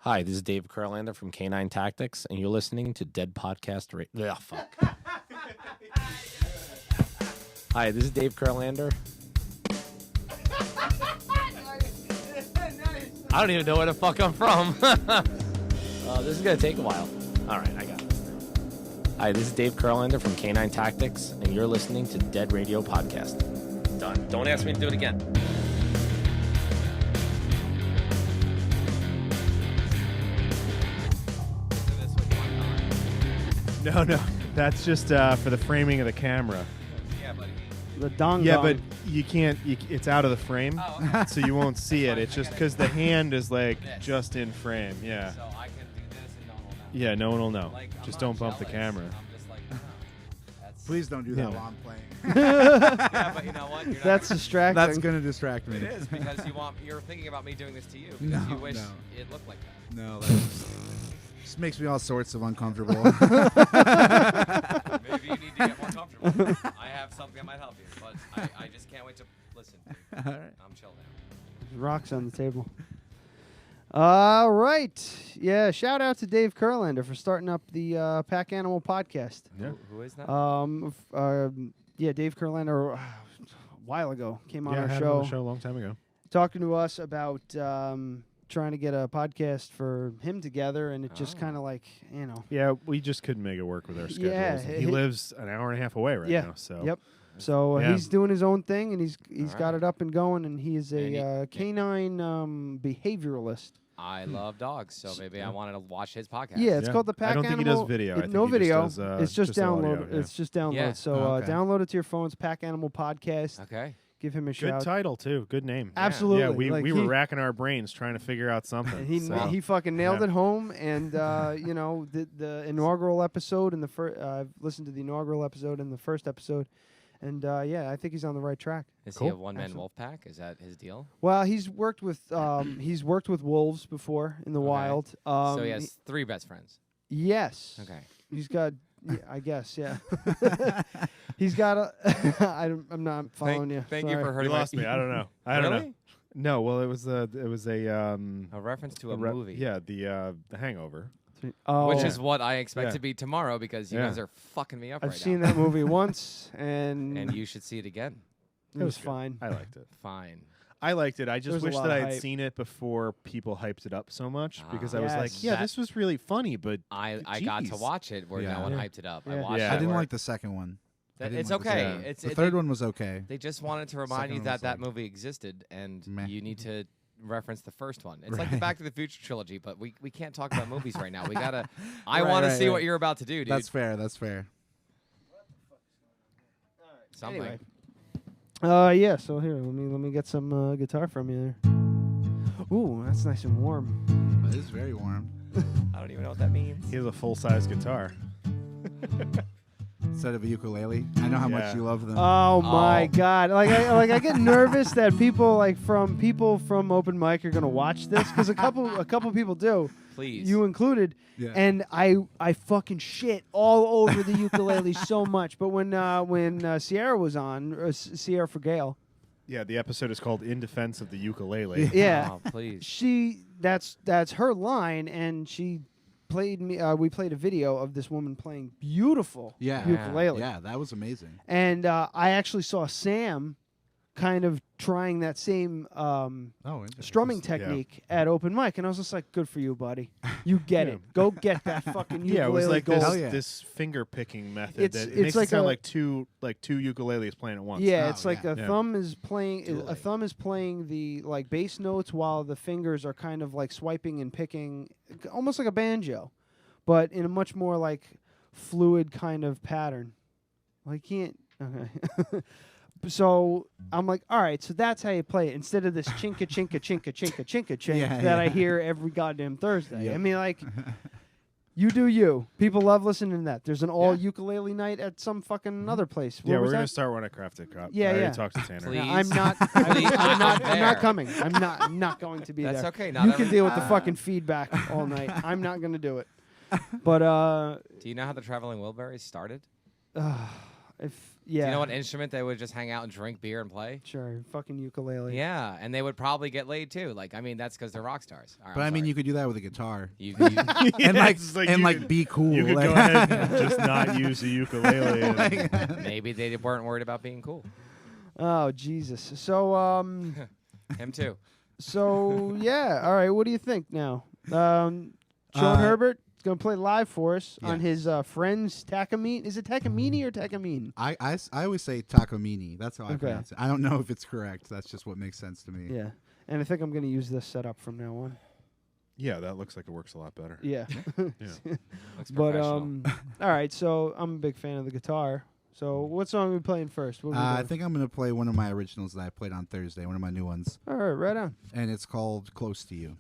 Hi, this is Dave Kurlander from Canine Tactics, and you're listening to Dead Podcast Radio. Fuck. Hi, this is Dave Kurlander. I don't even know where the fuck I'm from. This is going to take a while. All right, I got this now. Hi, this is Dave Kurlander from Canine Tactics, and you're listening to Dead Radio Podcast. Done. Don't ask me to do it again. No, that's just for the framing of the camera. Yeah, buddy. The dong. Yeah, dong. but you can't. It's out of the frame, so you won't see it. It's just because the hand is like just in frame. Yeah. So I can do this and no one will know. Yeah, no one will know. Like, Just I'm don't not bump the jealous. camera. I'm just like, that's... Please don't do that Yeah. while I'm playing. Yeah, but you know what? You're not That's distracting. That's gonna distract me. It is because you're thinking about me doing this to you because No, you wish no. it looked like that. No, that just makes me all sorts of uncomfortable. Maybe you need to get more comfortable. I have something that might help you, but I just can't wait to listen. All right. I'm chill now. Rocks on the table. All right. Yeah, shout out to Dave Kurlander for starting up the Pack Animal podcast. Yeah. Who is that? Yeah, Dave Kurlander a while ago came on Yeah, I our had him show, on the show a long time ago. talking to us about trying to get a podcast for him together, and it just kind of like, you know. Yeah, we just couldn't make it work with our schedules. Yeah, He lives an hour and a half away right now. So Yep. So Yeah. he's doing his own thing, and he's got right. it up and going, and he is And a canine behavioralist. I love dogs, so maybe I wanted to watch his podcast. Yeah, it's called the Pack I don't Animal. think he does video. I think no he just video. does, it's just audio, download. yeah. It's just download. Yeah. So Okay. download it to your phones. Pack Animal Podcast. Okay. Give him a Good shout. title too. Good name. Absolutely. Yeah, we Like, we were he- racking our brains trying to figure out something. And he so. he fucking nailed Yeah. it home, and you know the inaugural episode and the first. I've listened to the inaugural episode and the first episode, and yeah, I think he's on the right track. Is he a one-man wolf pack? Is that his deal? Well, he's worked with wolves before in the Okay. wild. So he has 3 best friends. Yes. Okay. He's got. Yeah, I guess. Yeah. He's got a. I'm not following you. Thank you Sorry. for You hurting lost me. I don't know. I don't know. Really? No, well, it was a reference to a movie. Yeah, the Hangover. Oh. Which is what I expect Yeah. to be tomorrow because you Yeah. guys are fucking me up I've right seen now. that movie once, and And you should see it again. it was good. fine. I liked it. Fine. I liked it. I just was a wish lot that of I had hype. seen it before people hyped it up so much because I was Yes. like, yeah, That- this was really funny, but I got to Jeez. watch it where Yeah. no one Yeah. hyped it up. Yeah. I watched Yeah. it I didn't where like the second one. I didn't it's like the okay. second one. It's the it- third they- one was okay. They just wanted to remind Second you one that was that like- movie existed, and Meh. you need to reference the first one. It's like the Right. Back to the Future trilogy, but we can't talk about movies right now. We gotta. I Right, want to right, see right. what you're about to do, dude. That's fair. That's fair. Something. Anyway. Yeah. So here, let me get some guitar from you there. Ooh, that's nice and warm. It is very warm. I don't even know what that means. he has a full-size guitar. Instead of a ukulele, I know how much Yeah. you love them. Oh my Oh. God! I get nervous that people from open mic are gonna watch this because a couple people do. Please. You included. Yeah. And I fucking shit all over the ukulele so much. But when Sierra was on, Sierra for Gale, Yeah, the episode is called "In Defense of the Ukulele." yeah, Oh, please. that's her line, and she played me. We played a video of this woman playing beautiful Yeah. ukulele. Yeah, that was amazing. And I actually saw Sam kind of trying that same interesting. strumming Yeah. technique at open mic, and I was just like, "Good for you, buddy. You get Yeah. it. Go get that fucking ukulele Yeah, it was like gold." Hell yeah. this finger picking method It's- that it's makes like it sound a- like two ukuleles playing at once. Yeah, Oh, it's like yeah. a Yeah. thumb is playing. Totally. A thumb is playing the like bass notes, while the fingers are kind of like swiping and picking, almost like a banjo, but in a much more like fluid kind of pattern. Well, you can't. Okay. So I'm like, all right, so that's how you play it instead of this chinka chinka chinka chinka chinka chink Yeah, that I yeah. hear every goddamn Thursday. Yep. I mean, like. You do you. People love listening to that. There's an all Yeah. ukulele night at some fucking other place. Yeah, Where we're was gonna that? start one at Crafted Cup. Yeah, I already yeah. talked to Tanner. Please. No, I'm not. Please, I'm not there. coming. I'm not going to be That's there. okay, not You can every- deal with the fucking feedback all night. I'm not going to do it. But Do you know how the Traveling Wilburys started? Do you know what instrument they would just hang out and drink beer and play? Sure, fucking ukulele. Yeah, and they would probably get laid too. Like, I mean, that's because they're rock stars. All right, But I'm I mean, sorry. you could do that with a guitar. Yeah, it's like you could- be cool. You could like- go ahead and just not use a ukulele. and- Maybe they weren't worried about being cool. Oh Jesus. So Him too. So yeah. All right. What do you think now? Sean Herbert is gonna play live for us on his friend's Takamine. Is it Takamine or Takamine? I always say Takamine. That's how I Okay. pronounce it. I don't know if it's correct. That's just what makes sense to me. Yeah. And I think I'm gonna use this setup from now on. Yeah, that looks like it works a lot better. Yeah. Yeah. Looks But professional. all right. So I'm a big fan of the guitar. So what song are we playing first? What are we I doing? think I'm going to play one of my originals that I played on Thursday, one of my new ones. All right, right on. And it's called Close to You.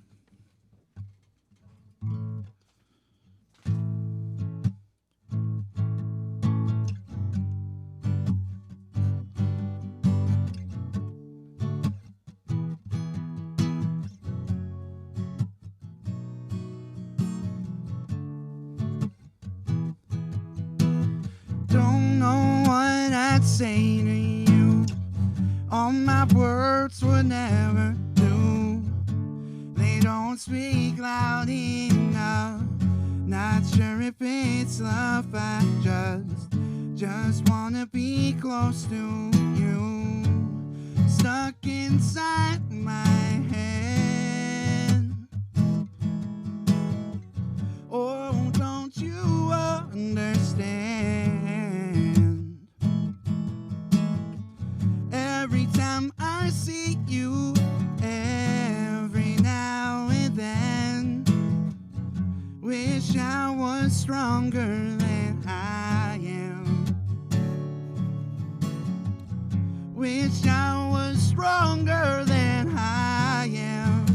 Don't know what I'd say to you. All my words would never do. They don't speak loud enough. Not sure if it's love. I just wanna be close to you. Stuck inside my head. Oh, don't you understand? Every time I see you, every now and then, wish I was stronger than I am. Wish I was stronger than I am.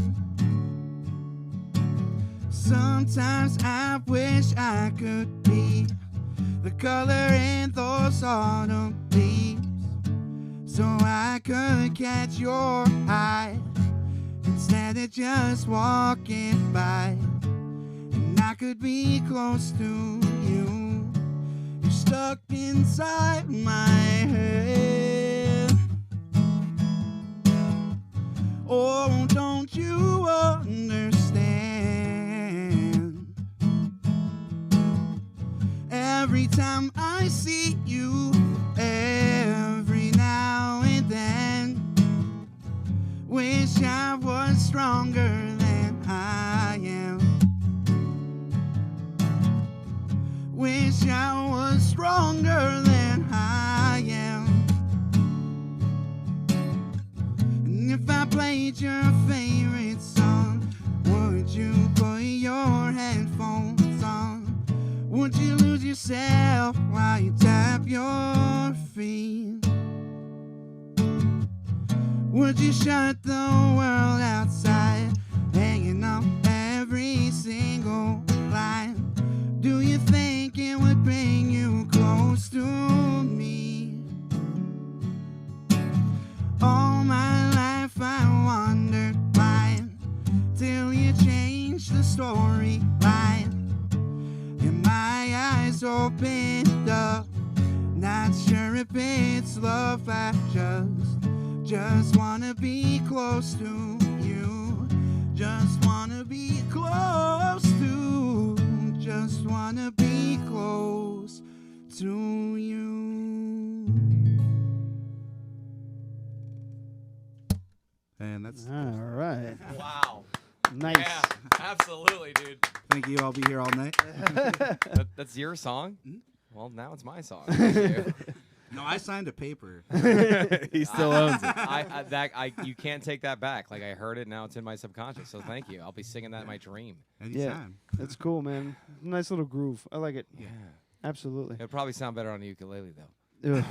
Sometimes I wish I could be the color in those autumn leaves, so I could catch your eye instead of just walking by, and I could be close to you. You're stuck inside my head. Oh, don't you understand? Every time I see you, every now and then, wish I was stronger than I am. Wish I was stronger than I am. And if I played your favorite song, would you put your headphones on? Would you lose yourself while you tap your feet? Would you shut the world outside, hanging on every single line? Do you think it would bring you close to me? All my life I wondered why, till you changed the storyline, and my eyes opened up. Not sure if it's love. I just wanna be close to you. Just wanna be close to. Just wanna be close to you. And that's all right. Wow. Nice. Yeah, absolutely, dude. Thank you. I'll be here all night. That's your song? Well, now it's my song. Thank you. No, I signed a paper. He still owns it. You can't take that back. Like, I heard it, now it's in my subconscious. So thank you. I'll be singing that in my dream. Yeah, that's cool, man. Nice little groove. I like it. Yeah. Absolutely. It'll probably sound better on a ukulele, though. Ugh.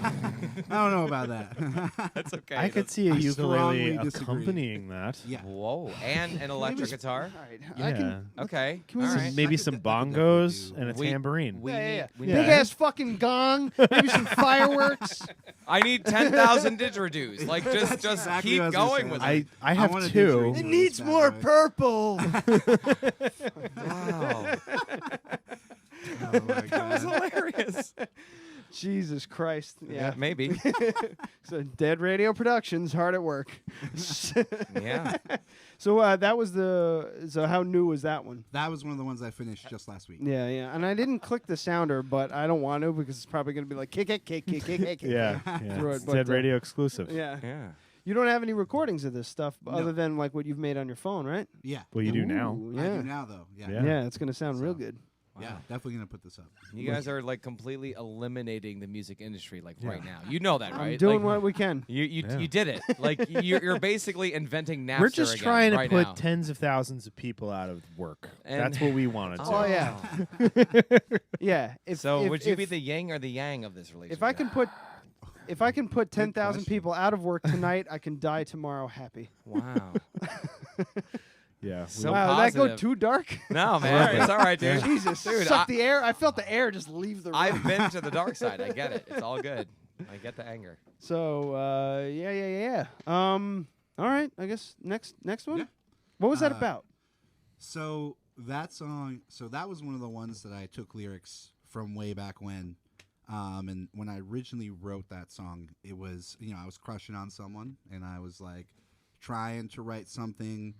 I don't know about that. That's okay. I could see a I ukulele strongly disagree. accompanying that. Yeah. Whoa. And an electric guitar? Yeah. Okay. Can we All just- right. Maybe some bongos and a We- tambourine. we Yeah. need- Big ass fucking gong. Maybe some fireworks. I need 10,000 didgeridoos. Like, just exactly keep what I was gonna going say. with I it. have want a two. didgeridoo. It needs more purple. Wow. Oh my That was God. hilarious. Jesus Christ. Yeah. maybe. So Dead Radio Productions, hard at work. Yeah. So that was so how new was that one? That was one of the ones I finished just last week. Yeah, yeah. And I didn't click the sounder, but I don't want to because it's probably going to be like kick. Yeah. Through It's it, but, Dead Radio exclusive. Yeah. Yeah. You don't have any recordings of this stuff No. other than like what you've made on your phone, right? Yeah. Well, you do now. Ooh, I yeah. do now, though. Yeah. Yeah, it's going to sound real good. Yeah, definitely going to put this up. You guys are like completely eliminating the music industry like right now. You know that, right? I'm doing like, what we can. You did it. Like you're basically inventing Napster We're just again trying to right put now. tens of thousands of people out of work. And- That's what we want to do. Oh yeah. Yeah. So would you be the yin or the yang of this relationship? If I can put 10,000 people out of work tonight, I can die tomorrow happy. Wow. Yeah. So wow, did that go positive. too dark? No, man. It's all right, dude. Jesus, Dude, suck the air. I felt the air just leave the room. I've been to the dark side. I get it. It's all good. I get the anger. So, yeah. All right, I guess next one? Yeah. What was that about? So that song, that was one of the ones that I took lyrics from way back when. And when I originally wrote that song, it was, I was crushing on someone, and I was like trying to write something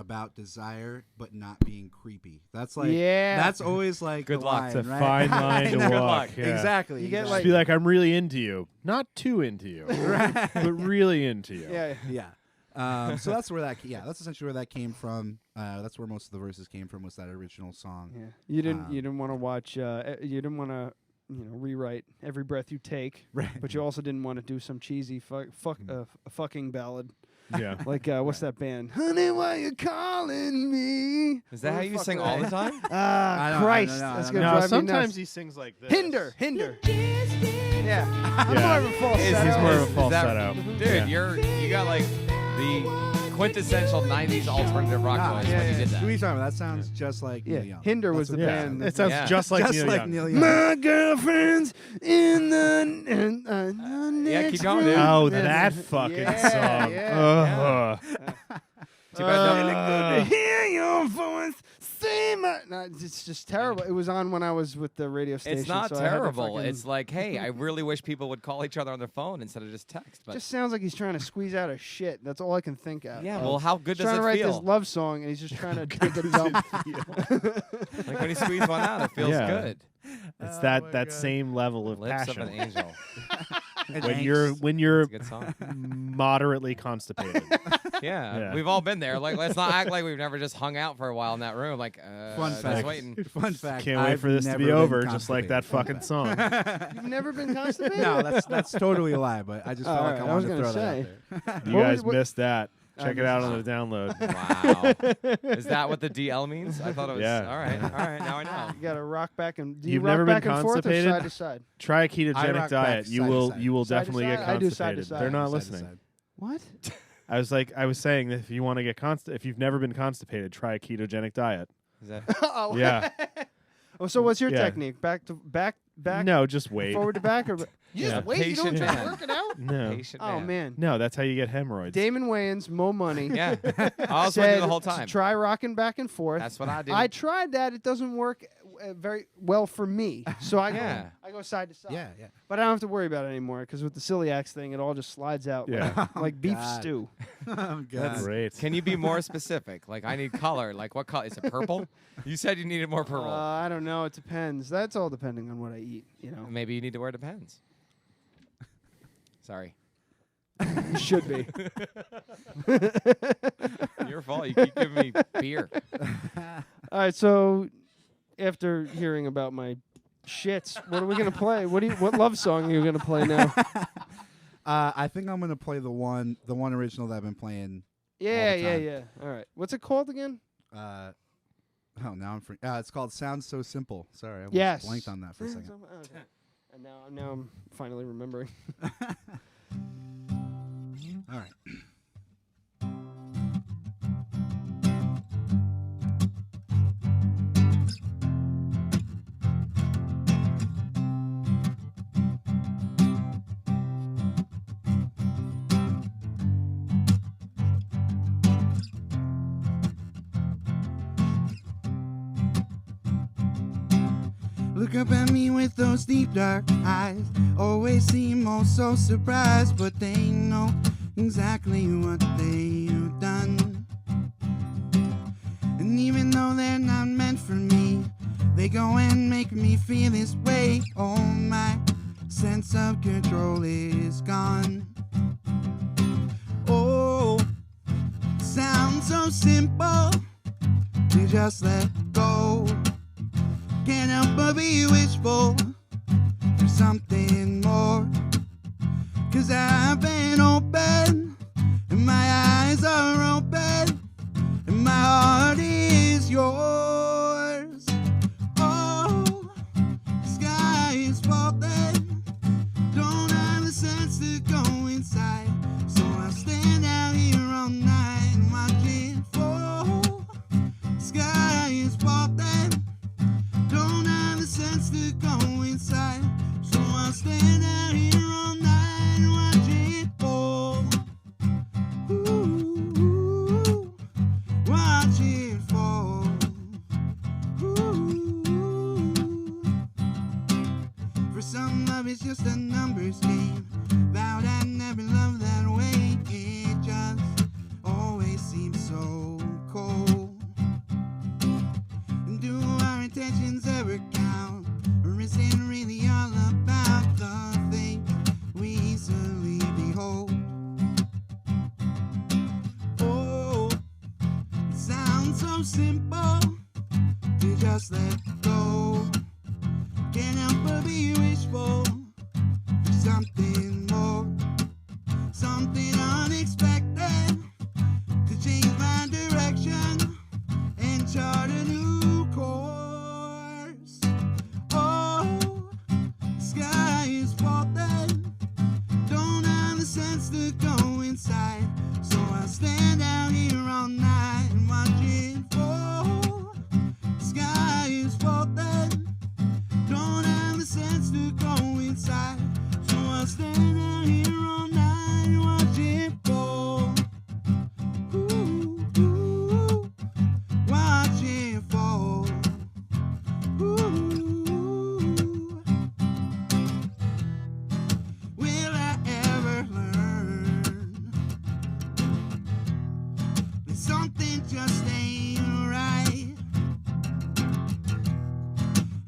about desire, but not being creepy. That's like, that's always like Good the luck. line, It's a right? fine line to Good walk. luck. Yeah. Exactly. You get Just like, be like, I'm really into you. Not too into you, but really into you. yeah. Yeah. So that's where that's essentially where that came from. That's where most of the verses came from, was that original song. Yeah. You didn't want to watch. You didn't want to, rewrite Every Breath You Take. Right. But you also didn't want to do some cheesy fucking ballad. Yeah. Like what's that band? Honey, why you calling me? Is that how you sing all the time? Christ, know, that's I gonna No, drive me sometimes nuts. he sings like this. Hinder. Yeah. I'm Yeah. more of a falsetto. He's more of a Is that- falsetto. Dude, Yeah. you got like the quintessential 90s alternative rock voice when you did that. Who are you talking about? That sounds just like Yeah, Neil Young. Hinder was That's the what Yeah. band. It sounds Yeah. just like just Neil like Young. Neil Young. My girlfriend's in the Yeah, keep next going, room. dude. Oh, that fucking song. Ugh. Too bad Good to hear your voice. Say my. No, it's just terrible. It was on when I was with the radio station. It's not so I had to terrible. fucking- It's like, hey, I really wish people would call each other on their phone instead of just text. But just sounds like he's trying to squeeze out a shit. That's all I can think of. yeah, well, how good He's does trying it to write feel? this love song, and he's just trying to take a dump. Like when you squeeze one out, it feels Yeah. good. It's Oh that my that God. same level of Lips passion. of an angel. when you're It's a good song. moderately constipated. Yeah, Yeah. we've all been there. Like, let's not act like we've never just hung out for a while in that room. Like, Fun just fact. waiting. Fun fact. Can't wait I've for this to never be been over, just like that constipated. fucking Fun song. You've never been constipated? No, that's totally a lie. But I just felt Oh, like alright, I I was wanted to gonna throw say. that out there. You What guys was- what- missed that. I Check it missed out on the download. Wow. Is that what the DL means? I thought it was. Yeah. All right. All right. Now I know. You got to rock back and. Do you You've rock never been back and forth or constipated? side to side? Try a I ketogenic rock diet. back You side to will side. you will Side to definitely get side? I do side to constipated. side. They're not Side to listening. side. What? I was saying that if you want to get if you've never been constipated, try a ketogenic diet. Is that? Oh. Yeah. Oh, so what's your Yeah. technique? Back to back. No, just wait. Forward to back, or you Yeah. just wait. You don't Patient just man. work it out. No. Patient Oh man. man. No, that's how you get hemorrhoids. Damon Wayans, Mo Money. Yeah. I was with said you the whole to time. try rocking back and forth. That's what I did. I tried that. It doesn't work very well for me. So I Yeah. go side to side. Yeah, yeah. But I don't have to worry about it anymore because with the celiacs thing, it all just slides out Yeah. like beef God. stew. Oh, God. Great. Can you be more specific? Like, I need color. Like, what color? Is it purple? You said you needed more purple. I don't know. It depends. That's all depending on what I eat. You know, Maybe you need to wear Depends. Sorry. you should be. Your fault. You keep giving me beer. All right. So after hearing about my shits, what are we gonna play? What love song are you gonna play now? I think I'm gonna play the one original that I've been playing. Yeah, all the time. yeah. All right. What's it called again? Oh, now I'm free. It's called "Sounds So Simple." Sorry, I almost Yes. blanked on that for a second. Okay. And now I'm finally remembering. All right. Look up at me with those deep dark eyes. Always seem oh so surprised, but they know exactly what they've done. And even though they're not meant for me, they go and make me feel this way. Oh, my sense of control is gone. Oh, sounds so simple to just let go. Can't help but be wishful for something more. 'Cause I've been open and my eyes are open and my heart is yours. Oh, the sky is falling, don't have the sense to go inside, so I stand out here all night and watch it fall. The sky is falling, don't have the sense to go inside, so I stand out here all night and watch it fall. Ooh, watch it fall. Ooh. For some, love is just a numbers game. Vowed I'd never love that way. It just always seems so cold. And do our intentions ever count? Or is it really all about the things we easily behold? Oh, it sounds so simple to just let go. Can't help but be wishful for something more, something unexpected to change my direction and chart a new course. Oh, the sky is falling, don't have the sense to go inside, so I stand out here all night and watch it fall. The sky is falling, don't have the sense to go inside, so I stand out here all night and watch it fall. Ooh, watch it fall. Ooh, will I ever learn that something just ain't right?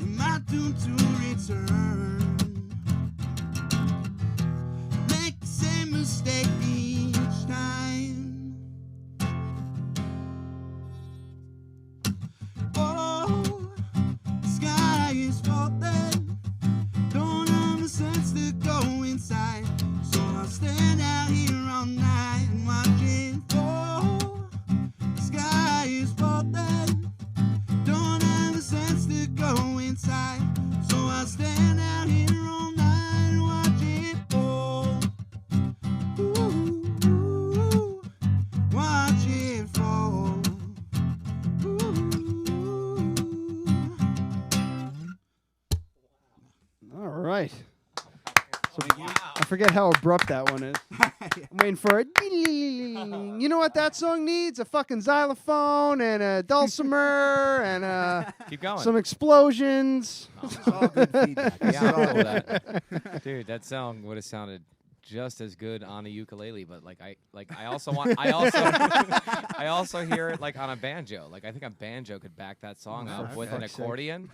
Am I doomed to return? Make the same mistake each time. Oh, the sky is falling, don't have the sense to go inside, so I'll stand out here all night and watch it fall. The sky is falling, don't have the sense to go inside, so I'll stand out here all night and watch it fall. Ooh, watch it fall. All right. So I forget how abrupt that one is. I'm waiting for it. You know what that song needs? A fucking xylophone and a dulcimer and Keep going. some explosions. This is all good feedback. This is Yeah, all I'm cool with good. that. Dude, that song would have sounded just as good on a ukulele, but I also want I also hear it like on a banjo. Like I think a banjo could back that song up with an accordion.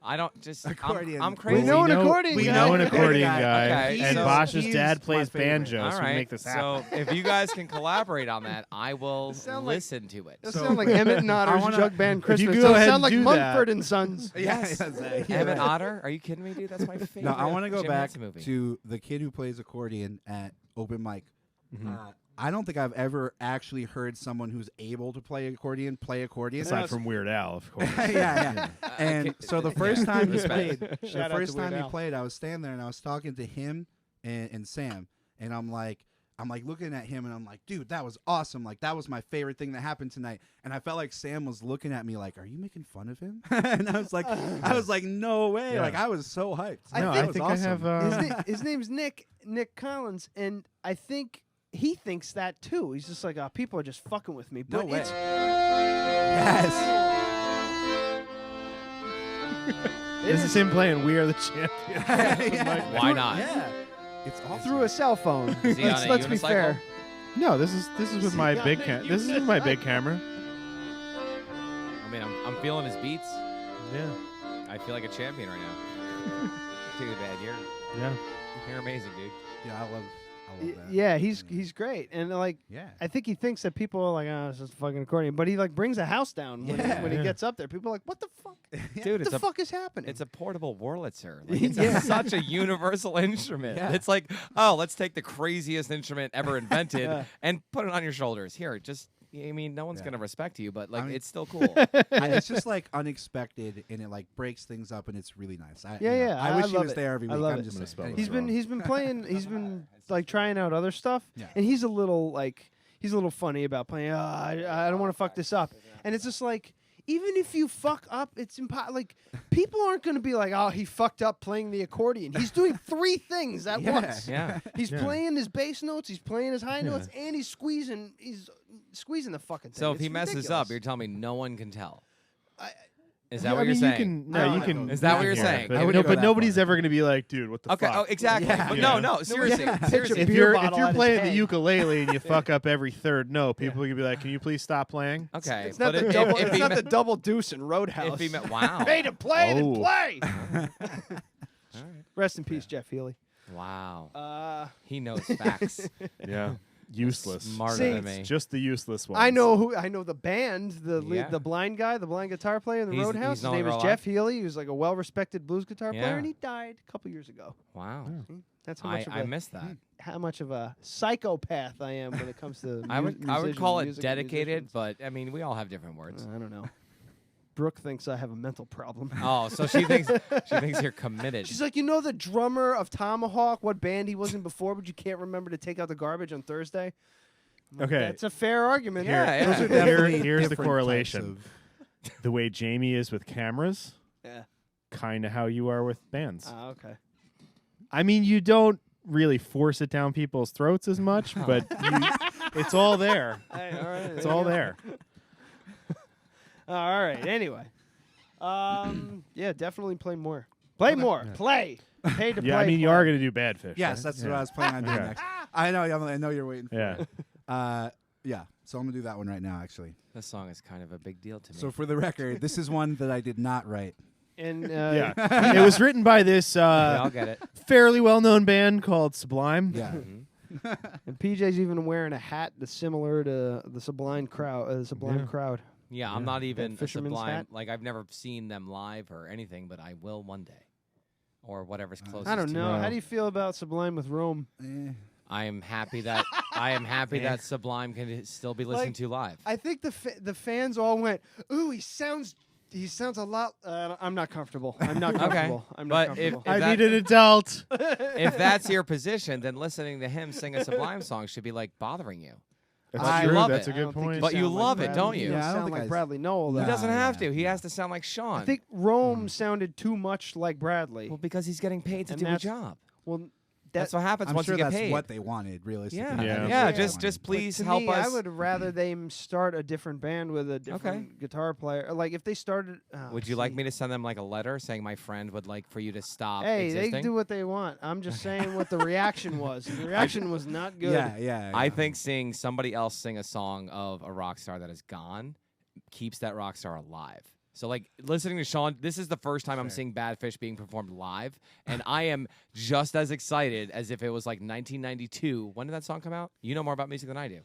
I don't just Accordion. I'm crazy. We know an accordion We guy. know an accordion guy, Okay, and so Bosch's he's dad my plays favorite. banjo, All so right. we make this happen. So if you guys can collaborate on that, I will sound like- listen to it. That sound like Emmett and Otter's Jug Band if you Christmas. go Doesn't ahead sound and like do Mumford that. and Sons. Yes. Emmett Otter? Are you kidding me, dude? That's my favorite. No, I want to go Jim back Henson movie. to the kid who plays accordion at open mic. I don't think I've ever actually heard someone who's able to play accordion. Aside from Weird Al, of course. yeah. And so the first time he Respect. played, Shout out to Weird Al. I was standing there and I was talking to him and Sam, and I'm like looking at him and I'm like, dude, that was awesome. Like that was my favorite thing that happened tonight. And I felt like Sam was looking at me like, are you making fun of him? And I was like, no way. Yeah. Like I was so hyped. I think awesome. I have. His name's Nick Collins, and I think he thinks that too. He's just like, people are just fucking with me. No But way. it's Yes. This is him playing "We Are the Champions." Why not? Yeah. It's awesome. Through a cell phone. Is he on a let's be unicycle? fair. No, this is with my big This is with my big camera. I mean, I'm feeling his beats. Yeah. I feel like a champion right now. Dude, man, you're amazing, dude. Yeah, I love that. Yeah, he's great, and like, Yeah. I think he thinks that people are like, oh, it's just a fucking accordion, but he like brings a house down when he gets up there. People are like, what the fuck, Dude, what the fuck is happening? It's a portable Wurlitzer. Like, it's such a universal instrument. It's like, oh, let's take the craziest instrument ever invented and put it on your shoulders. Here, just. I mean, no one's gonna respect you, but like, it's still cool. It's just like unexpected, and it like breaks things up, and it's really nice. I wish he love was it. there every week. I love I'm it. just saying. He's been playing. He's been like trying out other stuff, and he's a little funny about playing. Oh, I don't want to fuck this up, and it's just like. Even if you fuck up, it's impossible. Like, people aren't going to be like, oh, he fucked up playing the accordion. He's doing 3 things at once. Yeah. He's playing his bass notes, he's playing his high notes, and he's squeezing the fucking thing. So if It's he messes ridiculous. up, you're telling me no one can tell. Is Yeah, that what I you're mean, saying? You can. Is that what you're hear saying? it, But nobody's ever going to be like, dude, what the Okay. fuck? Oh, exactly. Yeah. But Yeah. no, seriously. seriously. If you're playing the ukulele and you fuck up every third note, people are gonna be like, "Can you please stop playing?" Okay. It's not, the, double, it's not the double deuce in Roadhouse. Wow. Made him play Oh. and play. Rest in peace, Jeff Healy. Wow. He knows facts. Yeah. Useless. Smarter than me. Just the useless ones. I know the band, the Yeah. the blind guy, the blind guitar player in the He's Roadhouse. no His name longer is alive? Jeff Healy. He was like a well-respected blues guitar player, Yeah. and he died a couple years ago. Wow. That's how much I missed that. How much of a psychopath I am when it comes to I would musicians, call it music and dedicated, musicians. but I mean, we all have different words. I don't know. Brooke thinks I have a mental problem. Oh, so she thinks you're committed. She's like, you know the drummer of Tomahawk, what band he was in before, but you can't remember to take out the garbage on Thursday? I'm like, Okay. That's a fair argument. Yeah, Those are definitely Here's the different correlation. types The way Jamie is with cameras, Yeah. kind of how you are with bands. Okay. I mean, you don't really force it down people's throats as much, but it's all there. Hey, all right, It's there all you go. there. All right. Anyway, yeah, definitely play more. Play more. Play. Paid to play. Yeah, I mean, you play. are going to do Bad Fish. Yes, right? that's Yeah. what I was planning on doing Okay. next. I know you're waiting for Yeah. it. Yeah, so I'm gonna do that one right now, actually. This song is kind of a big deal to me. So for the record, this is one that I did not write. And Yeah. It was written by this I'll get it. fairly well-known band called Sublime. Yeah. And PJ's even wearing a hat that's similar to the Sublime crowd. Crowd. Yeah, I'm not even a fisherman's Sublime. hat. Like, I've never seen them live or anything, but I will one day, or whatever's closest. I don't to know. me. How do you feel about Sublime with Rome? I am happy that that Sublime can still be listened Like, to live. I think the fans all went, "Ooh, he sounds a lot." I'm not comfortable. I'm not comfortable. I'm not But if comfortable. I need an adult. if that's your position, then listening to him sing a Sublime song should be like bothering you. That's But you true. love That's it. a good point. But you love it, don't you? Yeah, I don't sound think like I- Bradley Noel. He though. doesn't have yeah. to. He has to sound like Sean. I think Rome sounded too much like Bradley. well, because he's getting paid to And do a that's- job. Well, That's what happens I'm once sure you get that's paid. what they wanted, realistically. Yeah. Yeah. Yeah, That's what just they wanted. please to help me, us. I would rather them start a different band with a different guitar player. Like if they started. Would you like me to send them like a letter saying my friend would like for you to stop Hey, existing? they do what they want. I'm just saying what the reaction was. The reaction was not good. Yeah. I think seeing somebody else sing a song of a rock star that is gone keeps that rock star alive. So, like, listening to Sean, this is the first time I'm seeing Bad Fish being performed live, and I am just as excited as if it was, like, 1992. When did that song come out? You know more about music than I do.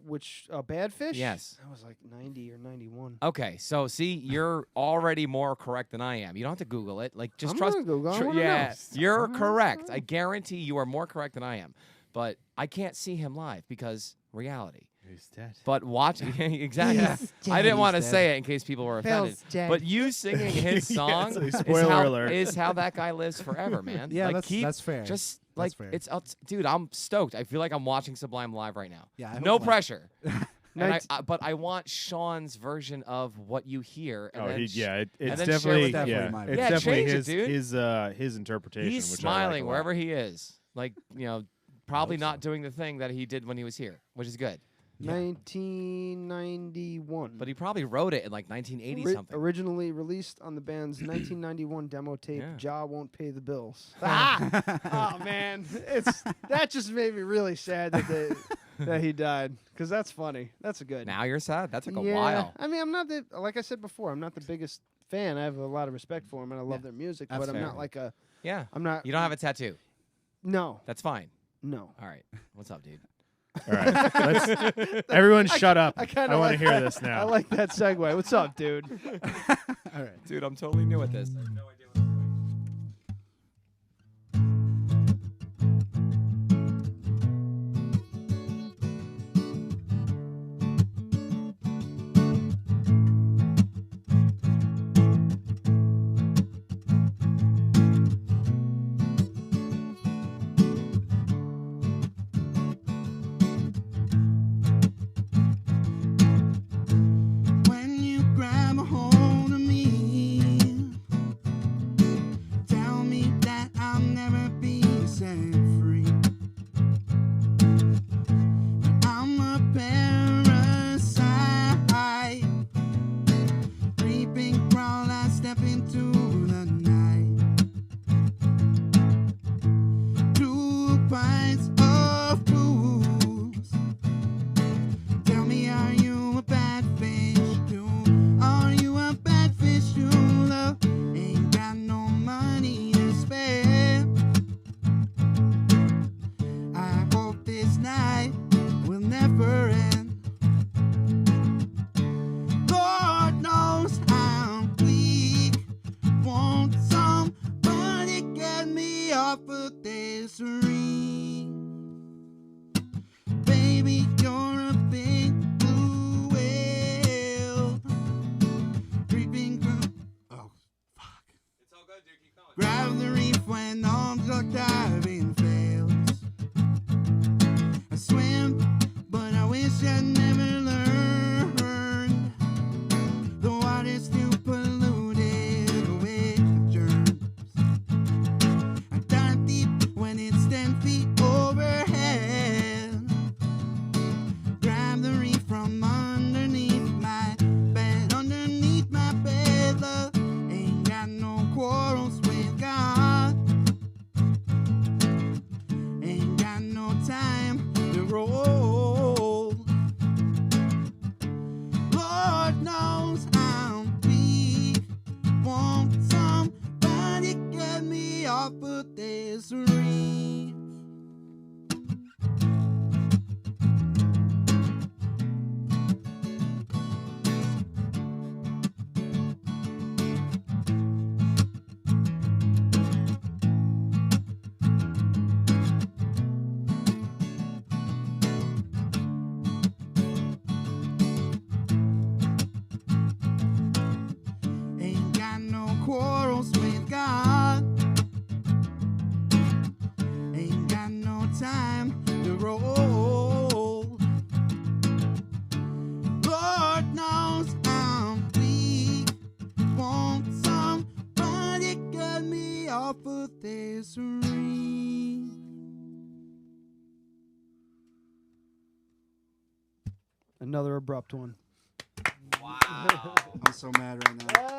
Which Bad Fish? Yes. That was like 90 or 91. Okay, so, see, you're already more correct than I am. You don't have to Google it. Like, just I'm trust. gonna Google. I wanna yeah, know. you're correct. I guarantee you are more correct than I am. But I can't see him live because reality. He's dead. But watching, exactly. I didn't want to say it in case people were offended. Phil's dead. But you singing his song Yes, spoiler alert. is how that guy lives forever, man. Yeah, like, that's fair. Just That's like fair. dude, I'm stoked. I feel like I'm watching Sublime live right now. Yeah, I hope no like- pressure. And Night- but I want Sean's version of what you hear. And Oh, then it's and definitely, then share with definitely yeah, mine. it's Yeah, definitely change it, dude. his interpretation. he's which smiling I like a lot. wherever he is. Like, probably not doing the thing that he did when he was here, which is good. 1991. But he probably wrote it in like 1980 something. Originally released on the band's 1991 demo tape, "Ja Won't Pay the Bills." Oh man, that just made me really sad that he died, because that's funny. That's a good. Now you're sad. That took a Yeah. while. I mean, I'm not like I said before, I'm not the biggest fan. I have a lot of respect for him, and I love their music, That's but I'm fair. not like a. Yeah. I'm not. You don't have a tattoo. No. That's fine. No. All right. What's up, dude? All right. Everyone shut up. I kinda want to like hear that. this now. I like that segue. What's up, dude? All right. Dude, I'm totally new at this. I have no idea what's doing. When you grab a hold of me, tell me that I'll never be set free. I'm a parasite, creeping, crawl, I step into the night. 2 pints of booze. Tell me, are you a bad fish too? Are you a bad fish too? Love ain't got no money to spare. I hope this night will never end. Lord knows I'm weak. Won't somebody get me off of this ring? Baby, you're a big blue whale. Creeping. Oh, fuck. It's all good, dude. Keep going. Grab the reef when arms are diving fails. I swim, but I wish I never learned. The water's too polluted with germs. I dive deep when it's 10 feet overhead. Grab the reef from underneath my bed, underneath my bed. Love ain't got no quarrels with God. Ain't got no time to roll. Lord knows I'm weak. Won't somebody get me off of this reef? Ain't got no quarrels with God. Ain't got no time to roll. Lord knows I'm weak. Won't somebody get me off of this reef? Another abrupt one. Wow. I'm so mad right now.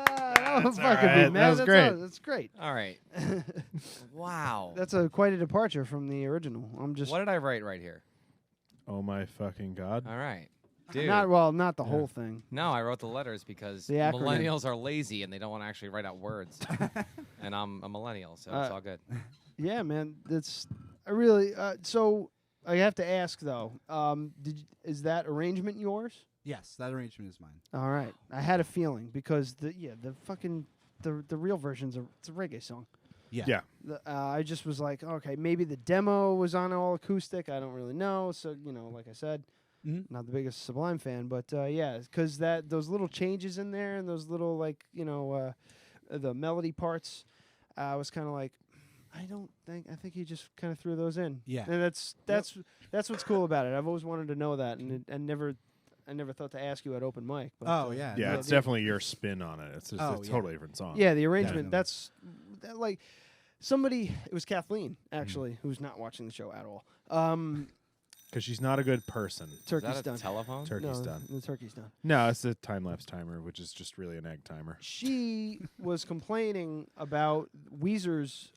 Don't all fucking right. be mad. That was great. That's great. All right. Wow. That's quite a departure from the original. I'm just What did I write right here? Oh my fucking god. All right. Dude. not the whole thing. No, I wrote the letters because The acronym. millennials are lazy and they don't want to actually write out words. And I'm a millennial, so it's all good. Yeah, man. That's I really. So I have to ask though. Is that arrangement yours? Yes, that arrangement is mine. All right. I had a feeling because the real version's it's a reggae song. Yeah. I just was like, okay, maybe the demo was on all acoustic. I don't really know. So like I said, not the biggest Sublime fan, but yeah, because those little changes in there and those little the melody parts, I was kind of like, I think he just kind of threw those in. Yeah. And that's what's cool about it. I've always wanted to know that, and I never thought to ask you at open mic. But, Yeah, it's definitely your spin on it. It's just a totally different song. Yeah, the arrangement. Like somebody. It was Kathleen actually, who's not watching the show at all. Because she's not a good person. Turkey's Is that a done. telephone? Turkey's No, done. The turkey's done. No, it's a time-lapse timer, which is just really an egg timer. She was complaining about Weezer's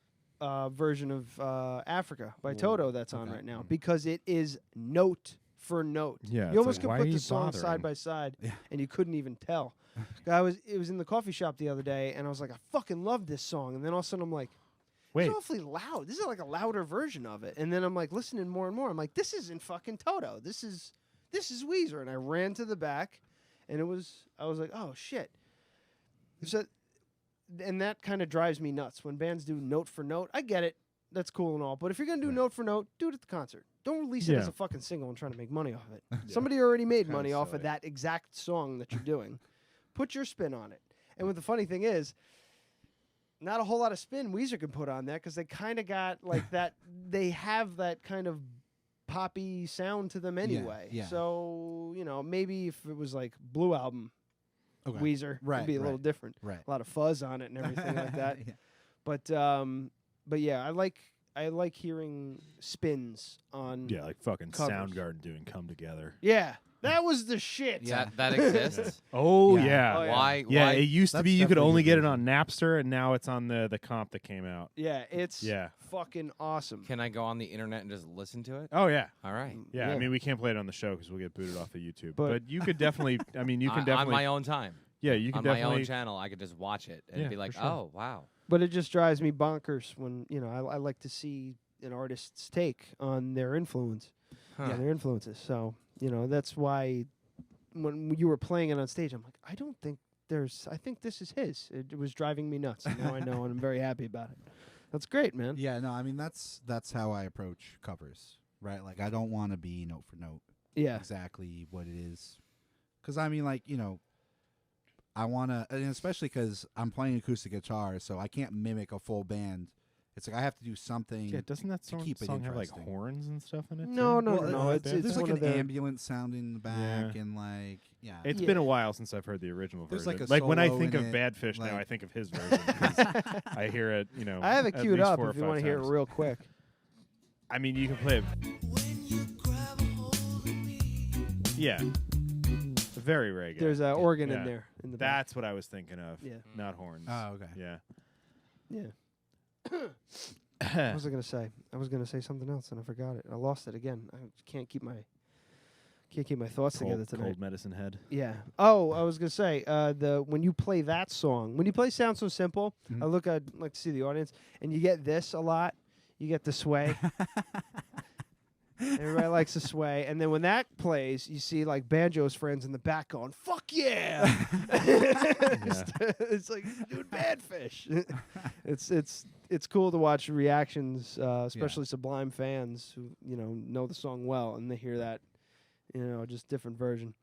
version of Africa by Toto that's on right now because it is note for note. Yeah, you almost like, could why put are the you songs bothering? side by side, Yeah. and you couldn't even tell. It was in the coffee shop the other day, and I was like, I fucking love this song, and then all of a sudden I'm like, Wait, it's awfully loud. This is like a louder version of it, and then I'm like listening more and more. I'm like, this isn't fucking Toto. This is Weezer, and I ran to the back, and I was like, oh shit. So, and that kind of drives me nuts when bands do note for note. I get it. That's cool and all. But if you're going to do note for note, do it at the concert. Don't release it as a fucking single and try to make money off of it. Somebody already made Kinda money off silly. of that exact song that you're doing. Put your spin on it. And what the funny thing is, not a whole lot of spin Weezer can put on that because they kind of got like that. They have that kind of poppy sound to them anyway. yeah. So, maybe if it was like Blue Album Okay. Weezer, Right, it'd be a little right, different. right. A lot of fuzz on it and everything like that. Yeah. But yeah, I like hearing spins on yeah, like fucking covers. Soundgarden doing "Come Together." Yeah, that was the shit. Yeah, that exists. Oh Yeah. yeah, Oh, yeah. Why? yeah. Why? It used to That's be you could definitely a only good get it version. on Napster, and now it's on the comp that came out. Yeah, it's Yeah. fucking awesome. Can I go on the internet and just listen to it? Oh yeah, All right. yeah. Yeah. I mean, we can't play it on the show because we'll get booted off of YouTube. But- But you could definitely. I mean, you can on definitely. my own time. Yeah, you can On my definitely. own channel, I could just watch it and Yeah, be like, for sure. "Oh, wow." But it just drives me bonkers when I like to see an artist's take on their influence, Huh. their influences. So that's why when you were playing it on stage, I'm like, I think this is his. It was driving me nuts. And now I know, and I'm very happy about it. That's great, man. Yeah, no, I mean that's how I approach covers, right? Like I don't want to be note for note Yeah. exactly what it is, because I mean, like I want to, and especially because I'm playing acoustic guitar, so I can't mimic a full band. It's like I have to do something. Yeah, doesn't that to song, keep it have like interesting. horns and stuff in it? No, too? no, Well, no. It's there's one like of an the ambulance sound in the back, and like It's yeah. been a while since I've heard the original There's version. like a when I solo think in of it, Bad Fish now, like- I think of his version. 'Cause I hear it, I have it at queued least up 4 or if you 5 want to hear it times. real quick. I mean, you can play it. Yeah. Very reggae. There's an organ Yeah. in there in the back. That's what I was thinking of. Yeah. Not horns. Oh, okay. Yeah. Yeah. What was I gonna say? I was gonna say something else and I forgot it. I lost it again. I can't keep my thoughts together tonight. Cold medicine head. Yeah. Oh, I was gonna say when you play that song, when you play "Sound So Simple," I'd like to see the audience, and you get this a lot. You get the sway. Everybody likes the sway, and then when that plays, you see like Banjo's friends in the back going, "Fuck yeah!" It's like dude, Bad Fish. It's cool to watch reactions, especially Sublime fans who know the song well, and they hear that just different version.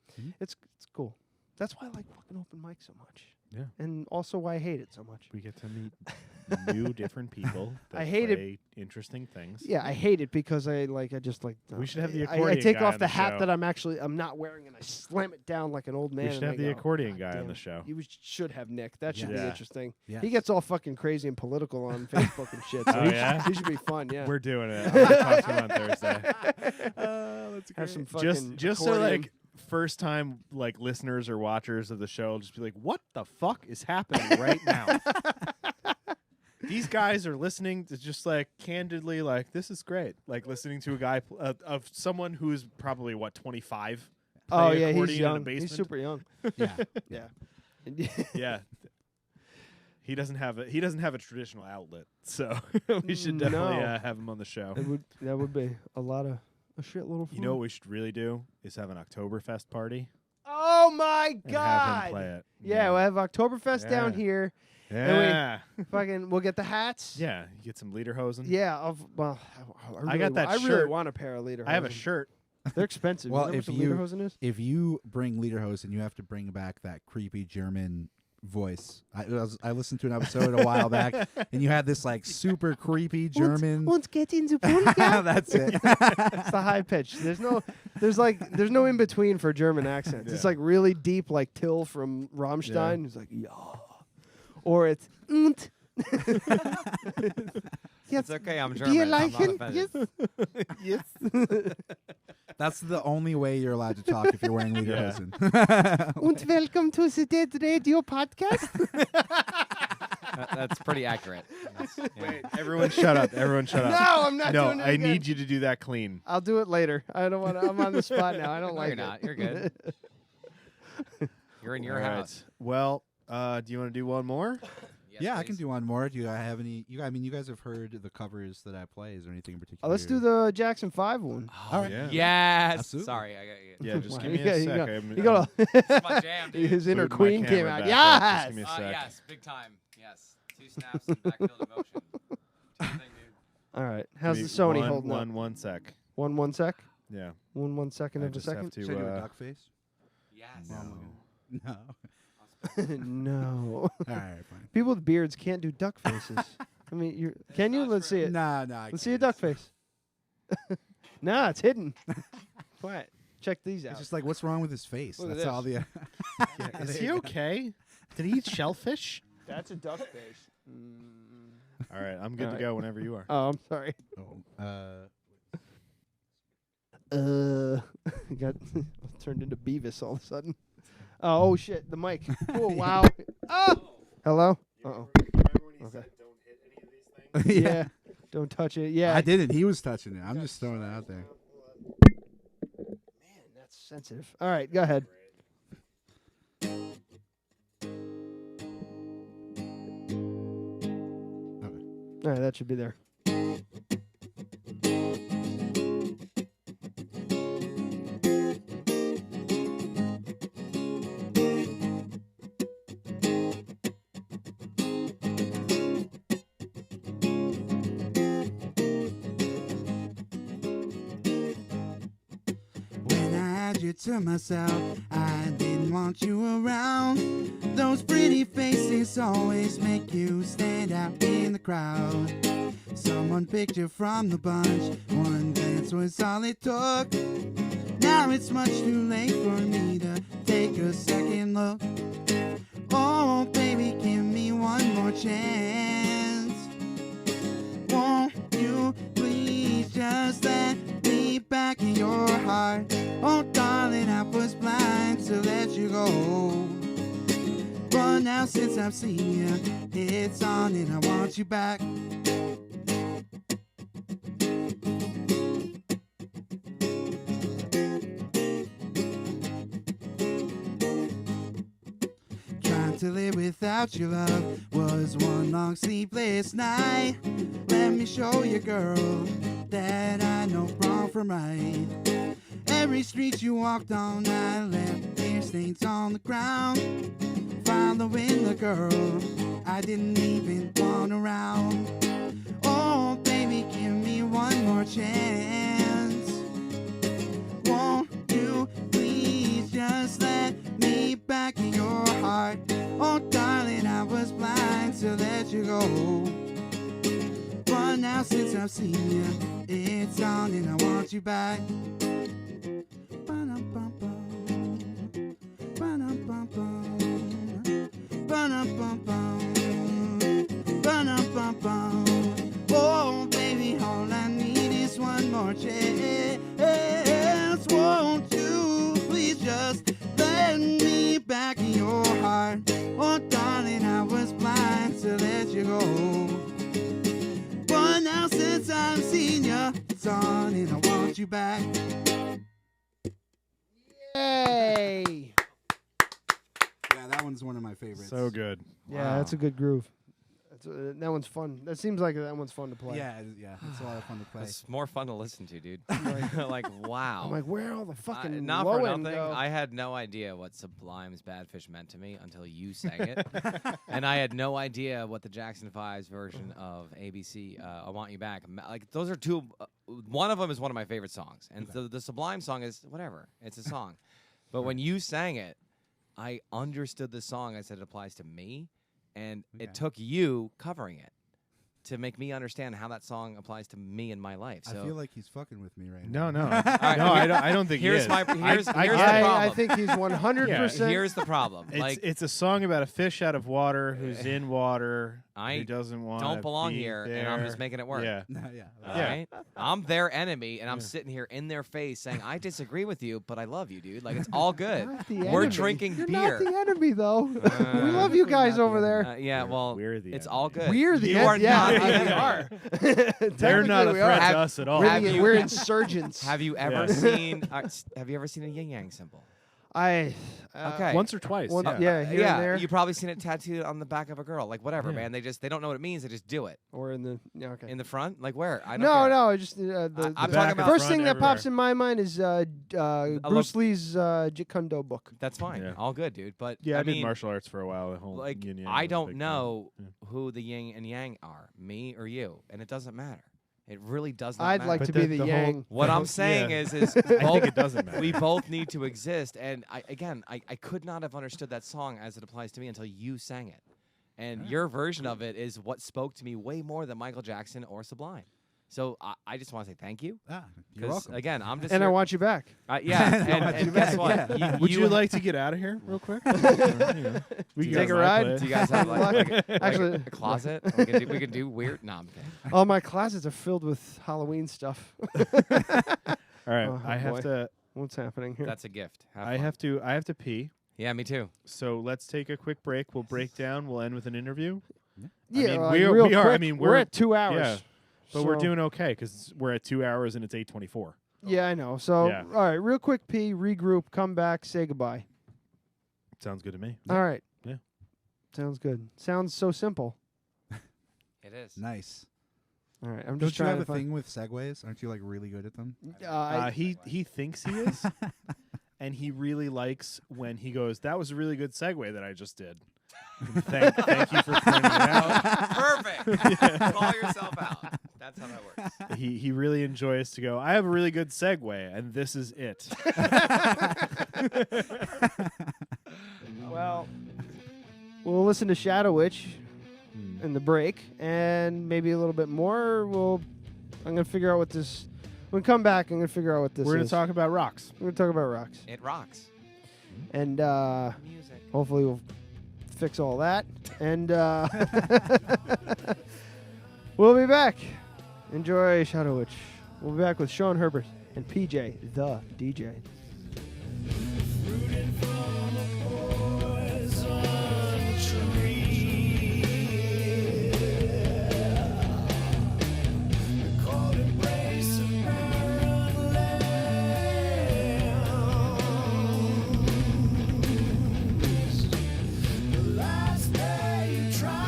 It's cool. That's why I like fucking open mic so much. Yeah. And also why I hate it so much. We get to meet new, different people that I hate it. play interesting things. Yeah, I hate it because I just like. We should have the I accordion take guy off on the the hat show. that I'm not wearing, and I slam it down like an old man. We should and have I the go, accordion "God guy on damn the it." show. You should have Nick. That should be Yeah. interesting. Yes. He gets all fucking crazy and political on Facebook and shit. So Oh, yeah? he should be fun. Yeah, We're doing it. I'm gonna talk to him on Thursday. That's have some fucking Just so accordion. like first time like listeners or watchers of the show just be like, what the fuck is happening right now? These guys are listening to just like candidly like this is great. Like listening to a guy of someone who's probably 25. Oh play yeah, accordion he's in a young. He's basement. super young. Yeah. Yeah. Yeah. He doesn't have a traditional outlet, so we should definitely No. have him on the show. That would be a shitload of fun. You know what we should really do is have an Oktoberfest party Oh my and god! have him play it. Yeah, we'll have Oktoberfest down Yeah. here. Yeah. We'll get the hats. Yeah, you get some lederhosen. Yeah, I got that I really shirt. want a pair of lederhosen. I have a shirt. They're expensive. Well, you know if how much you a lederhosen is? if you bring lederhosen, you have to bring back that creepy German voice. I listened to an episode a while back, and you had this like super creepy German. Uns geht in the Bundesliga. That's it. It's the high pitch. There's no in between for German accents. It's like really deep, like Till from Rammstein. It's like yeah, or it's und. It's okay. I'm Do you German. I'm like not it? offended. Yes. Yes. That's the only way you're allowed to talk if you're wearing lederhosen. Und welcome to the Dead Radio podcast. That's pretty accurate. Wait, everyone shut up. Everyone shut up. No, I'm not doing it I again. need you to do that clean. I'll do it later. I don't want to. I'm on the spot now. I don't No, like you're not. You're good. You're in your All right. house. Well, do you want to do one more? Yes, yeah, I please. can do one more. Do you have any? You guys have heard the covers that I play. Is there anything in particular? Let's do the Jackson 5 one. All right. Yeah. Yes. Absolutely. Sorry, I got you. Yeah, just Wow, give me you a got- sec. you got It's my jam, dude. His inner Put my queen came camera out. back up. Just Yes. give me a sec. Yes, big time. Yes. 2 snaps and backfield emotion. Thing, dude. All right. How's Give the me Sony one, holding one, up? 1 sec. 1 sec. Yeah. 1 second I of a just have second. to, Should I do a duck face? Yes. No. No. All right, fine. People with beards can't do duck faces. I mean, can you? Let's see it. Nah. Let's see a duck face. Nah, it's hidden. Quiet. Check these out. It's just like, what's wrong with his face? Look at That's all this. the. Is he okay? Did he eat shellfish? That's a duck face. All right, I'm good All to right. go whenever you are. Oh, I'm sorry. Got turned into Beavis all of a sudden. Oh shit! The mic. Oh wow. Oh. Hello. Uh-oh. Okay. Yeah. Don't touch it. Yeah. I didn't. He was touching it. I'm just throwing it out there. Man, that's sensitive. All right, go ahead. All right, that should be there. When I had you to myself, I didn't want you around. Those pretty faces always make you stand out in the crowd. Someone picked you from the bunch, one glance was all it took. Now it's much too late for me to take a second look. Oh, baby, give me one more chance. Won't you please just let me back in your heart? Oh, darling, I was blind to let you go. But now since I've seen you, it's on and I want you back. Trying to live without your love was one long sleepless night. Let me show you, girl, that I know wrong from right. Every street you walked on, I left tear stains on the ground. Following the girl I didn't even want around. Oh, baby, give me one more chance. Won't you please just let me back in your heart? Oh, darling, I was blind to let you go. But now since I've seen you, it's on and I want you back. Ba-dum-bum-bum. Ba-dum-bum-bum. Ba-dum-bum-bum. Ba-dum-bum-bum. Oh, baby, all I need is one more chance. Won't you please just let me back in your heart? Oh, darling, I was blind to let you go. But now since I've seen you, it's on and I want you back. Yay! Yeah, that one's one of my favorites. So good. Yeah, that's a good groove. That one's fun. That seems like that one's fun to play. Yeah, it's a lot of fun to play. It's more fun to listen to, dude. Like, wow. I'm like, where are all the fucking not low for end nothing. go? I had no idea what Sublime's Bad Fish meant to me until you sang it, and I had no idea what the Jackson 5's version of ABC "I Want You Back." Like those are two. One of them is one of my favorite songs, and the Sublime song is whatever. It's a song, but when you sang it, I understood the song as it applies to me, and it took you covering it to make me understand how that song applies to me in my life. So I feel like he's fucking with me right now. No, no. All right, No, I don't think he here's is. my here's the problem. I think he's 100%. Here's the problem. It's, Like it's a song about a fish out of water who's in water I who doesn't want don't belong be here, there. and I'm just making it work. Yeah. All right? I'm their enemy, and I'm sitting here in their face saying, I disagree with you, but I love you, dude. Like, it's all good. We're enemy. drinking You're beer. not the enemy, though. We love you guys over there. Yeah, well, it's all good. We're the you en- are yeah, not the we enemy. are. They're not a Technically, we threat are. to us at all. We're insurgents. Have you ever seen? Have you ever seen a yin yang symbol? Okay. Once or twice. Here and there. You probably seen it tattooed on the back of a girl, like whatever, man. They don't know what it means. They just do it. Or in the in the front, like where? I don't No, care. no, just I'm talking about first thing that pops in my mind is love- Bruce Lee's Jeet Kune Do book. That's fine, Yeah. all good, dude. But Yeah, I did mean, martial arts for a while. The whole like yin-yang I was a don't big know who the yin and yang are, me or you, and it doesn't matter. It really does not I'd matter. like to be the yang. What I'm saying is I think it doesn't matter. we both need to exist. And I could not have understood that song as it applies to me until you sang it. And your version of it is what spoke to me way more than Michael Jackson or Sublime. So I just want to say thank you. You're welcome. Again, I'm just And I here- want you back. Yeah, and guess what? Yeah. Would you like to get out of here real quick? We Do you can take a ride? Do you guys have like Actually, a closet? We can do weird. No, I'm kidding. all my closets are filled with Halloween stuff. All right, Oh, I have boy. to. What's happening here? That's a gift. Have I fun. have to pee. Yeah, me too. So let's take a quick break. We'll break down. We'll end with an interview. Yeah, I mean, like we real are. I quick, mean, we're at 2 hours. Yeah, but we're So- doing okay because we're at 2 hours and it's 8:24. Yeah, I know. So, Yeah. all right, real quick pee, regroup, come back, say goodbye. Sounds good to me. All right. Yeah. Sounds good. Sounds so simple. It is. Nice. All right, I'm Don't just you trying have to a thing with segues? Aren't you like really good at them? He thinks he is, and he really likes when he goes, "That was a really good segue that I just did." Thank you for pointing it out. Perfect. Call yourself out. That's how that works. He really enjoys to go, I have a really good segue, and this is it. Well, we'll listen to Shadow Witch in the break, and maybe a little bit more. I'm gonna figure out what this. When we come back, I'm gonna figure out what this We're going is. to talk about rocks. We're gonna talk about rocks, It rocks. and Music. hopefully we'll fix all that, and we'll be back. Enjoy Shadow Witch. We'll be back with Sean Herbert and PJ, the DJ. Try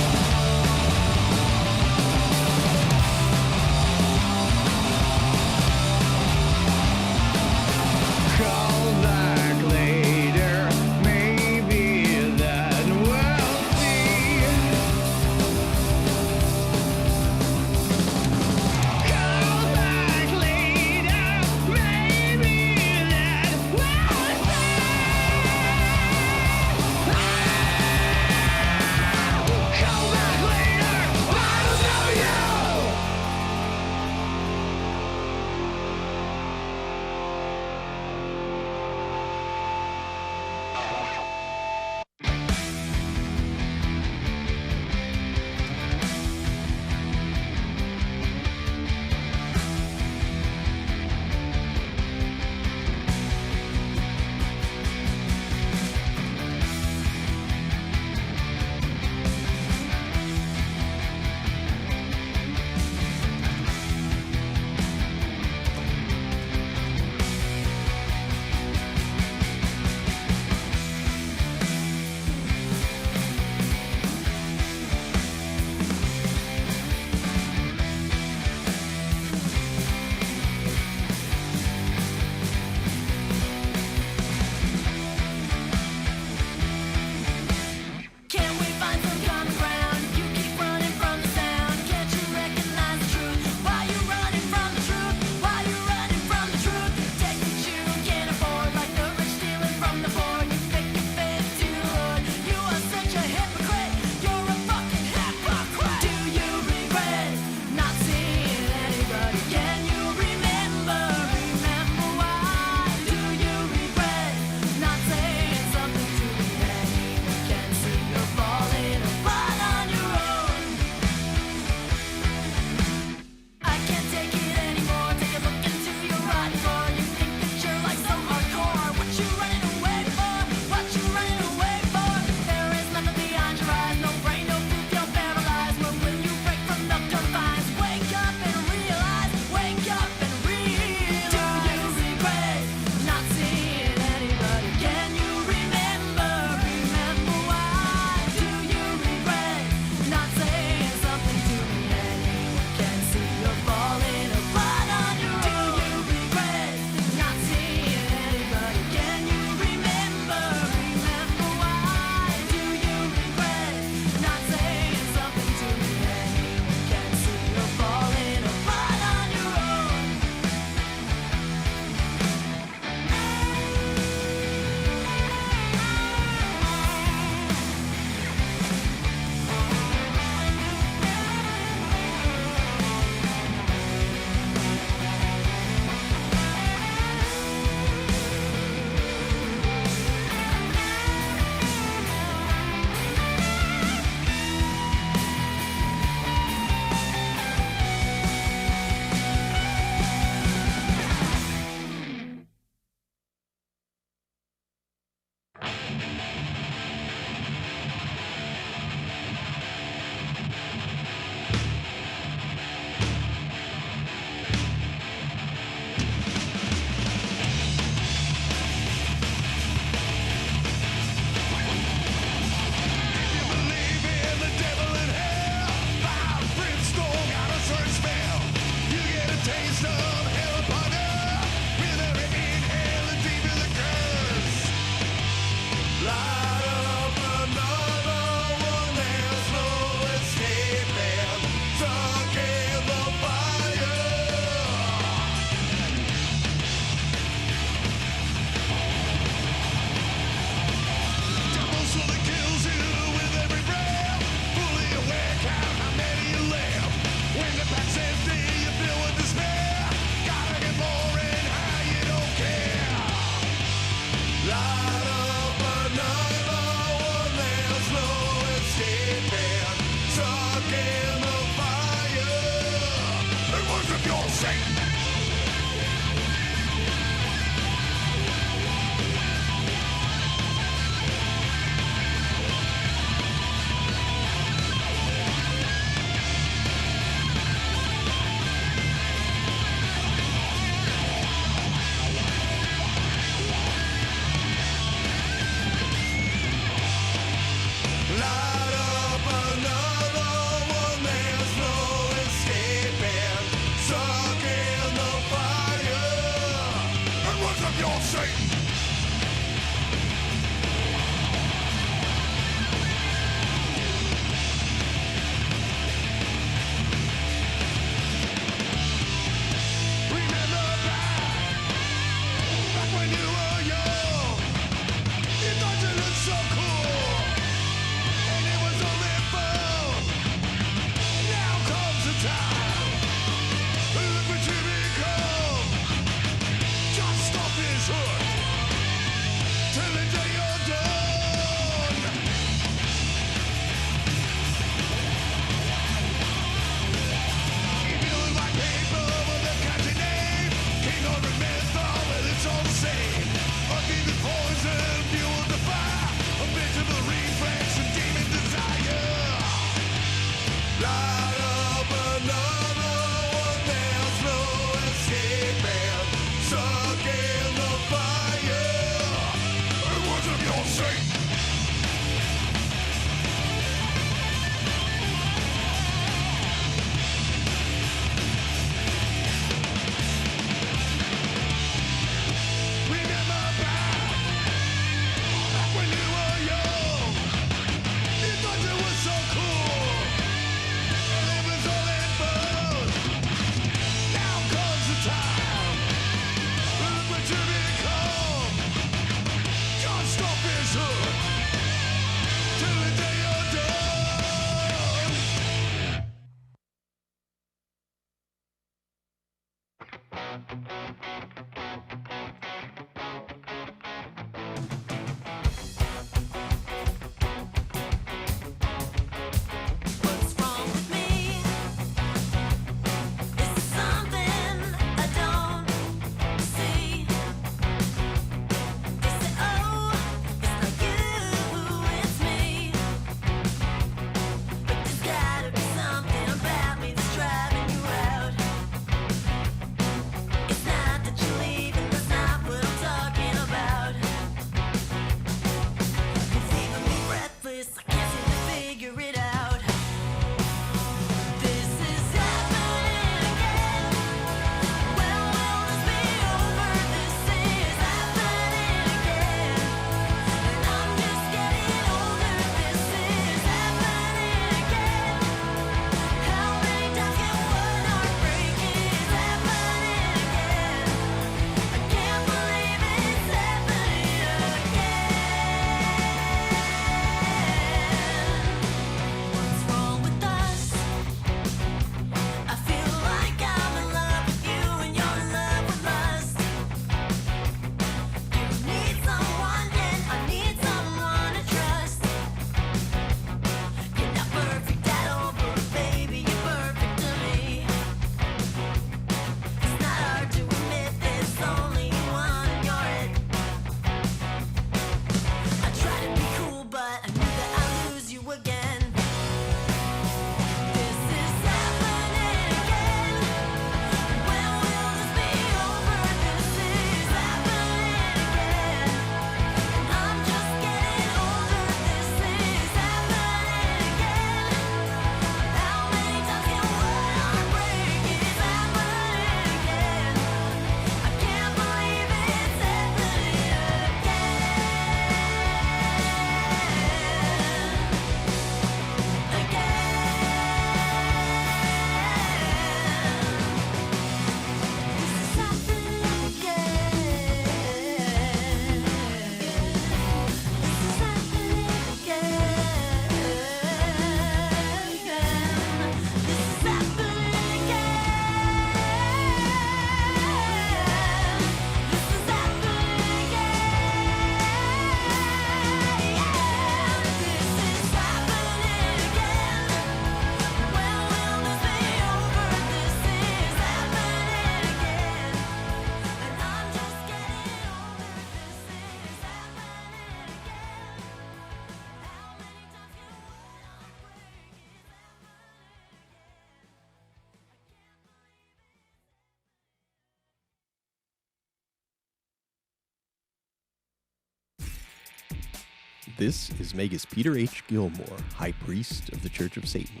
This is Magus Peter H. Gilmore, High Priest of the Church of Satan.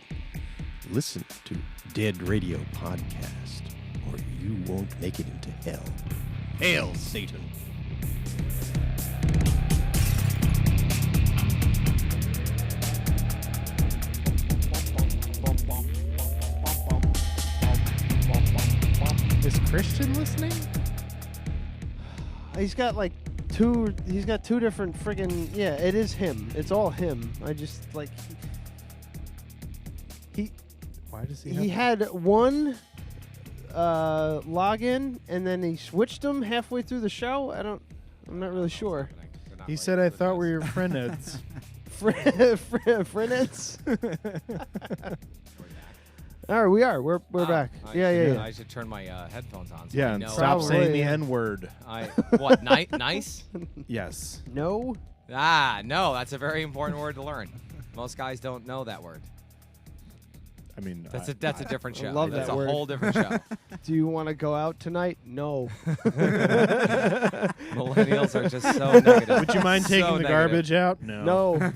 Listen to Dead Radio Podcast, or you won't make it into hell. Hail, Satan! Is Christian listening? He's got two different friggin', yeah, it is him. It's all him. I just, like, Why does he he had one login, and then he switched them halfway through the show. I'm not really sure. He said, I thought we were friends. Friends? All right, we are. We're back. Yeah. I should turn my headphones on. So Yeah, I and know. stop saying the N-word. What? Nice? Yes. No. No. That's a very important word to learn. Most guys don't know that word. I mean, That's a different show. love That's that a word. whole different show. Do you want to go out tonight? No. Millennials are just so negative. Would you mind So taking the negative. garbage out? No.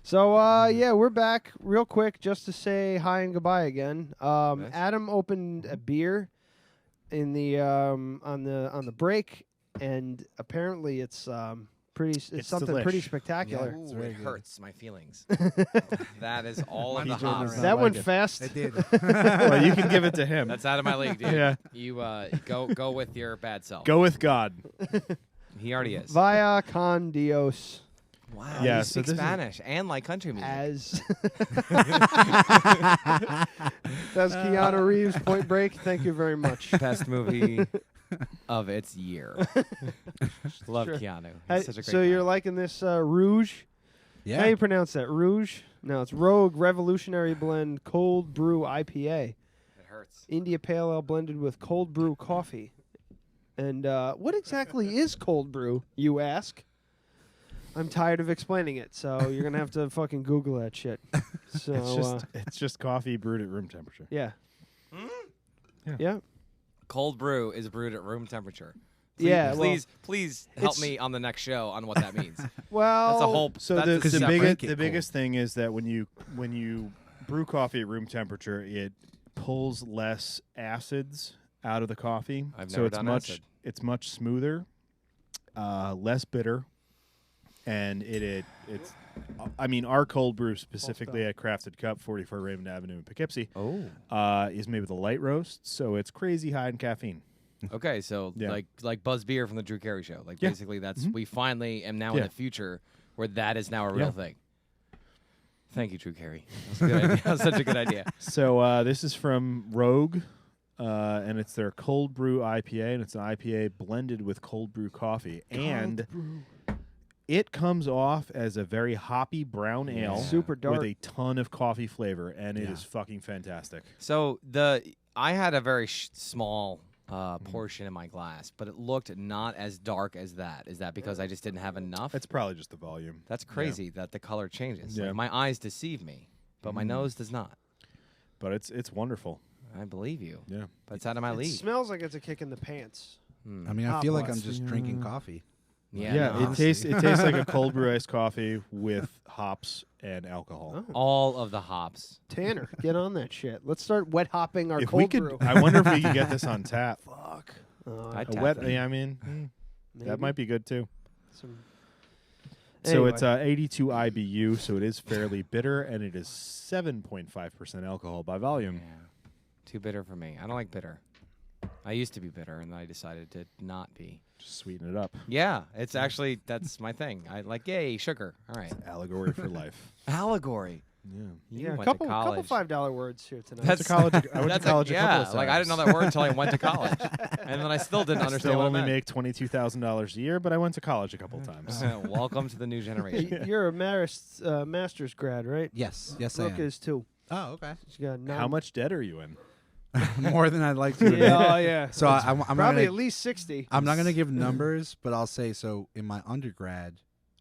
So yeah, we're back real quick just to say hi and goodbye again. Adam opened a beer in the on the break, and apparently it's it's something delish. pretty spectacular. Ooh, it hurts my feelings. That is all of the PJ hops. does not That like went it. fast. It did. Well, you can give it to him. That's out of my league, dude. Yeah. You go with your bad self. Go with God. He already is. Via con Dios. Wow. Yeah, You so speak this is- Spanish and like country music. As that's Keanu Reeves, Point Break. Thank you very much. Best movie of its year. Love Sure. Keanu. Hey, He's such a great so guy. you're liking this Rouge? Yeah. How do you pronounce that? Rouge? No, it's Rogue Revolutionary Blend Cold Brew IPA. It hurts. India Pale Ale blended with cold brew coffee. And what exactly is cold brew, you ask? I'm tired of explaining it, so you're gonna have to fucking Google that shit. So It's just coffee brewed at room temperature. yeah. Yeah. Yeah. Cold brew is brewed at room temperature. Yeah, well, Please help it's- me on the next show on what that means. Well, That's a whole. So that's a the separate- biggest it the cold. biggest thing is that when you brew coffee at room temperature, it pulls less acids out of the coffee. I've so never it's done much acid. it's much smoother, less bitter, and it's. I mean, our cold brew specifically at Crafted Cup, 44 Raymond Avenue in Poughkeepsie, is made with a light roast, so it's crazy high in caffeine. Okay, so Yeah. like Buzz Beer from the Drew Carey Show. Like Yeah. basically, that's Mhm. we finally am now in Yeah. the future where that is now a real Yeah. thing. Thank you, Drew Carey. That was a good idea. That was such a good idea. So this is from Rogue, and it's their cold brew IPA, and it's an IPA blended with cold brew coffee, and it comes off as a very hoppy brown ale, Super dark. with a ton of coffee flavor, and it is fucking fantastic. So I had a very small portion in my glass, but it looked not as dark as that. Is that because I just didn't have enough? It's probably just the volume. That's crazy that the color changes. Yeah. Like, my eyes deceive me, but my nose does not. But it's wonderful. I believe you. Yeah. But it's out of my It league. smells like it's a kick in the pants. I mean, I feel like I'm bless. just drinking coffee. Yeah, no, it tastes like a cold brew iced coffee with hops and alcohol. all of the hops. Tanner, get on that shit. Let's start wet hopping our If cold we could, brew. I wonder if we could get this on tap. Fuck. I'd A tap wet, it. yeah, I mean, Maybe. that might be good too. Some- So Anyway. it's 82 IBU, so it is fairly bitter, and it is 7.5% alcohol by volume. Too bitter for me. I don't like bitter. I used to be bitter, and then I decided to not be. Just sweeten it up. Yeah, it's actually that's my thing. I like yay sugar. All right, Allegory for life. allegory. Yeah. You Yeah, a went couple to college. $5 words here tonight. That's- I went to that's college a couple yeah, of like I didn't know times. that word until I went to college, and then I still didn't I understand still what only it meant. make $22,000 a year, but I went to college a couple times. Welcome to the new generation. You're a master's grad, right? Yes, I Brooke am. is too. Oh, okay. She's got How much debt are you in? More than I'd like to. Yeah, oh, yeah. So I'm Probably not gonna, at least 60. I'm not going to give numbers, but I'll say so. In my undergrad,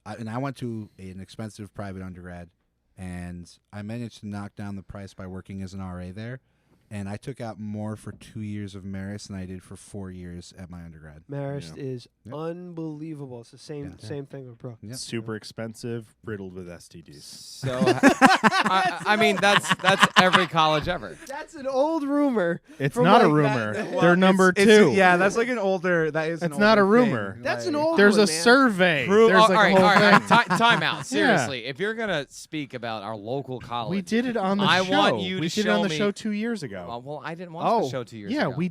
I went to an expensive private undergrad, and I managed to knock down the price by working as an RA there. And I took out more for 2 years of Marist than I did for 4 years at my undergrad. Marist is unbelievable. It's the same thing with Brooke. Super expensive, riddled with STDs. So, I mean, that's every college ever. That's an old rumor. It's from not a like rumor. that- They're number two. Yeah, that's like an older. That is. It's not a rumor. That's an old There's one, a man. survey. Prove, There's all like right, a whole all right, thing. time out. Seriously, if you're gonna speak about our local college, We did it on the I show. want you we to did it on show the me. show 2 years ago. Well, I didn't watch the show 2 years yeah, ago. we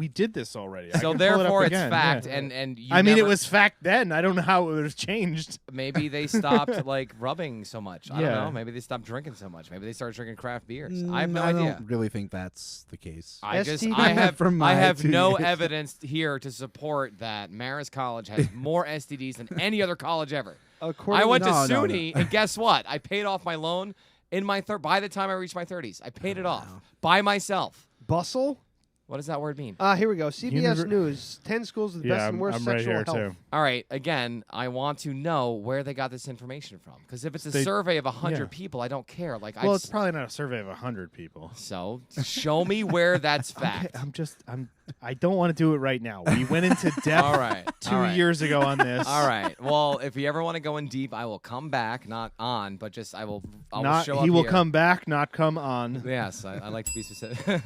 did this already. I So can pull it up therefore, it's again, fact, yeah. and you I mean, it never- was fact then. I don't know how it was changed. Maybe they stopped like rubbing so much. I don't Yeah. know. Maybe they stopped drinking so much. Maybe they started drinking craft beers. I have no I idea. don't really think that's the case. I STD have from my I have 2 no years. evidence here to support that Marist College has more STDs than any other college ever. According I went to No, no, SUNY, and guess what? I paid off my loan in my by the time I reached my 30s. I paid it off by myself. Bustle? What does that word mean? Here we go. CBS News. 10 schools with the best and worst I'm right sexual here, health. too. All right. Again, I want to know where they got this information from. Because if it's a survey of 100 people, I don't care. Like, well, it's probably not a survey of 100 people. So show me where that's fact. I don't want to do it right now. We went into depth All right. 2 years ago on this. All right. Well, if you ever want to go in deep, I will come back. Not on, but just I will show up He will here. come back, not come on. Yes, I like to be specific.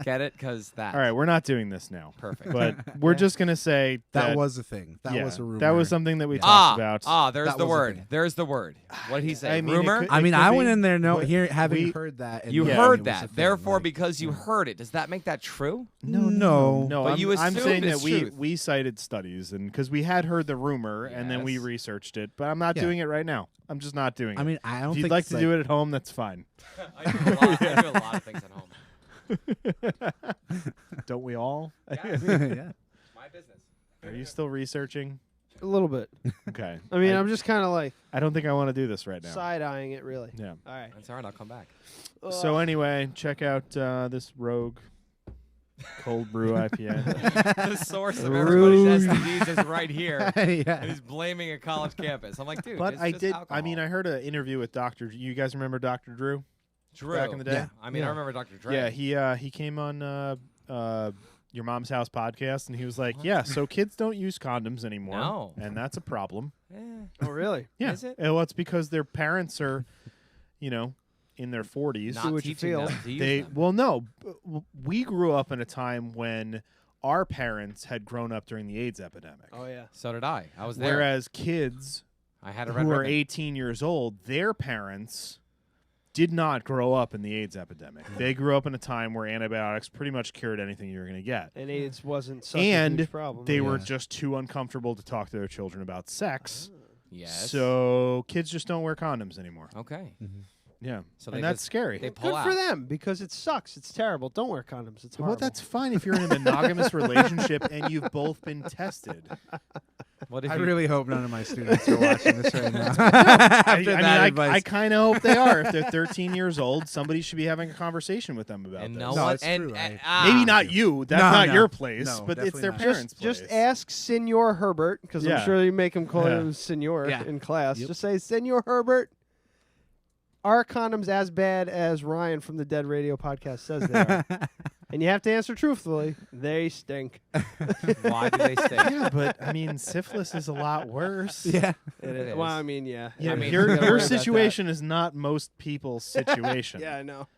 Get it? Because that. All right, we're not doing this now. Perfect. But we're just going to say that was a thing. That was a rumor. That was something that we talked about. There's the word. There's the word. What did he say? I mean, rumor? I went in there having heard that. And You yeah, heard it was a that. thing, Therefore, like- because you heard it, does that make that true? No. But you I'm assumed saying it's that truth. we cited studies, and because we had heard the rumor, and then we Yes. researched it. But I'm not Yeah. doing it right now. I'm just not doing it. I mean, I don't If you'd think like it's to like- do it at home, that's fine. I do a lot of things at home. Don't we all? Yeah. My business. Are you still researching? A little bit. Okay. I mean, I'm just kind of like I don't think I want to do this right now. side-eyeing it, really. Yeah. All right. That's all right. I'll come back. So anyway, check out this Rogue cold brew IPA. The source of everybody's STDs is right here. Yeah. And he's blaming a college campus. I'm like, dude, But it's I just did. alcohol. I mean, I heard an interview with Dr. You guys remember Dr. Drew? Drew. Back in the day. Yeah. I mean, I remember Dr. Dre. Yeah, he came on Your Mom's House podcast, and he was like, "Yeah, so kids don't use condoms anymore, No. and that's a problem." Oh, really? Yeah. Is it? Well, it's because their parents are, in their 40s. Not what you teaching feel. them to use They them. well, no, we grew up in a time when our parents had grown up during the AIDS epidemic. Oh, yeah. So did I. I was there. Whereas kids I had a red who are ribbon. 18 years old, their parents did not grow up in the AIDS epidemic. They grew up in a time where antibiotics pretty much cured anything you were going to get. And AIDS wasn't such a And huge problem. they Yeah. were just too uncomfortable to talk to their children about sex. Yes. So kids just don't wear condoms anymore. Okay. Yeah. So and they that's just- scary. They pull Good out. for them, because it sucks. It's terrible. Don't wear condoms. It's horrible. Well, that's fine if you're in a monogamous relationship and you've both been tested. What if I you- really hope none of my students are watching this right now. I kind of hope they are. If they're 13 years old, somebody should be having a conversation with them about And this. no No, one. it's And, true. Maybe not you. That's No, not no. your place, No, but it's definitely their not. parents' Just place. ask Senor Herbert, because Yeah. I'm sure you make him call Yeah. him Senor Yeah. in class. Yep. Just say, Senor Herbert, are condoms as bad as Ryan from the Dead Radio podcast says they are? And you have to answer truthfully. They stink. Why do they stay? Yeah, but I mean, syphilis is a lot worse. Yeah. It is. Well, I mean, yeah. Yeah, I mean, your we gotta worry about that. situation is not most people's situation. Yeah, I know.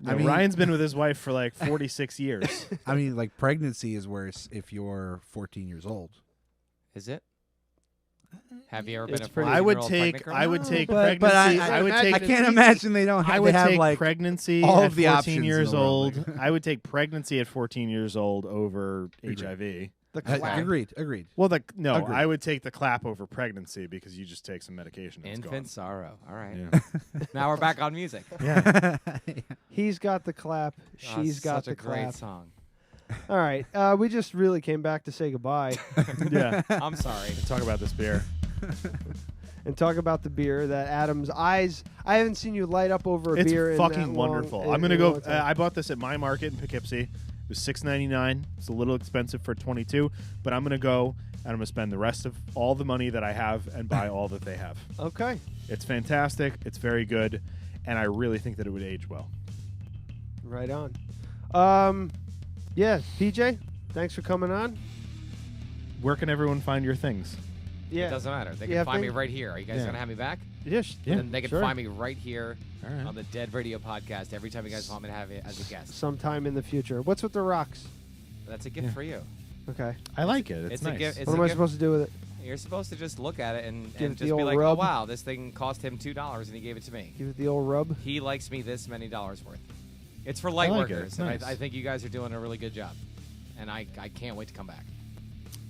I mean, Ryan's been with his wife for like 46 years. I mean, like, pregnancy is worse if you're 14 years old. Is it? Have you ever It's been a pretty- 14-year-old I would pregnant take girl? I would take But pregnancy. I would I take can't imagine they don't have, I would they have take like pregnancy all at of the 14 options in years the world, old. I would take pregnancy at 14 years old over HIV. The clap. Agreed. Well, no, Agreed. I would take the clap over pregnancy because you just take some medication. And Infant it's sorrow. All right. gone. Now we're back on music. Yeah. He's got the clap. Oh, She's got such the a great clap. song. All right. We just really came back to say goodbye yeah. I'm sorry. Talk about this beer. and talk about the beer that Adam's eyes. I haven't seen you light up over a It's beer. fucking in that long- wonderful. in- I'm gonna in a go. long time. I bought this at my market in Poughkeepsie. It was $6.99. It's a little expensive for 22, but I'm gonna go and I'm gonna spend the rest of all the money that I have and buy all that they have. Okay. It's fantastic. It's very good, and I really think that it would age well. Right on. Yeah, PJ, thanks for coming on. Where can everyone find your things? Yeah. It doesn't matter. They You can have find me things? right here. Are you guys Yeah. going to have me back? Yes. Yeah, Then they can sure. find me right here All right. on the Dead Radio podcast every time you guys want me to have it as a guest. Sometime in the future. What's with the rocks? That's a gift Yeah. for you. Okay. I like it. It's It's nice. a gift. It's What a am I gift. supposed to do with it? You're supposed to just look at it and Give it just the be old like, rub? oh, wow, this thing cost him $2 and he gave it to me. Give it the old rub. He likes me this many dollars worth. It's for light like it. workers, It's and nice. I think you guys are doing a really good job. And I can't wait to come back.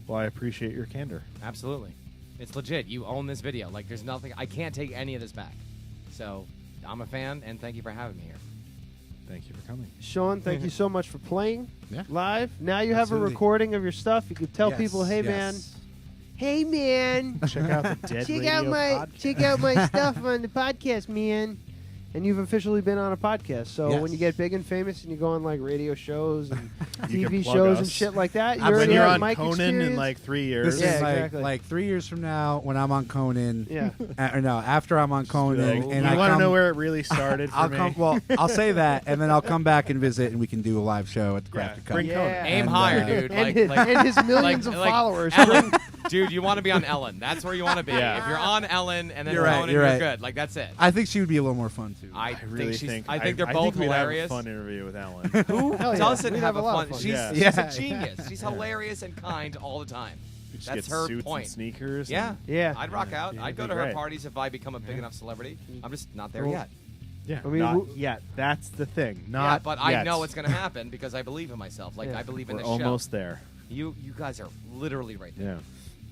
Well, I appreciate your candor. Absolutely. It's legit. You own this video. Like, there's nothing. I can't take any of this back. So, I'm a fan, and thank you for having me here. Thank you for coming. Sean, thank you so much for playing Yeah. live. Now you have Absolutely. a recording of your stuff. You could tell Yes, people, hey, yes. hey, man. Check out the Dead check Radio out my podcast. check out my stuff on the podcast, man. and you've officially been on a podcast. So Yes. when you get big and famous and you go on like radio shows and You can TV plug shows us. and shit like that, you When already you're have on mic Conan experience. in like 3 years. This Yeah, is exactly. like 3 years from now when I'm on Conan. Yeah. Or no, after I'm on Conan, Like, and you I want to come, know where it really started for I'll me? come. Well, I'll say that, and then I'll come back and visit, and we can do a live show at the Crafted Cup. bring Conan. Aim And, higher, uh, dude. And his millions of followers. Ellen, dude, you want to be on Ellen. That's where you want to be. Yeah. If you're on Ellen and then You're right, Conan, you're you're right. good. Like, that's it. I think she would be a little more fun too. I really think she's. think I think they're both we'd hilarious. Have a fun interview with Ellen. Who Hell yeah. doesn't We'd have have a a lot fun? of fun. She's, Yeah. she's Yeah. a genius. She's hilarious and kind all the time. Just That's get her suits point. And sneakers. Yeah, and- Yeah. I'd rock out. Yeah, I'd it'd go be to her great. parties if I become a big enough celebrity. I'm just not there Well, yet. yeah. I mean, not w- yet. That's the thing. Not Yeah, but I yet. know it's going to happen because I believe in myself. Like Yeah. I believe in We're the almost there. show. You guys are literally right there. Yeah.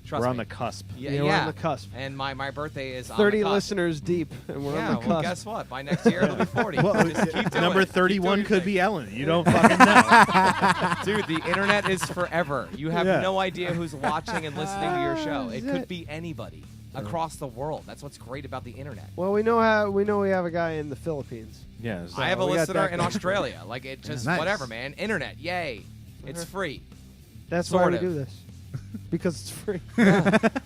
Trust We're on me. the cusp. Yeah, we're on the cusp. And my birthday is on 30 the cusp. listeners deep, and we're Yeah, on the cusp. well, guess what? By next year, it'll be 40. Well, Just keep doing number it. Keep 31 doing could your be thing. Ellen. You don't fucking know. Dude, the internet is forever. You have Yeah. no idea who's watching and listening to your show. It could be anybody across the world. That's what's great about the internet. Well, we know we have a guy in the Philippines. Yeah. I have a we got listener that in guy. Australia. Like, it just, Nice. whatever, man. Internet, yay. It's free. That's Sort why we of. do this. Because it's free.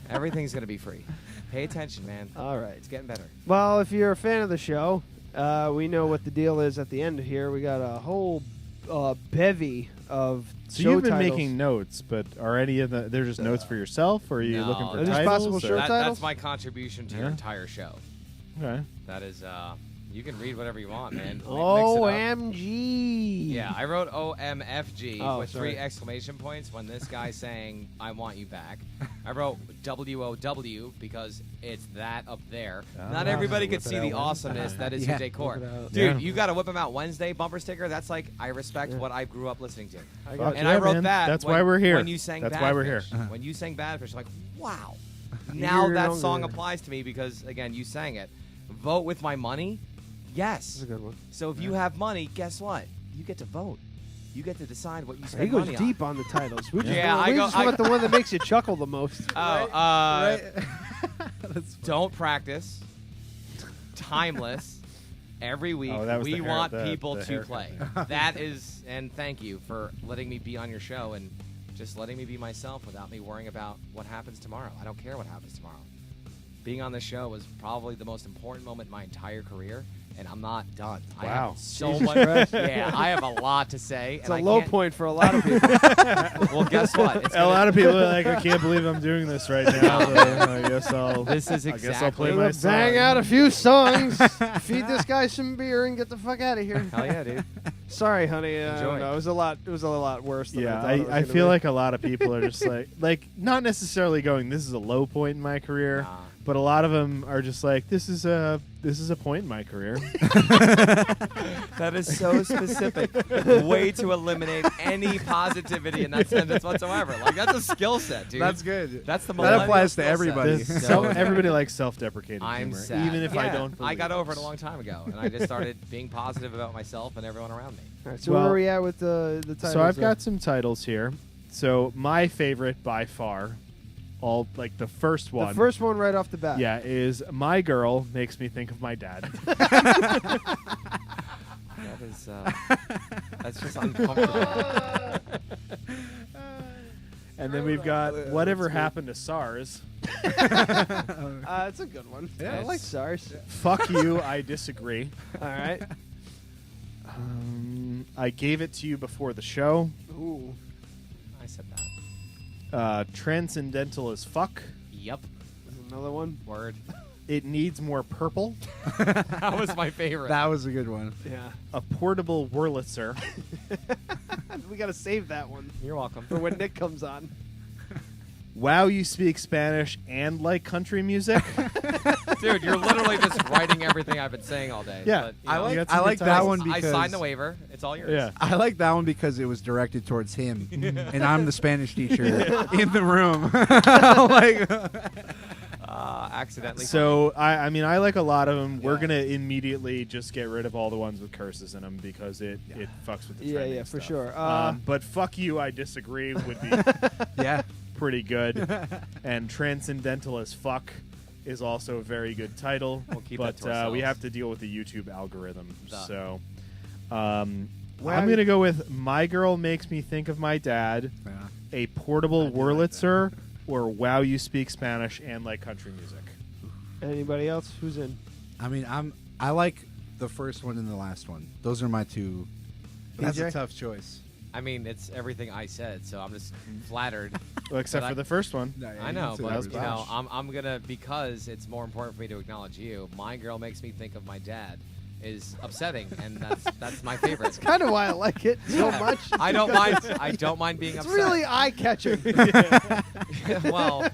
Everything's going to be free. Pay attention, man. All right. It's getting better. Well, if you're a fan of the show, we know what the deal is at the end here. We got a whole bevy of So show you've been titles. making notes, but are any of they're just notes for yourself, or are you No, looking for Are these titles? possible or- show That's titles? my contribution to your Yeah. entire show. Okay. That is, you can read whatever you want, man. Mix it up. OMG. Yeah, I wrote OMFG Oh, with sorry. 3 exclamation points when this guy sang "I Want You Back." I wrote WOW because it's that up there. Not everybody could see the awesomeness that is your decor. Whip it out. Dude, Yeah. you got to whip them out Wednesday bumper sticker. That's like, I respect what I grew up listening to. I got And yeah, I wrote man. that. That's when, why we're here. When you sang That's Badfish. why we're here. When you sang Badfish, I'm like, wow. Now You're that younger. song applies to me because, again, you sang it. Vote with my money? Yes. That's a good one. So if you have money, guess what? You get to vote. You get to decide what you spend He goes money deep on the titles. We just, Yeah, want, I we go- just I want go- the one that makes you chuckle the most. on. Right? Don't practice. Timeless. Every week, Oh, that was we the want hair- the- people the to haircut. play. That is, and thank you for letting me be on your show and just letting me be myself without me worrying about what happens tomorrow. I don't care what happens tomorrow. Being on the show was probably the most important moment in my entire career, and I'm not done. I Wow. have so Jesus much. Christ. Yeah, I have a lot to say. It's and a I low can't- point for a lot of people. Well, guess what? It's A lot of people are like, I can't believe I'm doing this right now. But I guess I'll. This is I guess I'll play exactly- my Let's song. bang out a few songs, feed this guy some beer, and get the fuck out of here. Hell yeah, dude. Sorry, honey. I Enjoy. don't know. It was a lot worse than I Yeah, thought it was I gonna feel be. like a lot of people are just like not necessarily going, this is a low point in my career, Nah. but a lot of them are just like, this is a point in my career. That is so specific. Way to eliminate any positivity in that sentence whatsoever. Like, that's a skill set, dude. That's good. That's the That millennial applies to skill set. everybody. This- So everybody likes self-deprecating I'm humor, sad. even if I Yeah, don't. I got believe over it a long time ago, and I just started being positive about myself and everyone around me. All right, so Well, where are we at with the titles? So I've there? got some titles here. So my favorite by far, all like the first one. the first one right off the bat. Yeah, is My Girl Makes Me Think of My Dad. That is, that's just uncomfortable. And then we've got Whatever Happened to SARS. It's a good one. Yeah, I like SARS. Fuck You, I Disagree. All right. I Gave It to You Before the Show. Ooh. I said that. Transcendental as Fuck. Yep. There's another one. Word. It Needs More Purple. That was my favorite. That was a good one. Yeah. A Portable Wurlitzer. We got to save that one You're welcome. for when Nick comes on. Wow, You Speak Spanish and Like Country Music. Dude, you're literally just writing everything I've been saying all day. Yeah. But, you I know, like- You got some I like good that titles. one I because signed the waiver. It's all yours. Yeah. I like that one because it was directed towards him, and I'm the Spanish teacher in the room. Like, Accidentally. So I mean I like a lot of them. We're Yeah. gonna immediately just get rid of all the ones with curses in them because it fucks with the Yeah, trending yeah, for stuff. sure. But Fuck You, I Disagree would be yeah, pretty good. And Transcendental as Fuck is also a very good title. We'll keep but that to ourselves. we have to deal with the YouTube algorithm. Duh. So Wow. I'm going to go with My Girl Makes Me Think of My Dad, A Portable Wurlitzer, or Wow You Speak Spanish and Like Country Music. Anybody else? Who's in? I mean, I like the first one and the last one. Those are my two. That's a PJ? tough choice. I mean, it's everything I said, so I'm just flattered. Well, except But for the first one. I know, That but was you know, I'm gonna, because it's more important for me to acknowledge you. My Girl Makes Me Think of My Dad is upsetting, and that's my favorite. That's kind of why I like it so much. I don't mind. I don't mind being It's upset. really eye-catching. Well,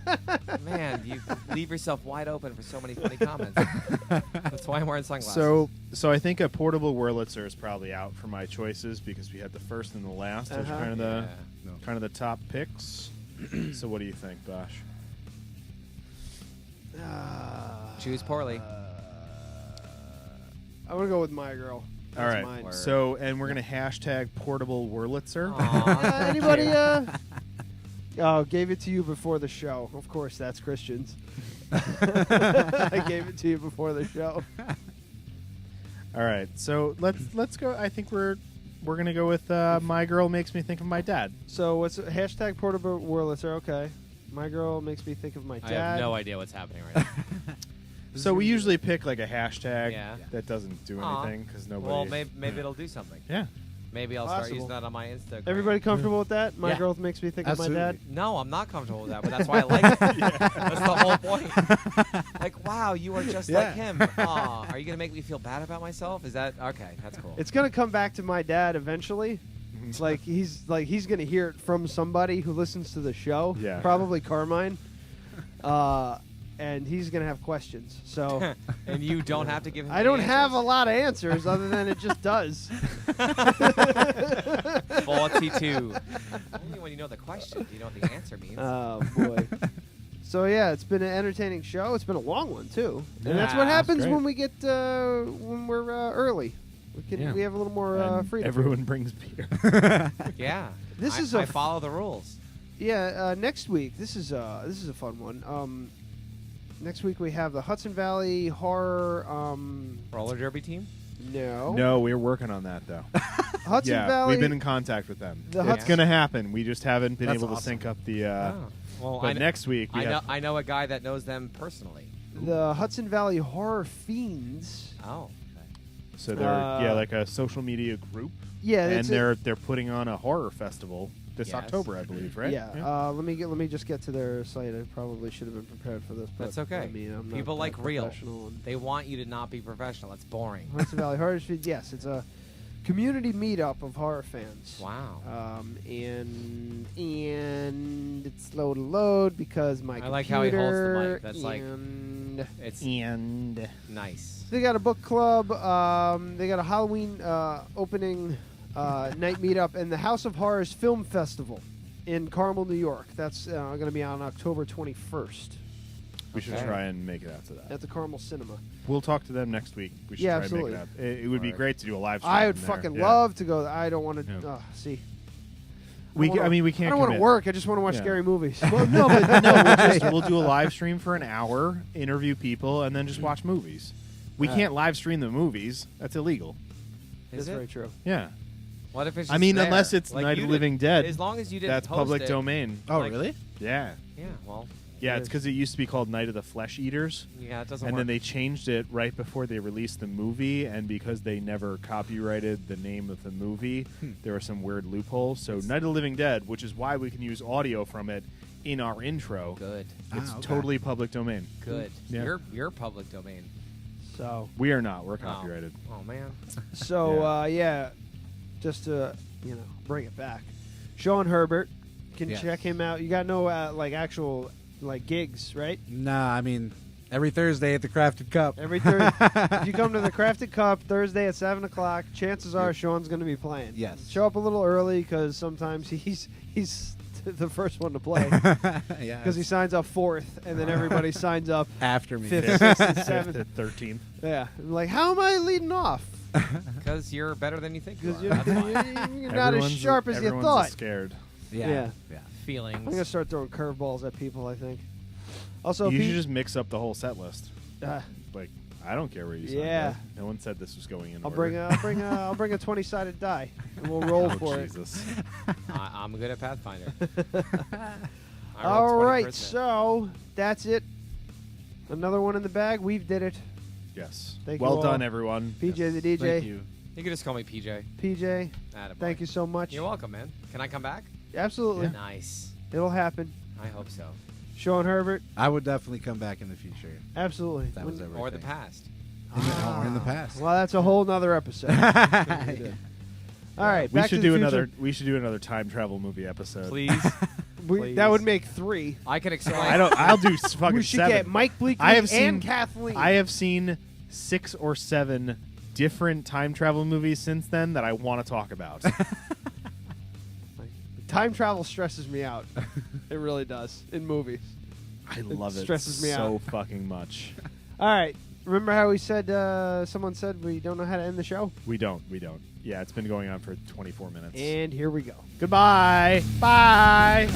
man, you leave yourself wide open for so many funny comments. That's why I'm wearing sunglasses. So I think A Portable Wurlitzer is probably out for my choices because we had the first and the last as Uh-huh. kind of the top picks. So what do you think, Bosh? Choose poorly. I'm gonna go with My Girl. All That's right. mine. So, and we're gonna hashtag Portable Wurlitzer. Anybody? Gave it to you before the show. Of course, that's Christians. I gave it to you before the show. All right. So let's go. I think we're gonna go with My Girl Makes Me Think of My Dad. So what's hashtag Portable Wurlitzer? Okay. My Girl Makes Me Think of My Dad. I have no idea what's happening right now. So we usually pick like a hashtag Yeah. that doesn't do Aw. anything because nobody. Well, maybe it'll do something. Yeah. Maybe I'll start Possible. using that on my Instagram. Everybody comfortable with that? My Yeah. Girl Makes Me Think of My Dad. No, I'm not comfortable with that, but that's why I like it. That's the whole point. Like, wow, you are just like him. Aw, are you gonna make me feel bad about myself? Is that okay? That's cool. It's gonna come back to my dad eventually. It's like he's gonna hear it from somebody who listens to the show. Yeah. Probably Carmine. And he's gonna have questions. So and you don't have to give him. I don't have a lot of answers other than it just does. 42. Only when you know the question, do you know what the answer means? Oh boy. So yeah, it's been an entertaining show. It's been a long one too, and that's Yeah, what that's happens great. when we get when we're early. We have a little more And freedom. everyone brings beer. Yeah. This is I a follow the rules. Yeah, next week this is a fun one. Next week we have the Hudson Valley Horror. Roller derby team. No. No, we're working on that though. Hudson yeah, Valley. we've been in contact with them. The It's Hudson- gonna happen. We just haven't been That's able to awesome. sync up the. Well, but I kn- next week we have. I know a guy that knows them personally. The Hudson Valley Horror Fiends. Oh. So they're like a social media group. Yeah, and it's they're putting on a horror festival this Yes. October, I believe, right? Yeah. Let me just get to their site. I probably should have been prepared for this. But That's okay. I mean, I'm not People like real. professional and- They want you to not be professional. That's boring. Hudson Valley Horror Fiends. Yes, it's a community meetup of horror fans. Wow. And it's slow to load because my I like how he holds the computer mic. That's like and it's and nice. they got a book club. They got a Halloween opening night meetup and the House of Horrors Film Festival in Carmel, New York. That's going to be on October 21st We should try and make it out to that. at the Carmel Cinema. We'll talk to them next week. We should Yeah, try absolutely. and make it out. It would be great to do a live stream. I would from there. fucking Yeah. love to go. I don't want to. Yeah. See. We I we can't. I don't want to commit. work. I just want to watch Yeah. scary movies. Well, no, but no, we'll do a live stream for an hour, interview people, and then just watch movies. We can't live stream the movies. That's illegal. That's very true. Yeah. What if it's? I just mean, there? unless it's Like Night you of the Living did- Dead. As long as you didn't That's post public it. domain. Oh, Like- really? Yeah. Yeah. Well. Yeah, it's because it used to be called Night of the Flesh Eaters. Yeah, it doesn't And work. then they changed it right before they released the movie, and because they never copyrighted the name of the movie, there were some weird loopholes. So Night of the Living Dead, which is why we can use audio from it in our intro. Good. It's okay. totally public domain. Good. Yeah. You're public domain. So. We are not. We're copyrighted. Oh man. So just to bring it back, Sean Herbert, can Yes. check him out. You got no actual gigs, right? Nah, I mean, every Thursday at the Crafted Cup. Every Thursday, if you come to the Crafted Cup Thursday at 7:00, chances are Sean's going to be playing. Yes. Show up a little early because sometimes he's the first one to play Yeah. because he signs up 4th, and then everybody signs up After me. 5th, 6th, and 7th. 13th. Yeah, I'm like, how am I leading off? Because you're better than you think you are. Because you're not as Everyone's- sharp as you everyone's thought. Scared. Yeah. Yeah. Yeah. Feelings. I'm gonna start throwing curveballs at people. I think. Also, you should just mix up the whole set list. Uh, Like, I don't care where you sign Yeah. up. No one said this was going in. I'll order. bring a 20-sided die, and we'll roll Oh, for Jesus. I'm good at Pathfinder. All right, 20%. so that's it. Another one in the bag. We've did it. Yes. Thank Well you done, all. everyone. PJ the DJ. Thank you. You can just call me PJ. PJ, Attaboy. thank you so much. You're welcome, man. Can I come back? Absolutely. Nice. It'll happen. I hope so. Sean Herbert. I would definitely come back in the future. Absolutely. If that was ever a Or the thing. past. Or in the past. Well, that's a whole nother episode. All right, We Back should to the do Future. We should do another time travel movie episode. Please. That would make 3. I can explain. I'll do fucking We should 7. get Mike Bleakley I have and seen, Kathleen. I have seen 6 or 7 different time travel movies since then that I want to talk about. Time travel stresses me out. It really does in movies. I love it Stresses me so out. fucking much. All right. Remember how we said someone said we don't know how to end the show? We don't. Yeah, it's been going on for 24 minutes. And here we go. Goodbye. Bye.